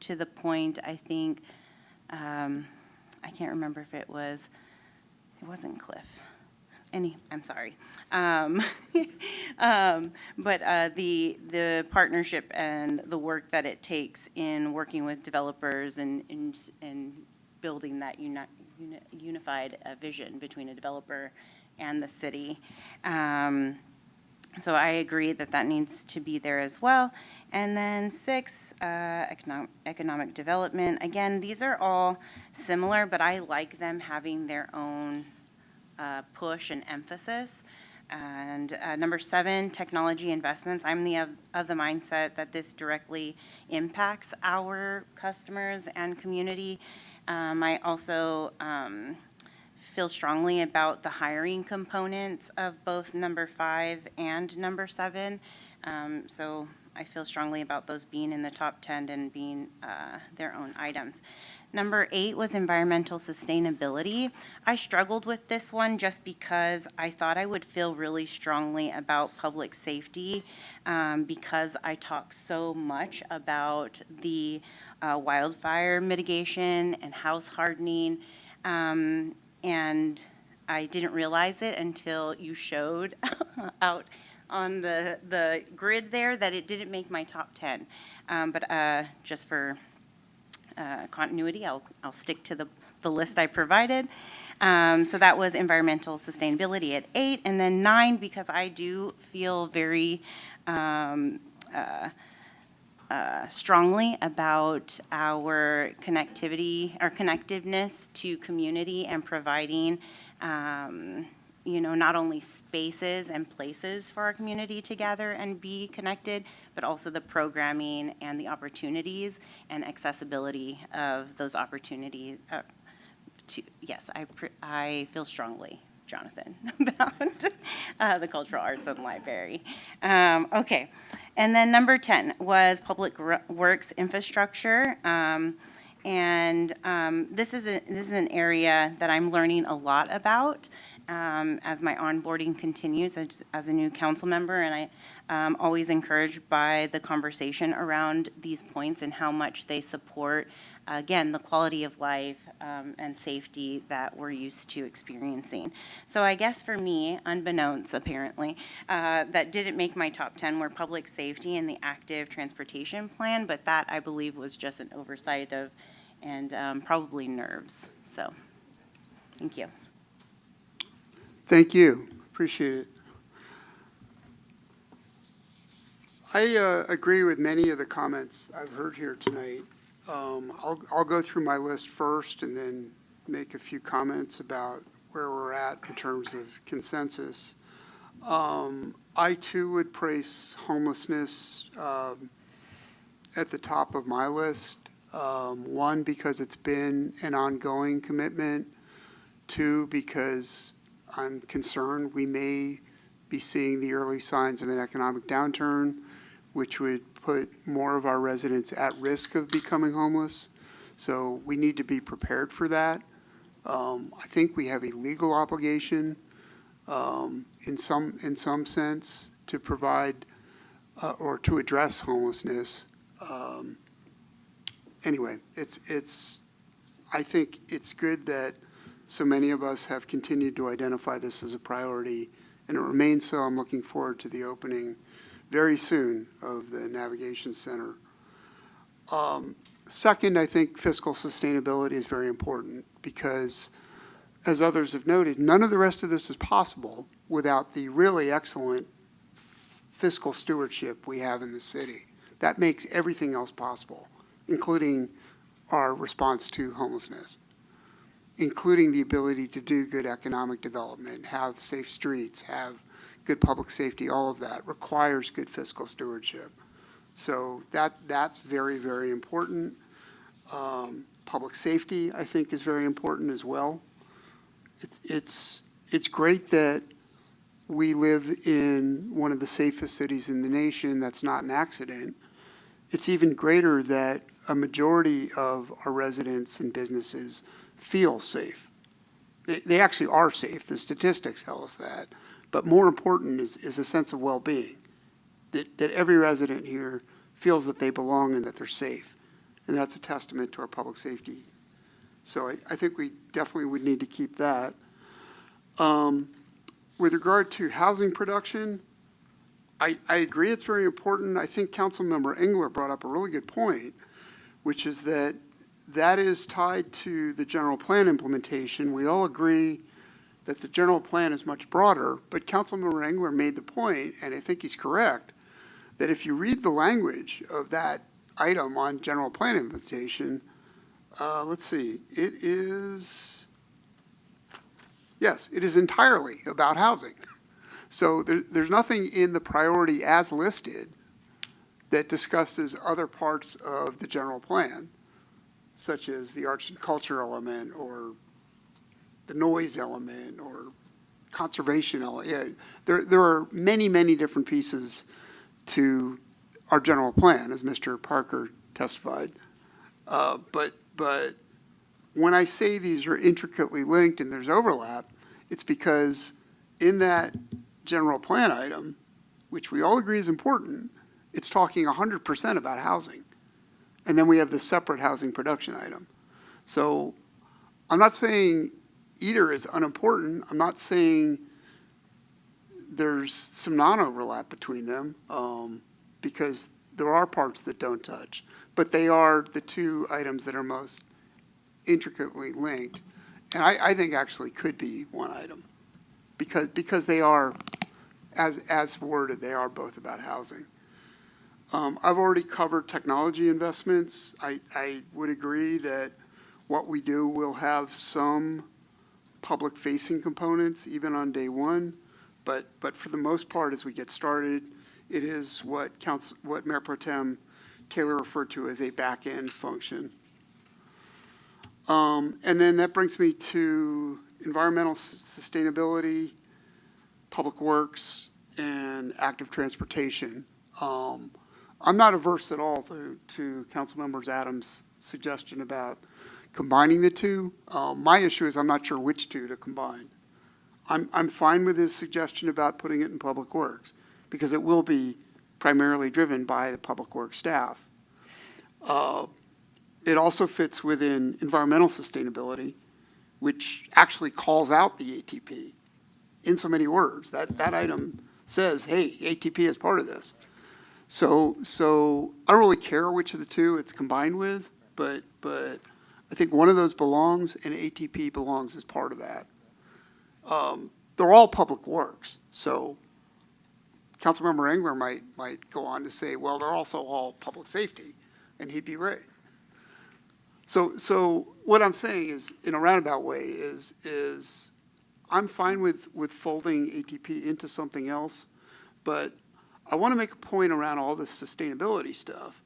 E: the point. I think, I can't remember if it wasn't Cliff. I'm sorry. But the partnership and the work that it takes in working with developers and building that unified vision between a developer and the city. So I agree that needs to be there as well. And then 6, economic development. Again, these are all similar, but I like them having their own push and emphasis. And number 7, technology investments. I'm of the mindset that this directly impacts our customers and community. I also feel strongly about the hiring components of both number 5 and number 7. So I feel strongly about those being in the top 10 and being their own items. Number 8 was environmental sustainability. I struggled with this one just because I thought I would feel really strongly about public safety because I talk so much about the wildfire mitigation and house hardening. And I didn't realize it until you showed out on the grid there that it didn't make my top 10. But just for continuity, I'll stick to the list I provided. So that was environmental sustainability at 8. And then 9, because I do feel very strongly about our connectiveness to community and providing, not only spaces and places for our community to gather and be connected, but also the programming and the opportunities and accessibility of those opportunities. Yes, I feel strongly, Jonathan, about the cultural arts and library. Okay. And then number 10 was public works infrastructure. And this is an area that I'm learning a lot about as my onboarding continues as a new council member. And I'm always encouraged by the conversation around these points and how much they support, again, the quality of life and safety that we're used to experiencing. So I guess for me, unbeknownst apparently, that didn't make my top 10 were public safety and the active transportation plan, but that I believe was just an oversight of, and probably nerves. So, thank you.
A: Thank you. Appreciate it. I agree with many of the comments I've heard here tonight. I'll go through my list first and then make a few comments about where we're at in terms of consensus. I too would place homelessness at the top of my list. One, because it's been an ongoing commitment. Two, because I'm concerned we may be seeing the early signs of an economic downturn, which would put more of our residents at risk of becoming homeless. So we need to be prepared for that. I think we have a legal obligation in some sense to provide or to address homelessness. Anyway, I think it's good that so many of us have continued to identify this as a priority, and it remains so. I'm looking forward to the opening very soon of the Navigation Center. Second, I think fiscal sustainability is very important because, as others have noted, none of the rest of this is possible without the really excellent fiscal stewardship we have in the city. That makes everything else possible, including our response to homelessness, including the ability to do good economic development, have safe streets, have good public safety. All of that requires good fiscal stewardship. So that's very, very important. Public safety, I think, is very important as well. It's great that we live in one of the safest cities in the nation. That's not an accident. It's even greater that a majority of our residents and businesses feel safe. They actually are safe. The statistics tell us that. But more important is a sense of well-being, that every resident here feels that they belong and that they're safe. And that's a testament to our public safety. So I think we definitely would need to keep that. With regard to housing production, I agree it's very important. I think Councilmember Engler brought up a really good point, which is that is tied to the general plan implementation. We all agree that the general plan is much broader, but Councilmember Engler made the point, and I think he's correct, that if you read the language of that item on general plan implementation, let's see, it is entirely about housing. So there's nothing in the priority as listed that discusses other parts of the general plan, such as the arts and culture element or the noise element or conservation element. Yeah, there are many, many different pieces to our general plan, as Mr. Parker testified. But when I say these are intricately linked and there's overlap, it's because in that general plan item, which we all agree is important, it's talking 100% about housing. And then we have the separate housing production item. So I'm not saying either is unimportant. I'm not saying there's some non-overlap between them because there are parts that don't touch. But they are the two items that are most intricately linked. And I think actually could be one item because they are, as worded, they are both about housing. I've already covered technology investments. I would agree that what we do will have some public-facing components, even on day one. But for the most part, as we get started, it is what Mayor Pro Tem Taylor referred to as a back-end function. And then that brings me to environmental sustainability, public works, and active transportation. I'm not averse at all to Councilmember Adams' suggestion about combining the two. My issue is I'm not sure which two to combine. I'm fine with his suggestion about putting it in Public Works because it will be primarily driven by the Public Works staff. It also fits within environmental sustainability, which actually calls out the ATP in so many words. That item says, hey, ATP is part of this. So I don't really care which of the two it's combined with, but I think one of those belongs and ATP belongs as part of that. They're all public works, so Councilmember Engler might go on to say, well, they're also all public safety, and he'd be right. So what I'm saying is, in a roundabout way, is I'm fine with folding ATP into something else, but I want to make a point around all this sustainability stuff.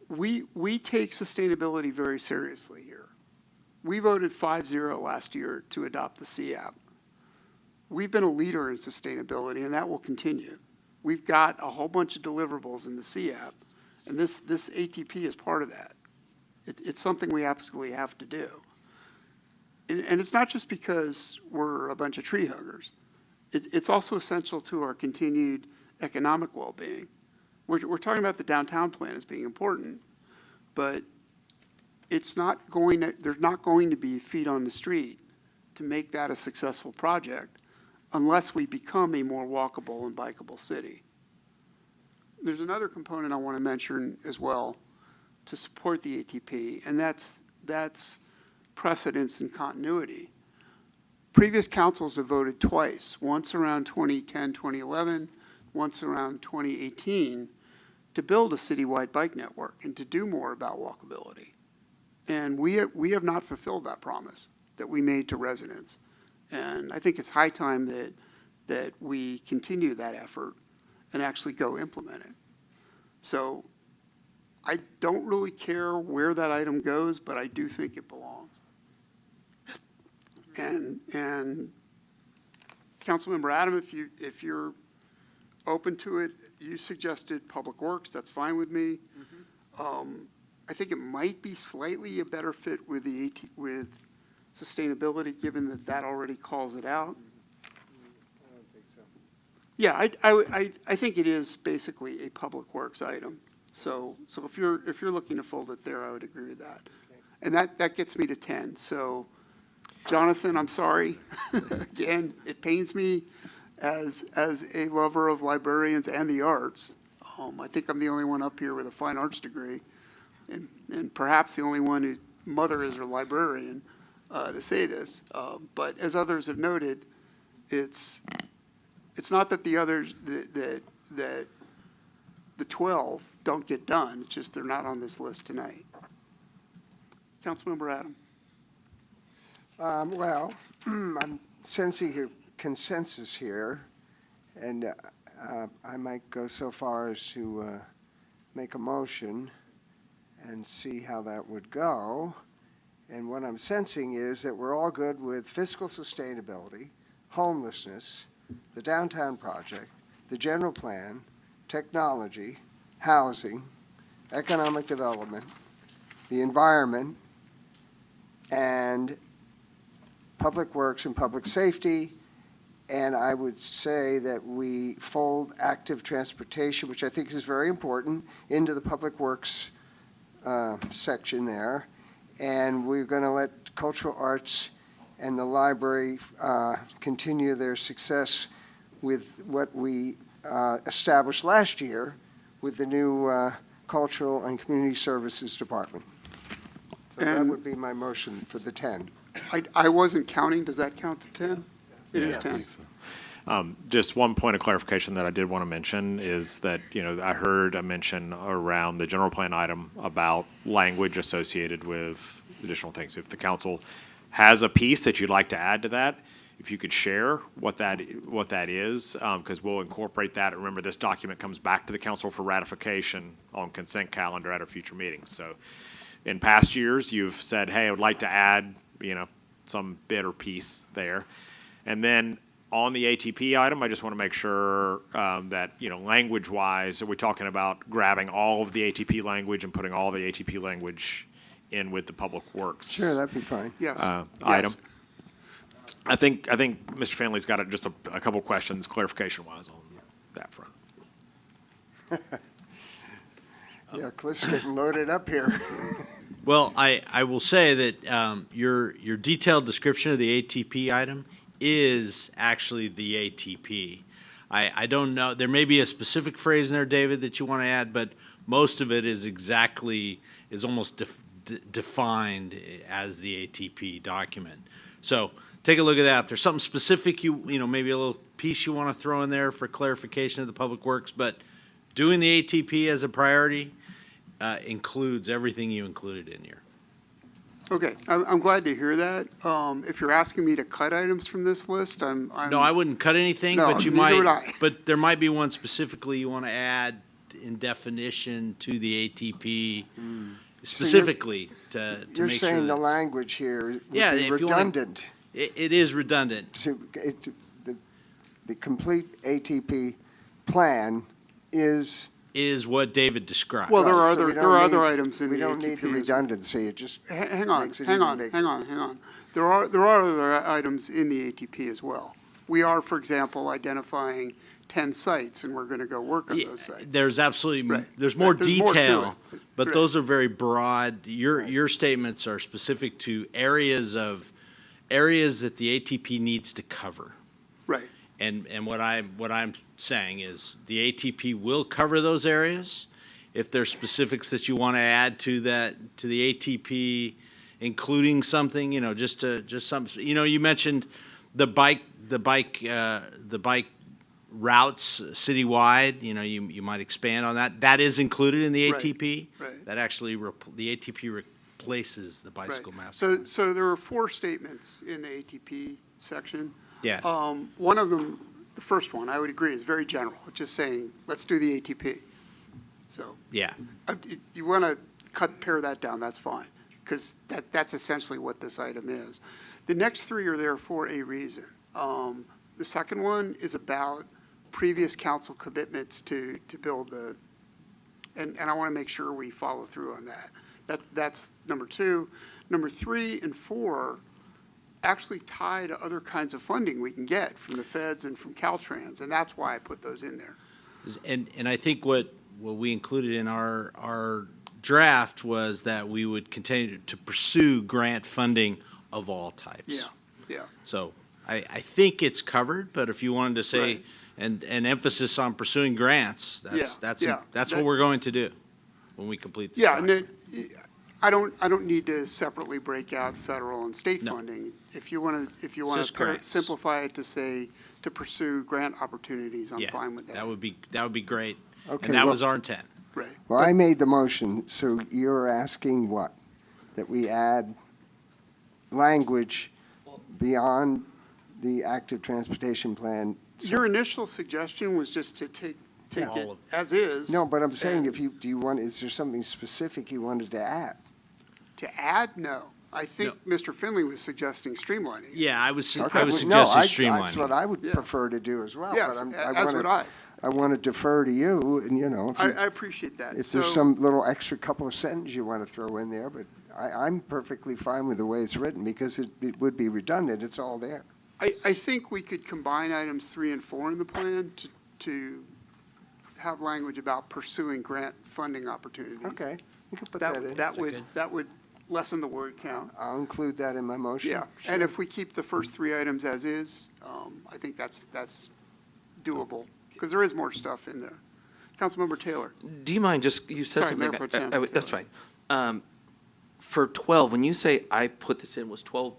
A: We take sustainability very seriously here. We voted 5-0 last year to adopt the CAP. We've been a leader in sustainability, and that will continue. We've got a whole bunch of deliverables in the CAP, and this ATP is part of that. It's something we absolutely have to do. And it's not just because we're a bunch of tree huggers. It's also essential to our continued economic well-being. We're talking about the downtown plan as being important, but there's not going to be feet on the street to make that a successful project unless we become a more walkable and bikeable city. There's another component I want to mention as well to support the ATP, and that's precedence and continuity. Previous councils have voted twice, once around 2010, 2011, once around 2018, to build a citywide bike network and to do more about walkability. And we have not fulfilled that promise that we made to residents. And I think it's high time that we continue that effort and actually go implement it. So I don't really care where that item goes, but I do think it belongs. And Councilmember Adam, if you're open to it, you suggested Public Works, that's fine with me. I think it might be slightly a better fit with with sustainability, given that already calls it out.
M: I don't think so.
A: Yeah, I think it is basically a Public Works item. So if you're looking to fold it there, I would agree with that. And that gets me to 10. So Jonathan, I'm sorry. Again, it pains me as a lover of librarians and the arts. I think I'm the only one up here with a fine arts degree, and perhaps the only one whose mother is a librarian to say this. But as others have noted, it's not that the others that the 12 don't get done. It's just they're not on this list tonight. Councilmember Adam.
M: Well, I'm sensing a consensus here, and I might go so far as to make a motion and see how that would go. And what I'm sensing is that we're all good with fiscal sustainability, homelessness, the downtown project, the general plan, technology, housing, economic development, the environment, and public works and public safety. And I would say that we fold active transportation, which I think is very important, into the public works section there. And we're going to let cultural arts and the library continue their success with what we established last year with the new Cultural and Community Services Department. So that would be my motion for the 10.
A: I wasn't counting. Does that count to 10? It is 10.
F: Just one point of clarification that I did want to mention is that, I heard a mention around the general plan item about language associated with additional things. If the council has a piece that you'd like to add to that, if you could share what that is, because we'll incorporate that. Remember, this document comes back to the council for ratification on consent calendar at a future meeting. So in past years, you've said, hey, I would like to add, some bit or piece there. And then on the ATP item, I just want to make sure that, language-wise, are we talking about grabbing all of the ATP language and putting all the ATP language in with the Public Works?
M: Sure, that'd be fine.
A: Yes.
F: Item. I think Mr. Finley's got just a couple questions, clarification-wise, on that front.
M: Yeah, Cliff's getting loaded up here.
R: Well, I will say that your detailed description of the ATP item is actually the ATP. I don't know, there may be a specific phrase in there, David, that you want to add, but most of it is almost defined as the ATP document. So take a look at that. If there's something specific maybe a little piece you want to throw in there for clarification of the Public Works, but doing the ATP as a priority includes everything you included in here.
A: Okay, I'm glad to hear that. If you're asking me to cut items from this list, I'm.
R: No, I wouldn't cut anything,
A: No,
R: but you
A: neither would
R: might,
A: I.
R: but there might be one specifically you want to add in definition to the ATP specifically to make sure.
M: You're saying the
R: that's-
M: language here would
R: Yeah,
M: be
R: if you wanna-
M: redundant.
R: It is redundant.
M: The complete ATP plan is.
R: Is what David described.
A: Well, there are
M: Right, so
A: other,
M: we
A: there
M: don't
A: are other
M: need-
A: items in the
M: We don't need the
A: ATP as well.
M: redundancy, it just
A: Hang on,
M: makes it
A: hang
M: even
A: on,
M: bigger.
A: hang on, hang on. There are other items in the ATP as well. We are, for example, identifying 10 sites, and we're going to go work on those sites.
R: There's absolutely,
A: Right.
R: there's more
A: Right, there's more to
R: detail,
A: it.
R: but
A: Right.
R: those are very broad. Your statements are specific to areas that the ATP needs to cover.
A: Right.
R: And what I'm saying is the ATP will cover those areas. If there's specifics that you want to add to the ATP, including something, just some, you mentioned the bike routes citywide, you might expand on that. That is included in the
A: Right,
R: ATP.
A: right.
R: That actually, the ATP replaces the bicycle
A: Right.
R: master.
A: So there are 4 statements in the ATP section.
R: Yeah.
A: One of them, the first one, I would agree, is very general, just saying, let's do the ATP. So
R: Yeah.
A: if you want to pare that down, that's fine, because that's essentially what this item is. The next 3 are there for a reason. The second one is about previous council commitments to build and I want to make sure we follow through on that. That's number 2. Number 3 and 4 actually tie to other kinds of funding we can get from the feds and from Caltrans, and that's why I put those in there.
R: And I think what we included in our draft was that we would continue to pursue grant funding of all types.
A: Yeah, yeah.
R: So I think it's covered, but if you wanted to say,
A: Right.
R: and emphasis on pursuing grants,
A: Yeah,
R: that's
A: yeah.
R: what
A: That-
R: we're going to do when we complete this.
A: Yeah, and
R: document.
A: I don't need to separately break out federal and state
R: No.
A: funding. If you want
R: Just
A: to
R: grants.
A: simplify it to say, to pursue grant opportunities, I'm
R: Yeah,
A: fine with that.
R: That would be great.
M: Okay,
R: And that
M: well-
R: was our intent.
A: Right.
M: Well, I made the motion, so you're asking what? That we add language beyond the active transportation plan?
A: Your initial suggestion was just to take
R: All
A: it
R: of-
A: as is.
M: No, but I'm saying
A: and
M: is there something specific you wanted to add?
A: To add, no. I think Mr. Finley was suggesting streamlining.
R: Yeah, I was
M: Okay,
R: suggesting
M: no,
R: streamlining.
M: That's what I would
A: Yeah.
M: prefer to do as well.
A: Yes,
M: but
A: as would I.
M: I want to defer to you, and if
A: I
M: you,
A: appreciate that.
M: if there's
A: So-
M: some little extra couple of sentences you want to throw in there, but I'm perfectly fine with the way it's written, because it would be redundant, it's all there.
A: I think we could combine items 3 and 4 in the plan to have language about pursuing grant funding opportunities.
M: Okay, you can put that in.
A: That would lessen the word count.
M: I'll include that in my motion.
A: Yeah, and if we keep the first 3 items as is, I think that's doable, because there is more stuff in there. Councilmember Taylor.
D: Do you mind you said
A: Sorry,
D: something,
A: Mayor Pro Tem
D: that's
A: Taylor.
D: fine. For 12, when you say I put this in, was 12,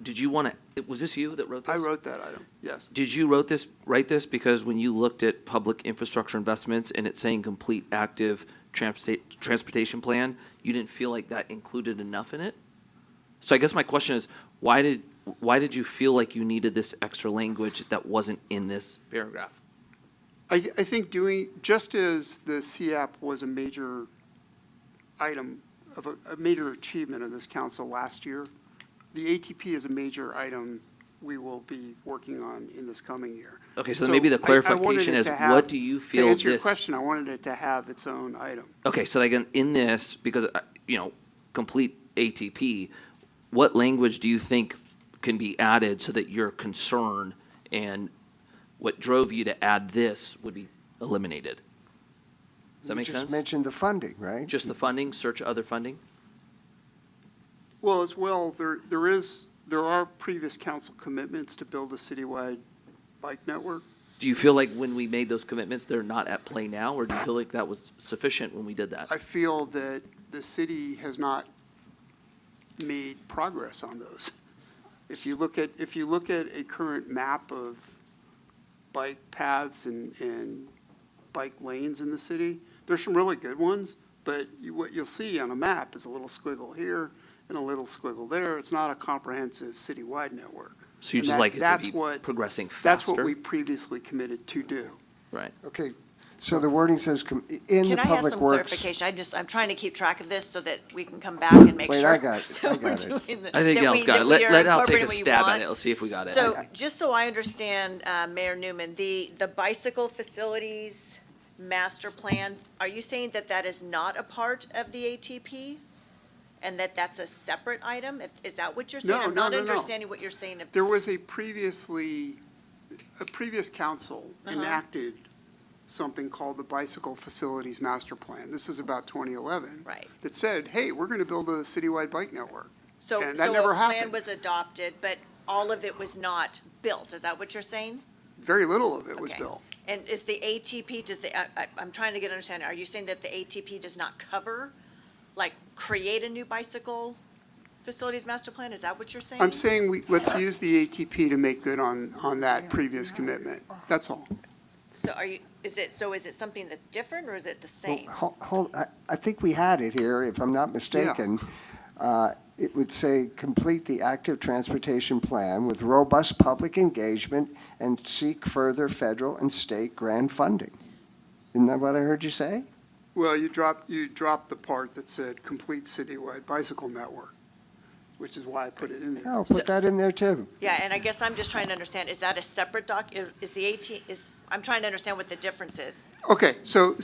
D: did you want to, was this you that wrote this?
A: I wrote that item, yes.
D: Did you write this because when you looked at public infrastructure investments and it's saying complete active transportation plan, you didn't feel like that included enough in it? So I guess my question is, why did you feel like you needed this extra language that wasn't in this paragraph?
A: I think just as the CAP was a major item of a major achievement of this council last year, the ATP is a major item we will be working on in this coming year.
D: Okay, so maybe the
A: I wanted
D: clarification
A: it
D: is,
A: to have-
D: what do you feel
A: To answer your
D: this-
A: question, I wanted it to have its own item.
D: Okay, so again, in this, because, complete ATP, what language do you think can be added so that your concern and what drove you to add this would be eliminated? Does that make
M: You
D: sense?
M: just mentioned the funding, right?
D: Just the funding, search other funding?
A: Well, as well, there are previous council commitments to build a citywide bike network.
D: Do you feel like when we made those commitments, they're not at play now, or do you feel like that was sufficient when we did that?
A: I feel that the city has not made progress on those. If you look at a current map of bike paths and bike lanes in the city, there's some really good ones, but what you'll see on a map is a little squiggle here and a little squiggle there. It's not a comprehensive citywide network.
D: So you
A: And
D: just
A: that-
D: like it
A: that's
D: to be
A: what-
D: progressing faster?
A: That's what we previously committed to do.
D: Right.
M: Okay, so the wording says, in the
E: Can I have
M: public
E: some
M: works.
E: clarification? I'm trying to keep track of this so that we can come back and make
M: Wait,
E: sure.
M: I got it, I
E: that we're
M: got it.
E: doing the-
D: I think
E: that
D: Al's
E: we-
D: got
E: that
D: it.
E: we are
D: Let Al take
E: incorporating
D: a
E: what you
D: stab at
E: want.
D: it. Let's see if we got it.
E: So, just so I understand, Mayor Newman, the bicycle facilities master plan, are you saying that that is not a part of the ATP? And that that's a separate item? Is that what you're saying?
A: No,
E: I'm
A: no,
E: not
A: no, no.
E: understanding what you're saying.
A: There was a previous council
E: Uh-huh.
A: enacted something called the Bicycle Facilities Master Plan. This is about 2011.
E: Right.
A: That said, hey, we're going to build a citywide bike network.
E: So,
A: And that
E: so
A: never
E: a plan
A: happened.
E: was adopted, but all of it was not built. Is that what you're saying?
A: Very little of it was
E: Okay.
A: built.
E: And is the ATP, I'm trying to get understanding, are you saying that the ATP does not cover, like, create a new bicycle facilities master plan? Is that what you're saying?
A: I'm saying let's use the ATP to make good on that previous commitment. That's all.
E: So is it something that's different, or is it the same?
M: I think we had it here, if I'm not mistaken. It would say, complete the active transportation plan with robust public engagement and seek further federal and state grant funding. Isn't that what I heard you say?
A: Well, you dropped the part that said complete citywide bicycle network, which is why I put it in there.
M: Oh, put that in there too.
E: Yeah, and I guess I'm just trying to understand, is that a separate I'm trying to understand what the difference is.
A: Okay, so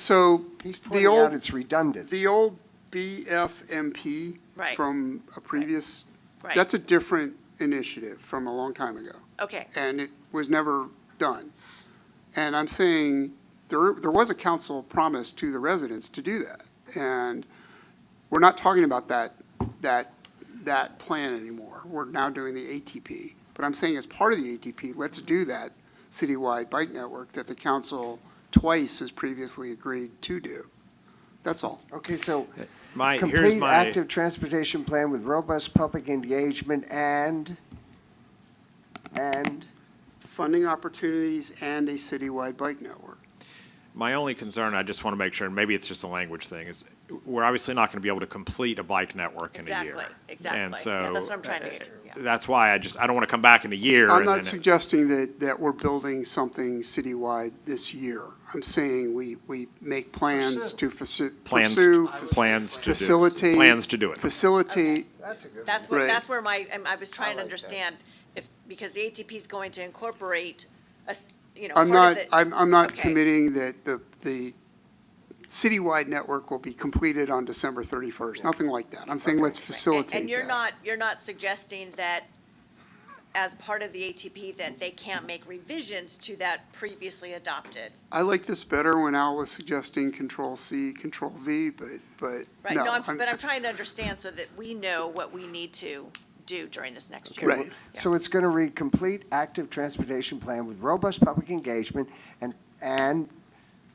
M: He's
A: the
M: pointing out
A: old,
M: it's redundant.
A: the old BFMP
E: Right.
A: from a previous,
E: Right.
A: that's a different initiative from a long time ago.
E: Okay,
A: And it was never done. And I'm saying there was a council promise to the residents to do that. And we're not talking about that plan anymore. We're now doing the ATP. But I'm saying as part of the ATP, let's do that citywide bike network that the council twice has previously agreed to do. That's all.
M: Okay, so
F: Here's
M: complete
F: my,
M: active transportation plan with robust public engagement and
A: Funding opportunities and a citywide bike network.
F: my only concern, I just want to make sure, and maybe it's just a language thing, is we're obviously not going to be able to complete a bike network in a year.
E: Exactly.
F: And
E: Yeah,
F: so
E: that's what I'm trying to get, yeah.
F: that's why I don't want to come back in a year.
A: I'm
F: and then
A: not suggesting that we're building something citywide this year. I'm saying we make plans to
F: Plans-
A: pursue,
F: plans to do-
A: facilitate.
F: plans to do it.
A: Facilitate.
E: That's
A: Right.
E: that's where I was trying to understand, because the ATP is going to incorporate
A: I'm
E: part
A: not,
E: of the.
A: I'm not
E: Okay.
A: committing that the citywide network will be completed on December 31st, nothing like that. I'm saying let's facilitate
E: And
A: that.
E: you're not suggesting that as part of the ATP that they can't make revisions to that previously adopted?
A: I like this better when Al was suggesting Control C, Control V, but
E: Right,
A: no.
E: no, but I'm trying to understand so that we know what we need to do during this next
M: Okay,
E: year.
A: Right.
M: so it's going to read complete active transportation plan with robust public engagement and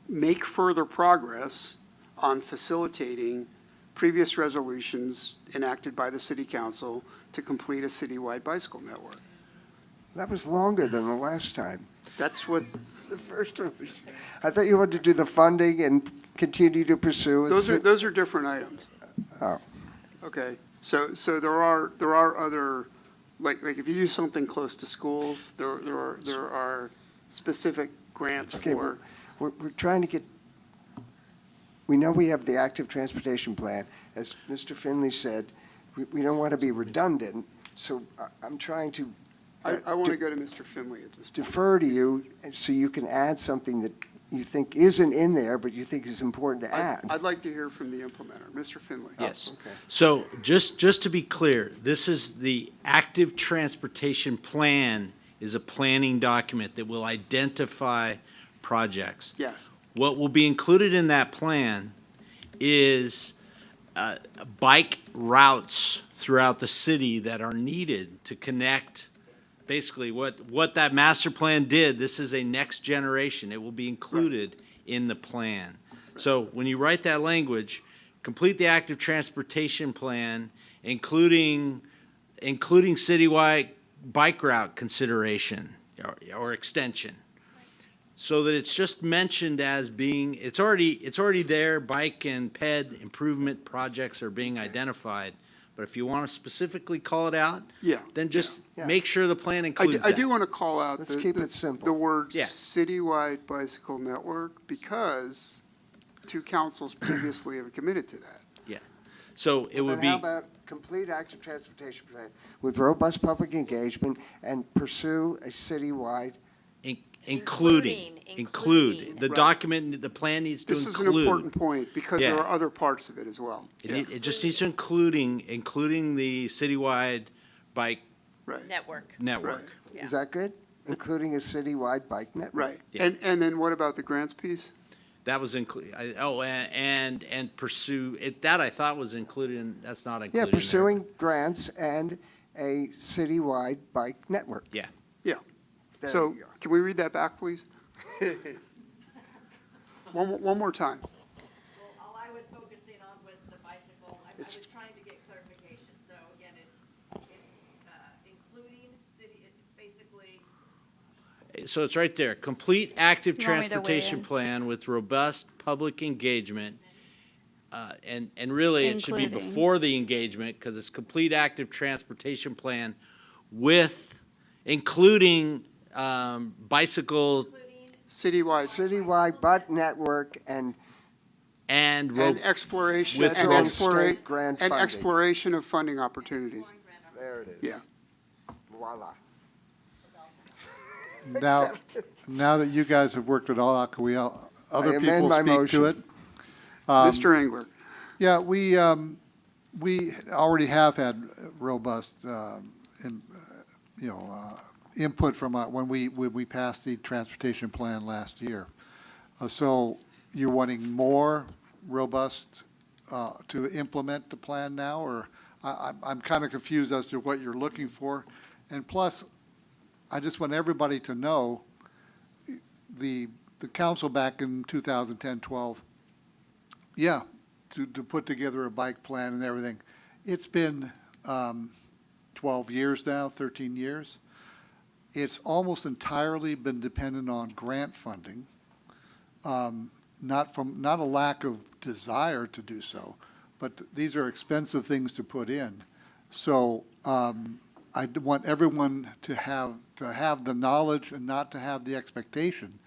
A: Make further progress on facilitating previous resolutions enacted by the city council to complete a citywide bicycle network.
M: that was longer than the last time.
A: That's what,
M: The first one was, I thought you wanted to do the funding and continue to pursue.
A: those are different items.
M: Oh.
A: Okay, so there are other, like if you do something close to schools, there are specific grants
M: Okay,
A: for.
M: we're trying to get, we know we have the active transportation plan. As Mr. Finley said, we don't want to be redundant, so I'm trying to
A: I want to go to Mr. Finley at this point.
M: defer to you so you can add something that you think isn't in there, but you think is important to add.
A: I'd like to hear from the implementer, Mr. Finley.
R: Yes.
M: Okay.
R: So just to be clear, this is the active transportation plan is a planning document that will identify projects.
A: Yes.
R: What will be included in that plan is bike routes throughout the city that are needed to connect. Basically, what that master plan did, this is a next generation. It will be included in the plan. So when you write that language, complete the active transportation plan, including citywide bike route consideration or extension, so that it's just mentioned as being, it's already there, bike and ped improvement projects are being identified, but But if you want to specifically call it out,
A: Yeah.
R: then just
M: Yeah.
R: make sure the plan includes
A: I
R: that.
A: do want to call out
M: Let's keep
A: the
M: it simple.
A: the word
R: Yeah.
A: citywide bicycle network because two councils previously have committed to that.
R: Yeah. So it would
M: Then
R: be.
M: how about complete active transportation plan with robust public engagement and pursue a citywide?
R: Include. The
A: Right.
R: document, the plan needs to
A: This
R: include.
A: is an important point because there
R: Yeah.
A: are other parts of it as well.
R: It,
A: Yeah.
R: it just needs to including the citywide bike
A: Right.
V: Network.
R: network.
M: Is that good? Including a citywide bike network?
A: Right.
R: Yeah.
A: And then what about the grants piece?
R: That was and pursue, that I thought was included in, that's not
M: Yeah,
R: included in there.
M: pursuing grants and a citywide bike network.
R: Yeah.
A: Yeah.
M: There
A: So
M: you go.
A: can we read that back, please? One more time.
G: All I was focusing on was the bicycle. I
M: It's-
G: was trying to get clarification. So again, it's including city, basically.
R: So it's right there, complete active
E: You want me to weigh
R: transportation
E: in?
R: plan with robust public engagement. And really, it should be
E: Including.
R: before the engagement, because it's complete active transportation plan with, including bicycle
A: Citywide
M: bike network
R: and.
A: and exploration,
R: with
A: and
R: road-
M: state grant
A: and
M: funding.
A: exploration of funding opportunities.
M: There it is.
A: Yeah.
M: Voila.
B: Now that you guys have worked it all out, can we, other
M: amend
B: people
M: my
B: speak to
M: motion.
B: it?
A: Mr. Engler.
B: Yeah, we already have had robust, input from, when we passed the transportation plan last year. So you're wanting more robust, to implement the plan now, or I'm kind of confused as to what you're looking for. And plus, I just want everybody to know, the council back in 2010-12, yeah, to put together a bike plan and everything. It's been 12 years now, 13 years. It's almost entirely been dependent on grant funding, not a lack of desire to do so, but these are expensive things to put in. So I want everyone to have the knowledge and not to have the expectation,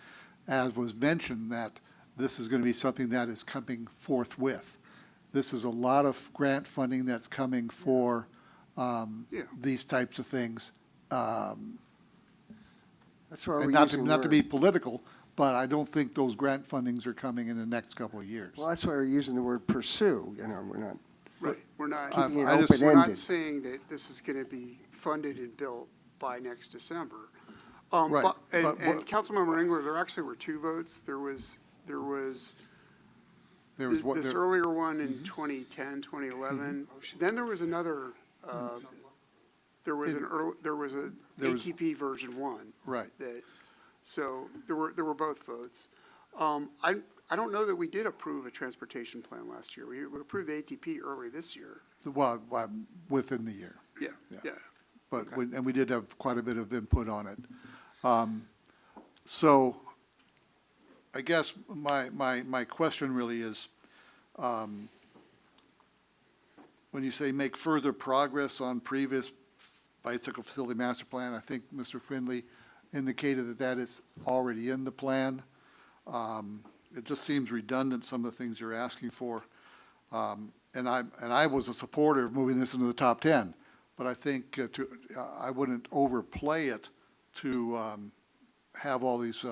B: as was mentioned, that this is going to be something that is coming forthwith. This is a lot of grant funding that's coming for these types of things.
M: That's why
B: And
M: we're
B: not to,
M: using
B: not to
M: word.
B: be political, but I don't think those grant fundings are coming in the next couple of years.
M: Well, that's why we're using the word pursue, we're not.
A: Right. We're not,
M: Keeping it
B: I just-
A: we're not
M: open-ended.
A: saying that this is going to be funded and built by next December.
B: Right,
A: And
B: but what-
A: Councilmember Engler, there actually were two votes. There was
B: There was
A: this
B: what,
A: this
B: there-
A: earlier one in 2010, 2011. Then there was another, there was an early, there was a
B: There was-
A: ATP version one.
B: Right.
A: That, so there were both votes. I don't know that we did approve a transportation plan last year. We approved the ATP early this year.
B: well, within the year.
A: Yeah, yeah.
B: But, and we did have quite a bit of input on it. So I guess my question really is, when you say make further progress on previous bicycle facility master plan, I think Mr. Finley indicated that that is already in the plan. It just seems redundant, some of the things you're asking for. And I was a supporter of moving this into the top 10, but I think I wouldn't overplay it to have all these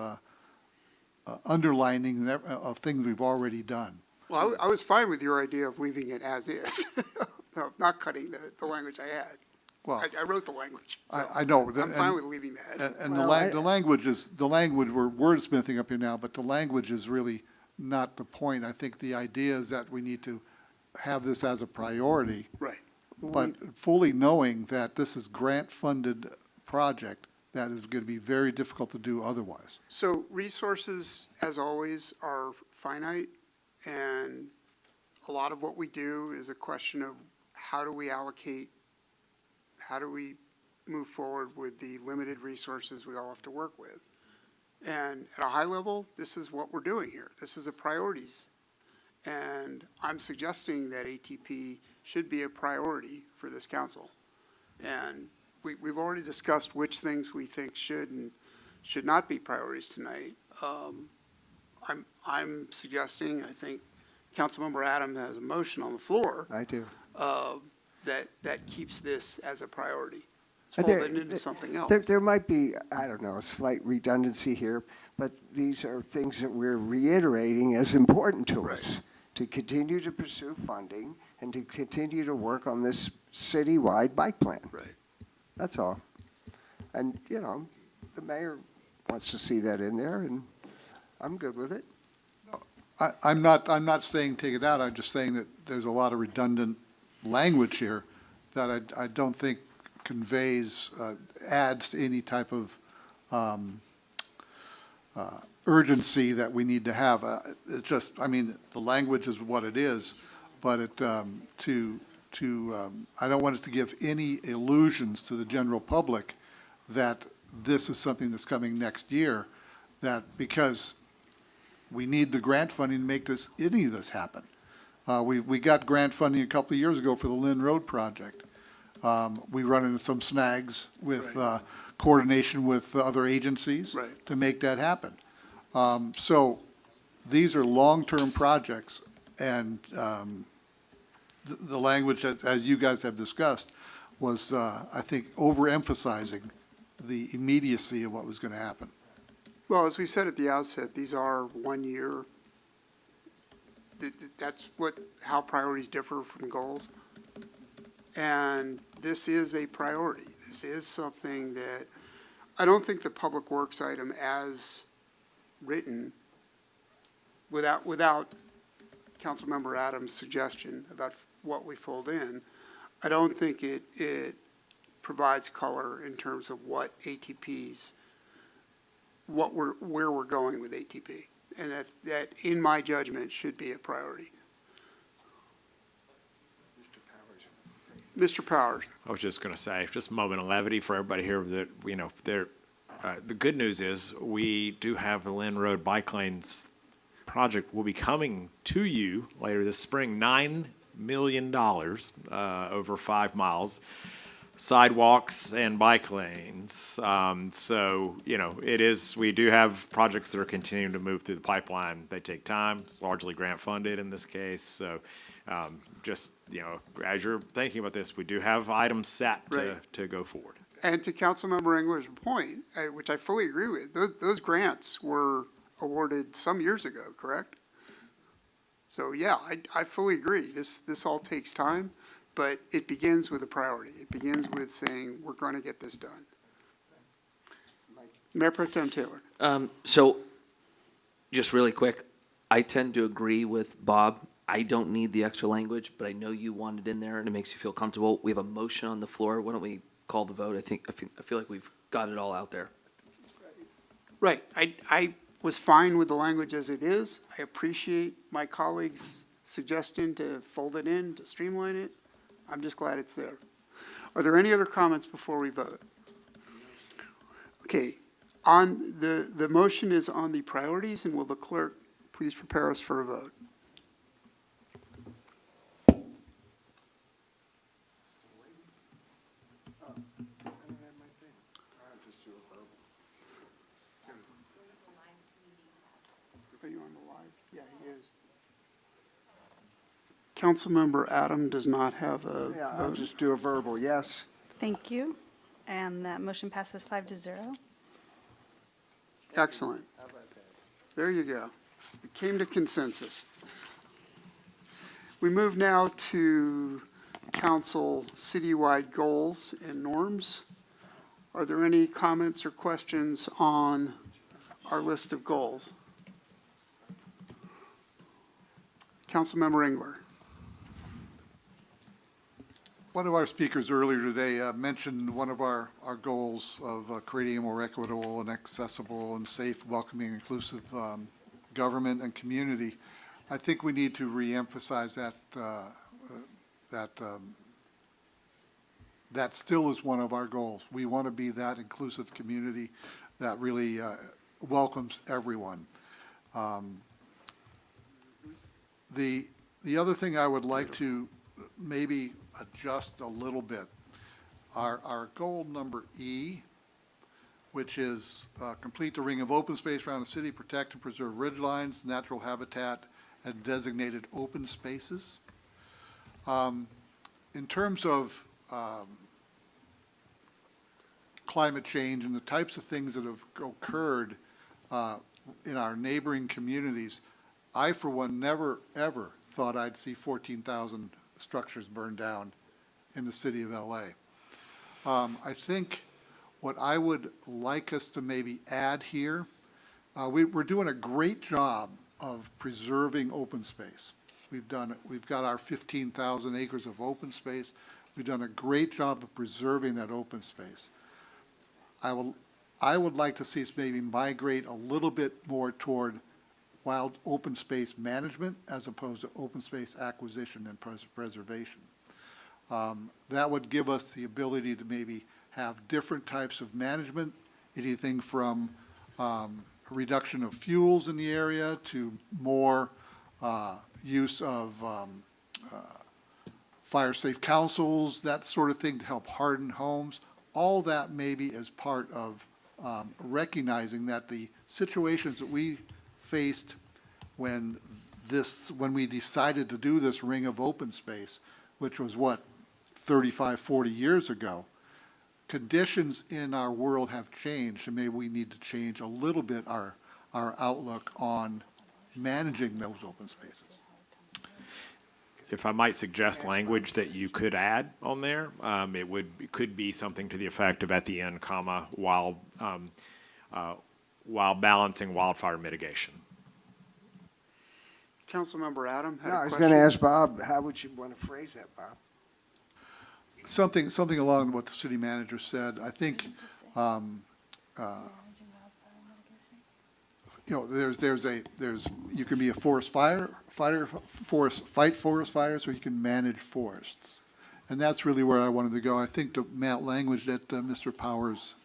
B: underlining of things we've already done.
A: Well, I was fine with your idea of leaving it as is, of not cutting the language I had.
B: Well,
A: I wrote the language. so
B: I know.
A: I'm fine with leaving that.
B: And
M: Well,
B: the language, we're wordsmithing up here now, but the language is really not the point. I think the idea is that we need to have this as a priority.
A: Right.
B: But fully knowing that this is grant-funded project, that is going to be very difficult to do otherwise.
A: So resources, as always, are finite, and a lot of what we do is a question of how do we allocate, how do we move forward with the limited resources we all have to work with. And at a high level, this is what we're doing here. This is a priorities. And And I'm suggesting that ATP should be a priority for this council. And we've already discussed which things we think should and should not be priorities tonight. I'm suggesting, I think Councilmember Adam has a motion on the floor.
M: I do.
A: That keeps this as a priority. It's
M: There-
A: folded into something else.
M: There might be, I don't know, a slight redundancy here, but these are things that we're reiterating as important to us, to continue to pursue funding and to continue to work on this citywide bike plan.
A: Right.
M: That's all. And, you know, the mayor wants to see that in there, and I'm good with it.
B: I'm not saying take it out, I'm just saying that there's a lot of redundant language here that I don't think conveys, adds to any type of urgency that we need to have. It's just, I mean, the language is what it is, but I don't want it to give any illusions to the general public that this is something that's coming next year, that because we need the grant funding to make any of this happen. We got grant funding a couple of years ago for the Lynn Road project. We run into some snags with coordination with other agencies to make that happen. So these are long-term projects, and the language, as you guys have discussed, was, I think, overemphasizing the immediacy of what was going to happen.
A: Well, as we said at the outset, these are 1 year. That's how priorities differ from goals. And this is a priority. This is something that, I don't think the Public Works item as written, without Councilmember Adams' suggestion about what we fold in, I don't think it provides color in terms of what ATP's, where we're going with ATP. And that, in my judgment, should be a priority. Mr. Powers.
F: I was just going to say, just a moment of levity for everybody here that, you know, the good news is we do have the Lynn Road Bike Lanes project will be coming to you later this spring, $9 million over 5 miles, sidewalks and bike lanes. So, you know, we do have projects that are continuing to move through the pipeline. They take time. It's largely grant funded in this case. So just, you know, as you're thinking about this, we do have items set to go forward.
A: And to Councilmember Engler's point, which I fully agree with, those grants were awarded some years ago, correct? So, yeah, I fully agree. This all takes time, but it begins with a priority. It begins with saying, we're going to get this done. Mayor Pro Tem Taylor.
D: So, just really quick, I tend to agree with Bob. I don't need the extra language, but I know you want it in there and it makes you feel comfortable. We have a motion on the floor. Why don't we call the vote? I feel like we've got it all out there.
A: Right. I was fine with the language as it is. I appreciate my colleagues' suggestion to fold it in, to streamline it. I'm just glad it's there. Are there any other comments before we vote? Okay. On the motion is on the priorities, and will the clerk please prepare us for a vote? Are you on the live? Yeah, he is. Councilmember Adam does not have a
M: Yeah, I'll
A: vote.
M: just do a verbal yes.
V: Thank you. And that motion passes 5-0.
A: Excellent. There you go. We came to consensus. We move now to council citywide goals and norms. Are there any comments or questions on our list of goals? Councilmember Engler.
B: One of our speakers earlier today mentioned one of our goals of creating a more equitable and accessible and safe, welcoming, inclusive government and community. I think we need to reemphasize that still is one of our goals. We want to be that inclusive community that really welcomes everyone. The other thing I would like to maybe adjust a little bit, our goal number E, which is complete the ring of open space around the city, protect and preserve ridgelines, natural habitat, and designated open spaces. In terms of climate change and the types of things that have occurred in our neighboring communities, I, for one, never, ever thought I'd see 14,000 structures burned down in the city of LA. I think what I would like us to maybe add here, we're doing a great job of preserving open space. We've got our 15,000 acres of open space. We've done a great job of preserving that open space. I would like to see us maybe migrate a little bit more toward wild open space management as opposed to open space acquisition and preservation. That would give us the ability to maybe have different types of management, anything from reduction of fuels in the area to more use of fire safe councils, that sort of thing to help harden homes. All that maybe is part of recognizing that the situations that we faced when we decided to do this ring of open space, which was what, 35, 40 years ago, conditions in our world have changed, and maybe we need to change a little bit our outlook on managing those open spaces.
F: If I might suggest language that you could add on there, it could be something to the effect of at the end, comma, while balancing wildfire mitigation.
A: Councilmember Adam had
M: No,
A: a
M: I was
A: question.
M: going to ask Bob, how would you want to phrase that, Bob?
B: Something along what the city manager said. I think, you know, you can be a fight forest fires, or you can manage forests. And that's really where I wanted to go. I think the language that Mr. Powers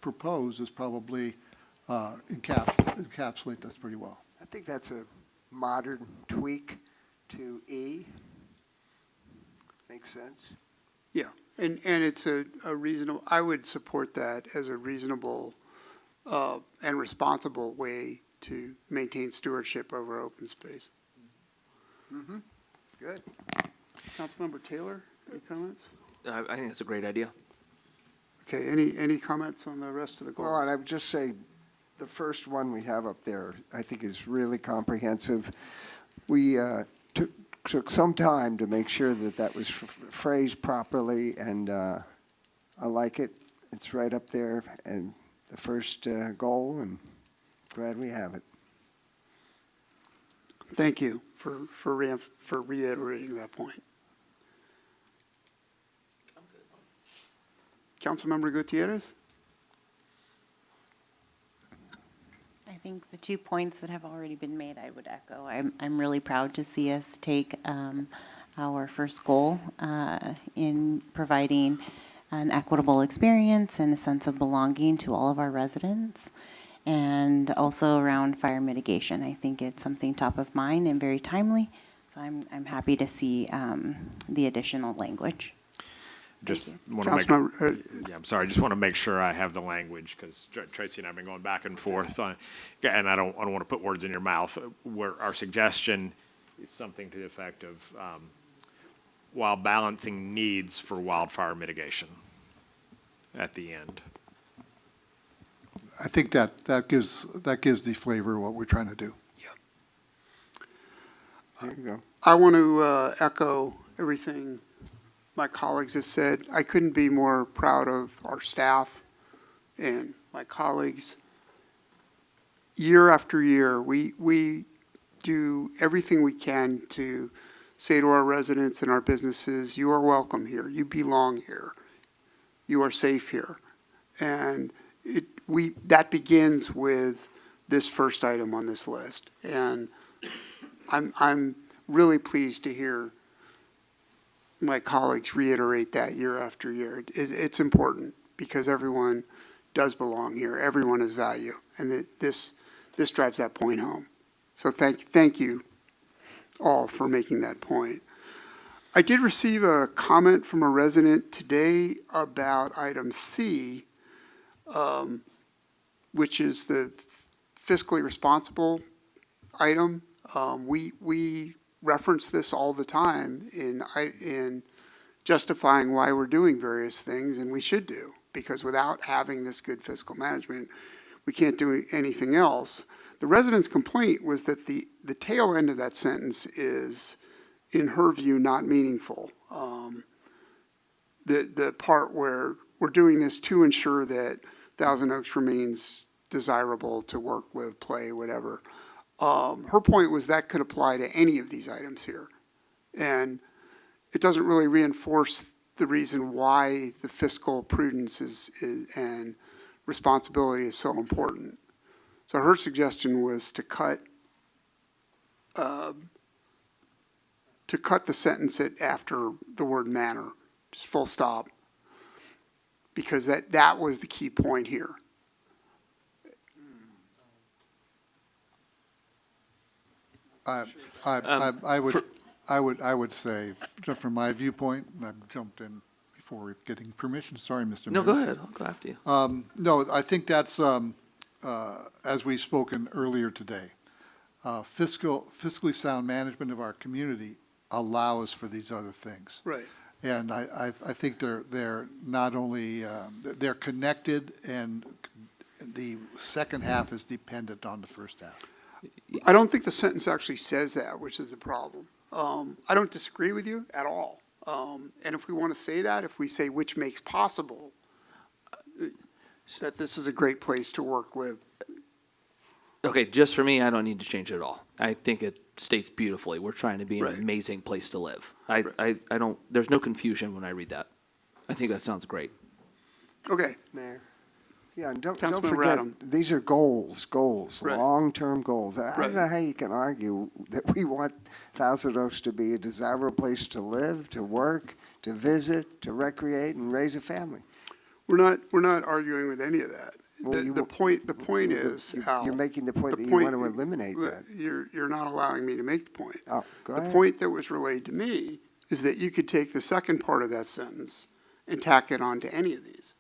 B: proposed is probably encapsulate this pretty well.
M: I think that's a modern tweak to E. Makes sense.
A: Yeah, and it's a reasonable, I would support that as a reasonable and responsible way to maintain stewardship over open space.
M: Mm-hmm. Good.
A: Councilmember Taylor, any comments?
D: I think that's a great idea.
A: Okay, any comments on the rest of the goals?
M: Well, and I would just say the first one we have up there, I think, is really comprehensive. We took some time to make sure that that was phrased properly, and I like it. It's right up there, and the first goal, and glad we have it.
A: Thank you for reiterating that point. Councilmember Gutierrez?
E: I think the 2 points that have already been made, I would echo. I'm really proud to see us take our first goal in providing an equitable experience and a sense of belonging to all of our residents, and also around fire mitigation. I think it's something top of mind and very timely, so I'm happy to see the additional language.
F: Just want to I'm sorry. I just want to make sure I have the language, because Tracy and I have been going back and forth, and I don't want to put words in your mouth. Where our suggestion is something to the effect of while balancing needs for wildfire mitigation at the end.
B: I think that gives the flavor of what we're trying to do.
M: There you go.
A: I want to echo everything my colleagues have said. I couldn't be more proud of our staff and my colleagues. Year after year, we do everything we can to say to our residents and our businesses, you are welcome here, you belong here, you are safe here. And that begins with this first item on this list. And I'm really pleased to hear my colleagues reiterate that year after year. It's important because everyone does belong here. Everyone has value, and this drives that point home. So thank you, all for making that point. I did receive a comment from a resident today about item C, which is the fiscally responsible item. We reference this all the time in justifying why we're doing various things, and we should do, because without having this good fiscal management, we can't do anything else. The resident's complaint was that the tail end of that sentence is, in her view, not meaningful. The part where we're doing this to ensure that Thousand Oaks remains desirable to work, live, play, whatever. Her point was that could apply to any of these items here. And it doesn't really reinforce the reason why the fiscal prudence and responsibility is so important. So her suggestion was to cut the sentence after the word manner, just full stop, because that was the key point here.
B: I would say, just from my viewpoint, and I've jumped in before getting permission. Sorry, Mr. Mayor.
D: No, go ahead. I'll go after you.
B: No, I think that's, as we've spoken earlier today, fiscally sound management of our community allows for these other things.
A: Right.
B: And I think they're not only, they're connected, and the second half is dependent on the first half.
A: I don't think the sentence actually says that, which is the problem. I don't disagree with you at all. And if we want to say that, if we say which makes possible, that this is a great place to work, live.
D: Okay, just for me, I don't need to change it at all. I think it states beautifully. We're trying to be an amazing place to live. I don't, there's no confusion when I read that. I think that sounds great.
A: Okay.
M: Mayor. Yeah, and don't
A: Councilmember
M: forget,
A: Adam.
M: these are goals,
A: Right.
M: long-term goals. I
A: Right.
M: don't know how you can argue that we want Thousand Oaks to be a desirable place to live, to work, to visit, to recreate, and raise a family.
A: We're not arguing with any of that.
M: Well,
A: The point is, Al.
M: You're making the point
A: the
M: that you want to eliminate that.
A: You're not allowing me to make the point.
M: Oh, go
A: The
M: ahead.
A: point that was relayed to me is that you could take the second part of that sentence and tack it onto any of these.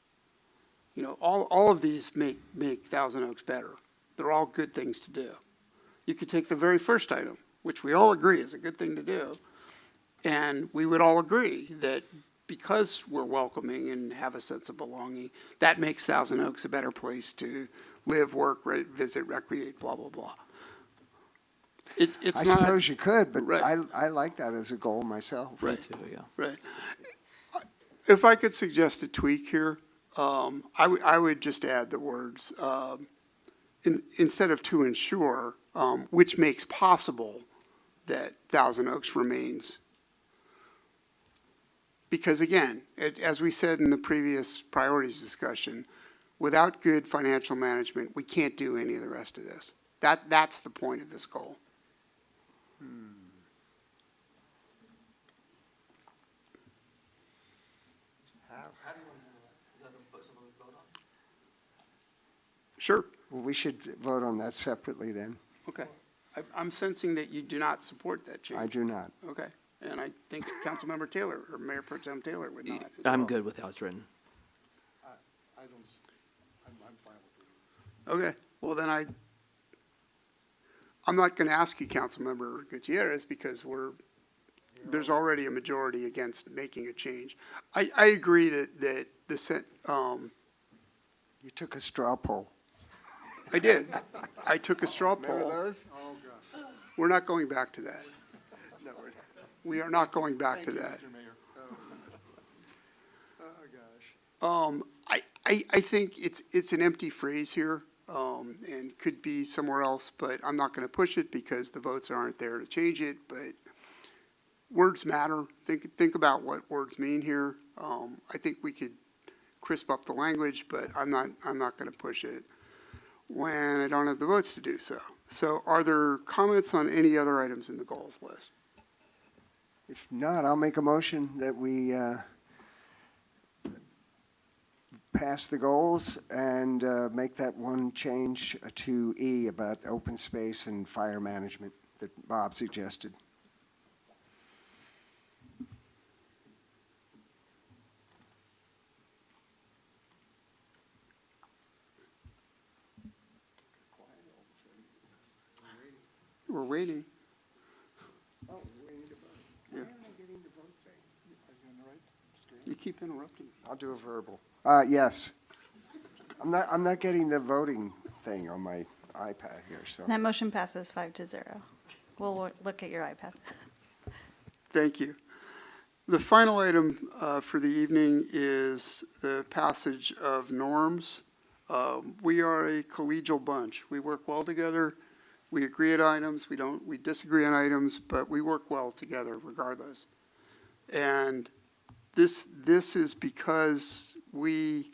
A: You know, all of these make Thousand Oaks better. They're all good things to do. You could take the very first item, which we all agree is a good thing to do, and we would all agree that because we're welcoming and have a sense of belonging, that makes Thousand Oaks a better place to live, work, visit, recreate, blah, blah, blah. It's
M: I
A: not.
M: suppose you could, but
A: Right.
M: I like that as a goal myself.
A: Right.
D: Too, yeah.
A: Right. If I could suggest a tweak here, I would just add the words, instead of to ensure, which makes possible that Thousand Oaks remains. Because again, as we said in the previous priorities discussion, without good financial management, we can't do any of the rest of this. That's the point of this goal. Sure.
M: Well, we should vote on that separately then.
A: Okay. I'm sensing that you do not support that change.
M: I do not.
A: Okay. And I think Councilmember Taylor, or Mayor Pro Tem Taylor would not as
D: I'm
A: well.
D: good with how it's written.
B: I'm fine with it.
A: Okay. Well, then I'm not going to ask you, Councilmember Gutierrez, because there's already a majority against making a change. I agree that
M: You took a straw poll.
A: I did. I took a straw
M: Remember
A: poll.
M: those?
B: Oh, gosh.
A: We're not going back to that. We are not going back to that.
B: Mr. Mayor. Oh, gosh.
A: I think it's an empty phrase here, and could be somewhere else, but I'm not going to push it because the votes aren't there to change it, but words matter. Think about what words mean here. I think we could crisp up the language, but I'm not going to push it when I don't have the votes to do so. So are there comments on any other items in the goals list?
M: If not, I'll make a motion that we pass the goals and make that one change to E about open space and fire management that Bob suggested.
A: We're waiting.
M: Oh, we need to vote.
A: Yeah.
M: Why am I getting the vote thing? Are you on the right screen?
A: You keep interrupting me.
M: I'll do a verbal. Yes. I'm not getting the voting thing on my iPad here, so.
V: That motion passes 5-0. We'll look at your iPad.
A: Thank you. The final item for the evening is the passage of norms. We are a collegial bunch. We work well together. We agree on items. We disagree on items, but we work well together regardless. And this is because we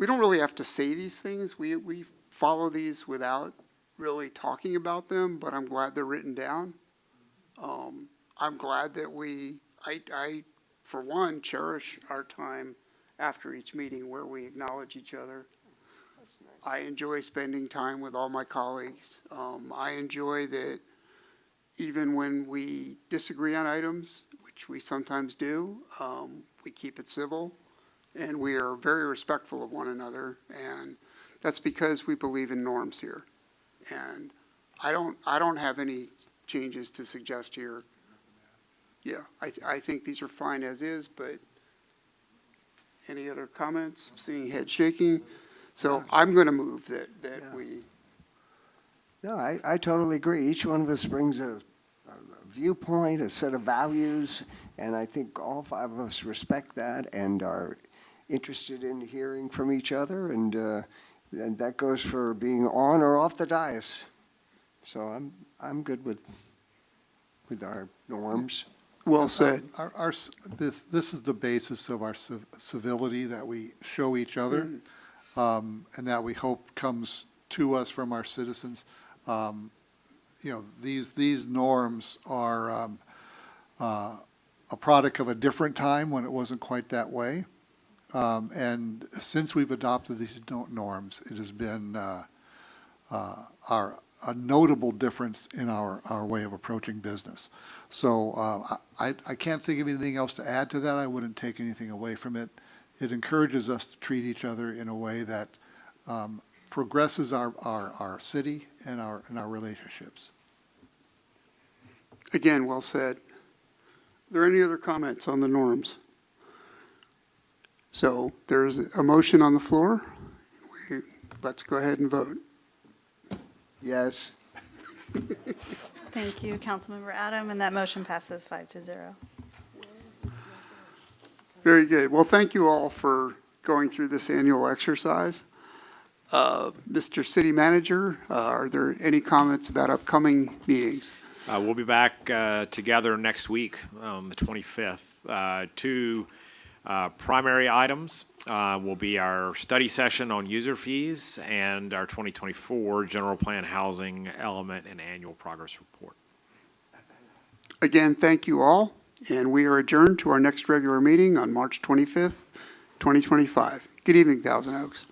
A: don't really have to say these things. We follow these without really talking about them, but I'm glad they're written down. I'm glad that I, for one, cherish our time after each meeting where we acknowledge each other. I enjoy spending time with all my colleagues. I enjoy that even when we disagree on items, which we sometimes do, we keep it civil, and we are very respectful of one another, and that's because we believe in norms here. And I don't have any changes to suggest here. Yeah, I think these are fine as is, but any other comments? Seeing head shaking. So I'm going to move that we.
M: No, I totally agree. Each one of us brings a viewpoint, a set of values, and I think all five of us respect that and are interested in hearing from each other, and that goes for being on or off the dais. So I'm good with our norms.
A: Well said.
B: This is the basis of our civility that we show each other, and that we hope comes to us from our citizens. These norms are a product of a different time when it wasn't quite that way. And since we've adopted these norms, it has been a notable difference in our way of approaching business. So I can't think of anything else to add to that. I wouldn't take anything away from it. It encourages us to treat each other in a way that progresses our city and our relationships.
A: Again, well said. Are there any other comments on the norms? So there's a motion on the floor. Let's go ahead and vote.
M: Yes.
V: Thank you, Councilmember Adam, and that motion passes 5-0.
A: Very good. Well, thank you all for going through this annual exercise. Mr. City Manager, are there any comments about upcoming meetings?
F: We'll be back together next week, the 25th. Two primary items will be our study session on user fees and our 2024 general plan housing element and annual progress report.
A: Again, thank you all, and we are adjourned to our next regular meeting on March 25th, 2025. Good evening, Thousand Oaks.